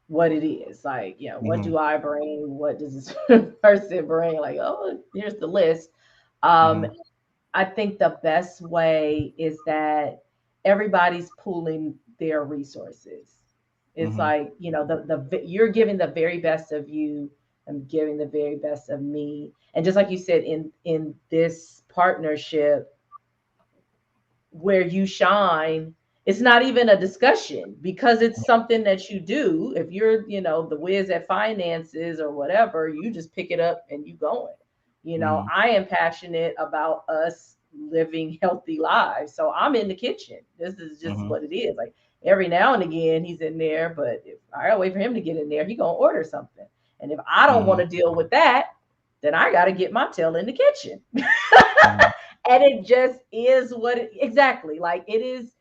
what it is. Like, what mhm, do I bring? What does this person bring? Like, oh, here's the list. Um, mhm, I think the best way is that everybody's pooling their resources. It's mhm, like, you're giving the very best of you. I'm giving the very best of me. And just like you said, in this partnership, where you shine, it's not even a discussion because it's something that you do. If you're, the whiz at finances or whatever, you just pick it up and you going. mhm, I am passionate about us living healthy lives. So I'm in the kitchen. This is just mhm, what it is. Like every now and again he's in there, but if I gotta wait for him to get in there, he gonna order something. And if I don't want mhm, to deal with that, then I gotta get my tail in the kitchen. mhm, And it just is what it exactly like it is.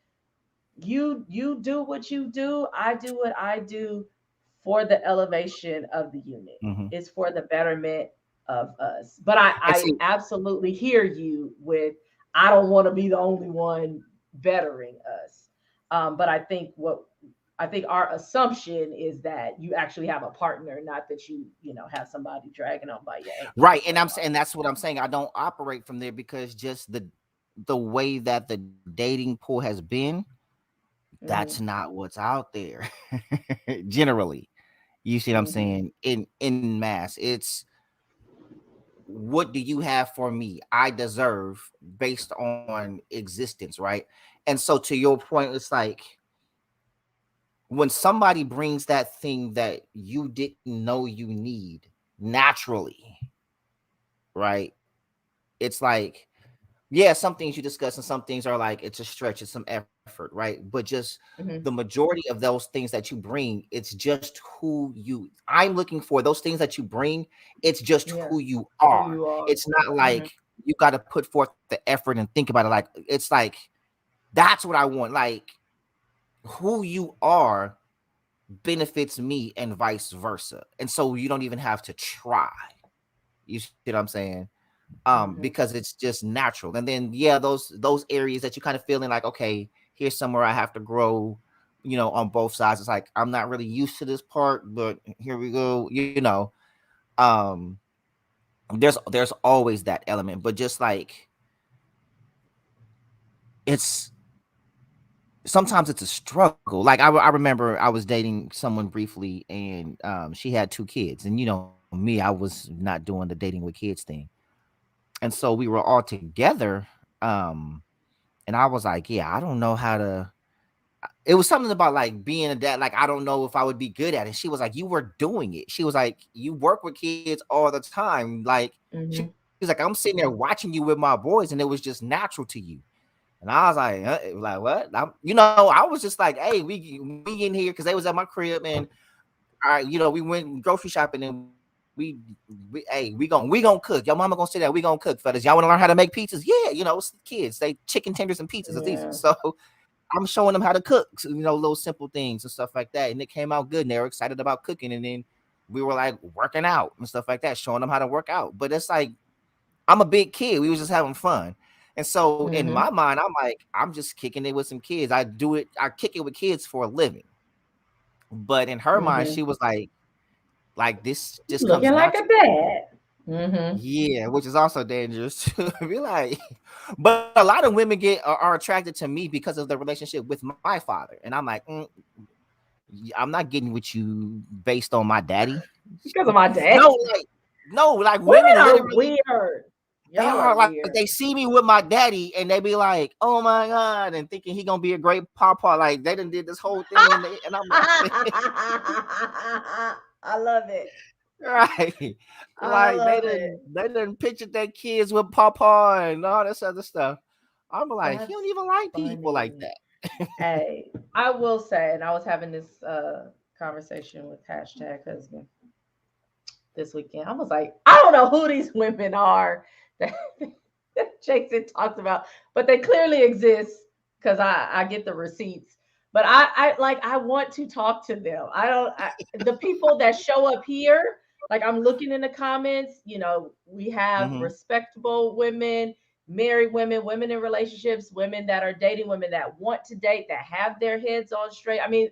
You do what you do, I do what I do, for the elevation of the unit. mhm. It's for the betterment of us. But i And i see, absolutely hear you with, I don't want to be the only one bettering us. But I think our assumption is that you actually have a partner, not that you have somebody dragging on by your ankles right, or and I'm something saying like that's what I'm saying. I don't operate from there because just the way that the dating pool has been, that's Hmm. not what's out there. Generally, you see what I'm Hmm. saying? In mass, it's what do you have for me? I deserve based on existence, right? And so to your point, it's like when somebody brings that thing that you didn't know you need naturally, right? It's like, yeah, some things you discuss and some things are like it's a stretch, it's some effort, right? But just the Hmm. majority of those things that you bring, it's just who you I'm looking for. Those things that you bring, it's just Yeah. who you Who are. you are. It's not Hmm. like you got to put forth the effort and think about it. Like it's like that's what I want. Like who you are benefits me and vice versa. And so you don't even have to try. You see what I'm saying? Hmm. Because it's just natural. And then yeah, those areas that you kind of feeling like, okay, here's somewhere I have to grow, on both sides. It's like I'm not really used to this part, but here we go. Um, there's always that element, but just like it's sometimes it's a struggle. Like I remember I was dating someone briefly, and she had 2 kids, and me, I was not doing the dating with kids thing, and so we were all together. Um, and I was like, yeah, I don't know how to. It was something about like being a dad. Like I don't know if I would be good at it. She was like, you were doing it. She was like, you work with kids all the time. Like she was Hmm. like, I'm sitting there watching you with my boys, and it was just natural to you. And I was like what? I was just like, hey, we in here because they was at my crib, and all right, we went grocery shopping, and hey, we gonna cook. Your mama gonna say that we gonna cook, fellas. Y'all want to learn how to make pizzas? Yeah, it's kids. They chicken tenders and pizzas. It's easy. Yeah. So I'm showing them how to cook, so, little simple things and stuff like that. And it came out good, and they were excited about cooking. And then we were like working out and stuff like that, showing them how to work out. But it's like I'm a big kid. We was just having fun. And so in my Hmm. mind, I'm like, I'm just kicking it with some kids. I kick it with kids for a living. But in her mind, Hmm. she was like this just comes Looking like a natural. dad. Hmm. Yeah, which is also dangerous to be like. But a lot of women are attracted to me because of the relationship with my father, and I'm like, I'm not getting with you based on my daddy. Because of my dad. No, like Women women are literally weird. they Y'all are are like weird. they see me with my daddy and they be like, "Oh my god," and thinking he gonna be a great papa. Like they done did this whole thing, and I'm like, I love it. right, I like love it. they didn't picture their kids with papa and all this other stuff. I'm like, he don't That's even like people like funny. that. Hey, I will say, and I was having this conversation with hashtag husband this weekend. I was like, I don't know who these women are that, that Jason talks about, but they clearly exist because I get the receipts. But I want to talk to them. I don't the people that show up here, like I'm looking in the comments, we have Hmm. respectable women, married women, women in relationships, women that are dating, women that want to date, that have their heads on straight. I mean,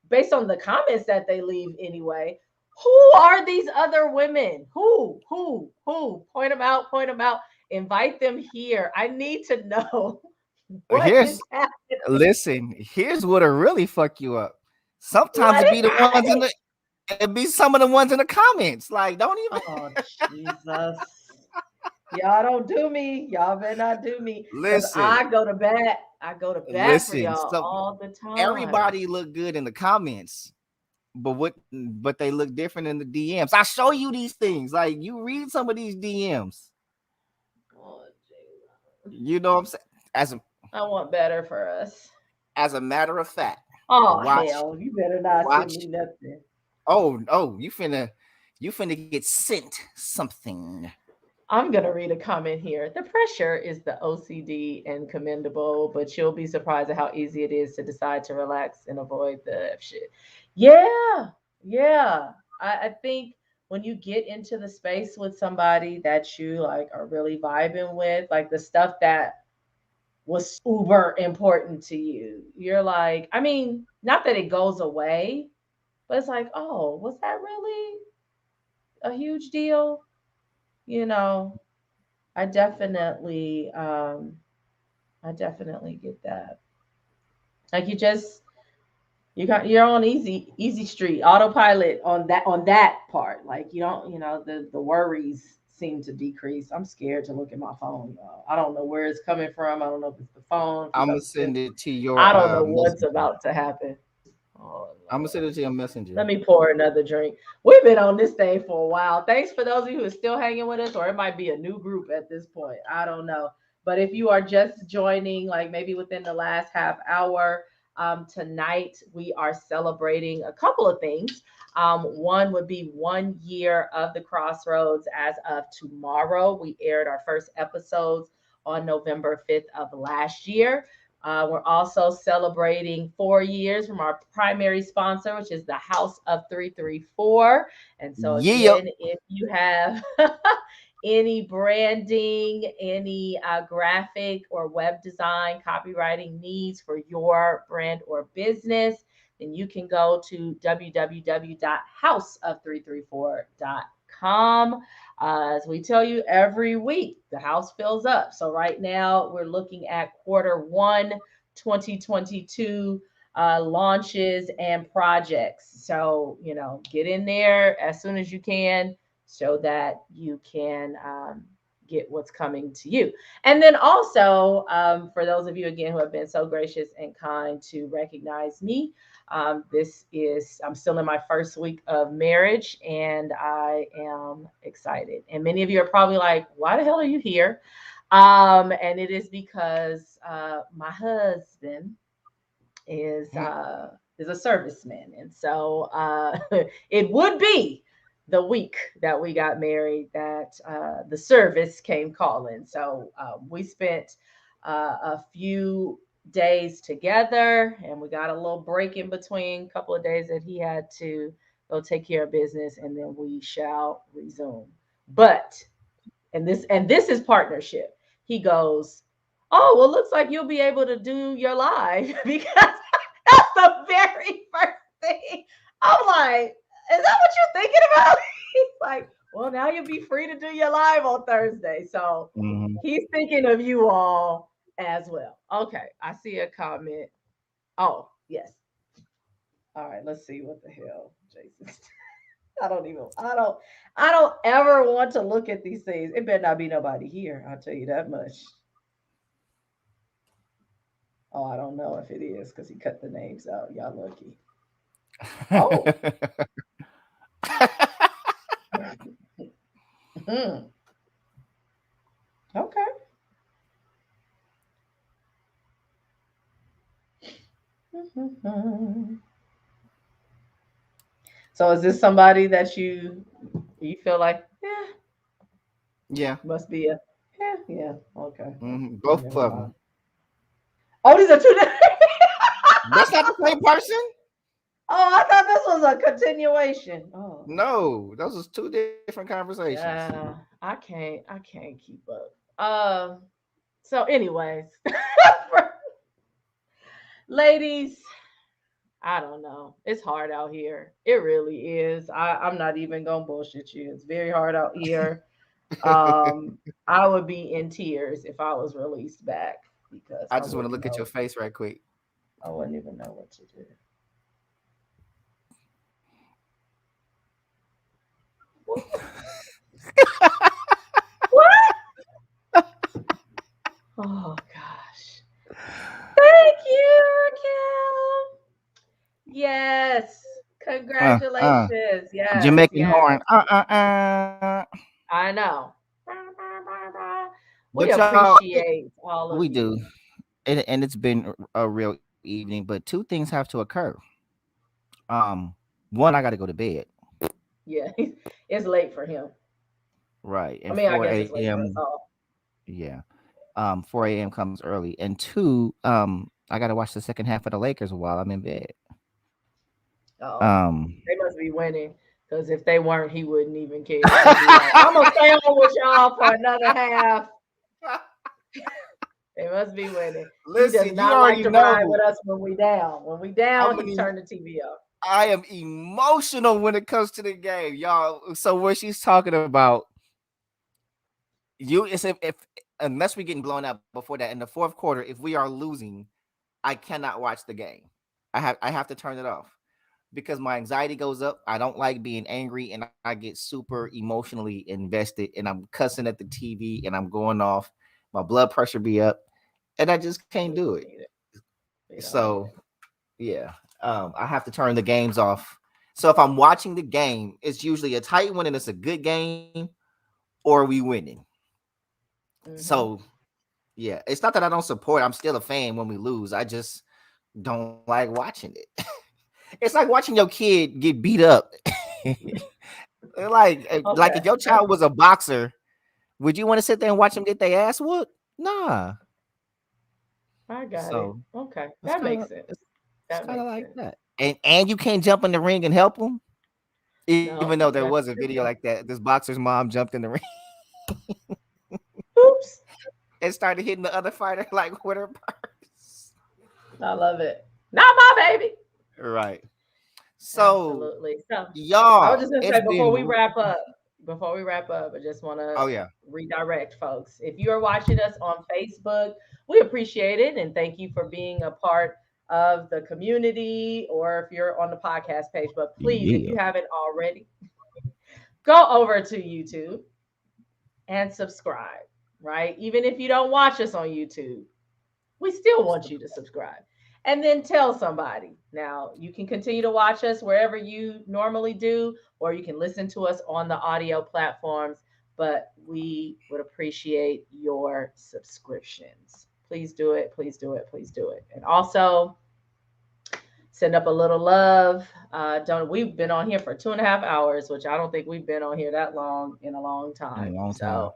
based on the comments that they leave anyway, who are these other women? Who? Point them out, point them out. Invite them here. I need to know what is Here's happening. Listen. Here's what'll really fuck you up. Sometimes What it is be the ones in happening? the it be some of the ones in the comments. Like, don't even Oh, Jesus. Y'all don't do me. Y'all better not do me. Because listen. I go to bat. I go to bat for Listen. y'all So all the time. everybody look good in the comments, but they look different in the DMs. I show you these things. Like you read some of these DMs. Oh, Jesus. You know what I'm saying? As a I want better for us. as a matter of fact, Oh, watch hell. You better not send watch. me nothing. Oh, you finna get sent something. I'm going to read a comment here. The pressure is the OCD and commendable, but you'll be surprised at how easy it is to decide to relax and avoid the F shit. Yeah, yeah. I think when you get into the space with somebody that you like are really vibing with, like the stuff that was uber important to you, you're like, I mean, not that it goes away, but it's like, oh, was that really a huge deal? You know, I definitely I definitely get that. Like you're on easy street, autopilot on that part. Like you don't, the worries seem to decrease. I'm scared to look at my phone, y'all. I don't know where it's coming from. I don't know if it's the phone, if I'm it's gonna up send against. it to your I don't know what's messenger. about to happen. Oh I'm gonna Lord. send it to your messenger. Let me pour another drink. We've been on this thing for a while. Thanks for those of you who are still hanging with us, or it might be a new group at this point. I don't know. But if you are just joining, like maybe within the last half hour, tonight we are celebrating a couple of things. One would be 1 year of the Crossroads as of tomorrow. We aired our first episodes on November 5th of last year. We're also celebrating 4 years from our primary sponsor, which is the House of 334. And so, Yeah. again, if you have any branding, any graphic or web design, copywriting needs for your brand or business, then you can go to www.houseof334.com. As we tell you every week, the house fills up. So right now we're looking at quarter 1 2022 launches and projects. So, get in there as soon as you can so that you can get what's coming to you. And then also, for those of you again who have been so gracious and kind to recognize me, I'm still in my first week of marriage and I am excited. And many of you are probably like, why the hell are you here? And it is because my husband is Mm. uh, is a serviceman, and so it would be the week that we got married that the service came calling. So we spent a few days together, and we got a little break in between, a couple of days that he had to go take care of business, and then we shall resume. But and this is partnership. He goes, oh well, looks like you'll be able to do your live because that's the very first thing. I'm like, is that what you're thinking about? He's like, well, now you'll be free to do your live on Thursday. So Mhm. he's thinking of you all as well. Okay, I see a comment. Oh yes. All right, let's see what the hell Jason. I don't ever want to look at these things. It better not be nobody here. I'll tell you that much. Oh, I don't know if it is because he cut the names out. Y'all lucky. Oh, okay. So is this somebody that you feel like, yeah, Yeah. must be a yeah, okay. Both of Never them. mind. Oh, these are two different. That's not the same person. Oh, I thought this was a continuation. Oh, No, those was two different conversations. yeah. I can't keep up. So anyways, ladies, I don't know. It's hard out here. It really is. I'm not even gonna bullshit you. It's very hard out here. Um, I would be in tears if I was released back because I I just want to wouldn't look at your know. face right quick. I wouldn't even know what to do. What? Oh gosh. Thank you, Raquel. Yes. Uh. Congratulations. Yes, Jamaican yes. horn. Uh. I know. We But y'all, appreciate all we of do, you. and it's been a real evening. But two things have to occur. Um, One, I got to go to bed. Yeah, it's late for him. Right, I and mean, I four guess it's late for us a.m. all. Yeah, 4 a.m. comes early, and two, I got to watch the second half of the Lakers while I'm in bed. Oh, Um, they must be winning because if they weren't, he wouldn't even care. He'd be like, "I'm gonna stay on with y'all for another half." They must be winning. He does Listen, you not like already to ride know with us when we down. When we I'm down, he gonna. turned the TV off. I am emotional when it comes to the game, y'all. So what she's talking about, you, it's if unless we're getting blown out before that. In the fourth quarter, if we are losing, I cannot watch the game. I have to turn it off because my anxiety goes up. I don't like being angry and I get super emotionally invested and I'm cussing at the TV and I'm going off. My blood pressure be up and I just can't We do it. don't need it. We don't need So it. yeah, I have to turn the games off. So if I'm watching the game, it's usually a tight one and it's a good game, or we winning. Mm-hmm. So yeah, it's not that I don't support. I'm still a fan when we lose. I just don't like watching it. It's like watching your kid get beat up. Like if Okay. your child was a boxer, would you want to sit there and watch them get their ass whooped? Nah. I got it. So Okay. it's That kind makes of sense. it's That kind of makes like sense. that. And you can't jump in the ring and help them, even though No, there you was a got to video sit like there. that. This boxer's mom jumped in the ring Oops. and started hitting the other fighter like with her purse. I love it. Not my baby. Right. So Absolutely. So I was y'all, just gonna it's say been. before we wrap up, I just want to Oh yeah. redirect folks. If you are watching us on Facebook, we appreciate it and thank you for being a part of the community or if you're on the podcast page. But please, if Yeah. you haven't already, go over to YouTube and subscribe, right? Even if you don't watch us on YouTube, we still want you to subscribe and then tell somebody. Now, you can continue to watch us wherever you normally do, or you can listen to us on the audio platforms, but we would appreciate your subscriptions. Please do it. Please do it. Please do it. And also, send up a little love. Don't we've been on here for 2.5 hours, which I don't think we've been on here that long in a long In a time. long time. So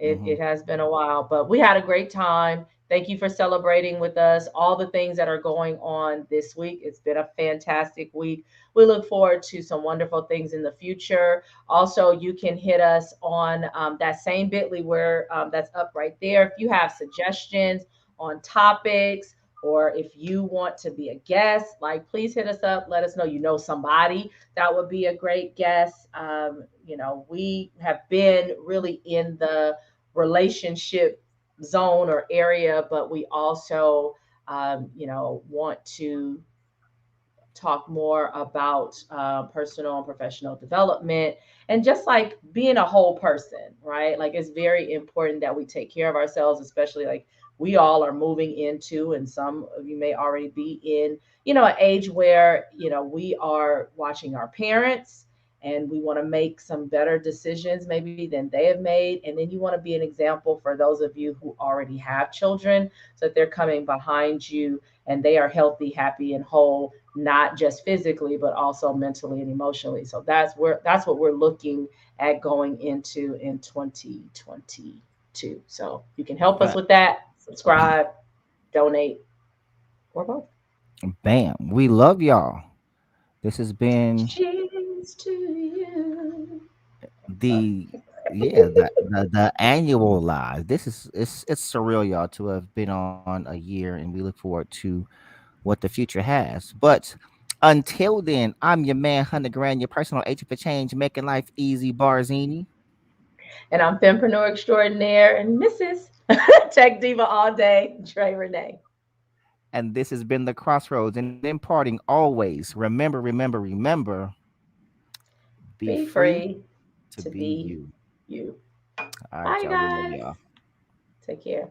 Hmm. it has been a while, but we had a great time. Thank you for celebrating with us all the things that are going on this week. It's been a fantastic week. We look forward to some wonderful things in the future. Also, you can hit us on that same bit.ly where that's up right there. If you have suggestions on topics, or if you want to be a guest, like please hit us up. Let us know you know somebody that would be a great guest. We have been really in the relationship zone or area, but we also, want to talk more about personal and professional development and just like being a whole person, right? Like it's very important that we take care of ourselves, especially like we all are moving into, and some of you may already be in, an age where, we are watching our parents and we want to make some better decisions maybe than they have made. And then you want to be an example for those of you who already have children so that they're coming behind you and they are healthy, happy, and whole, not just physically, but also mentally and emotionally. So that's what we're looking at going into in 2022. So you can help us But with that. Subscribe, donate, or both. bam, we love y'all. This has been Cheers to you. Sorry. the yeah the annual live. This is it's surreal, y'all, to have been on a year, and we look forward to what the future has. But until then, I'm your man, 100 grand, your personal agent for change, making life easy, Barzini. And I'm Fempreneur Extraordinaire and Mrs. Tech Diva all day, Dre Renee. And this has been the Crossroads. And imparting always, remember, be Be free free to to be be you. you. All right, Bye, y'all. We love guys. y'all. Take care.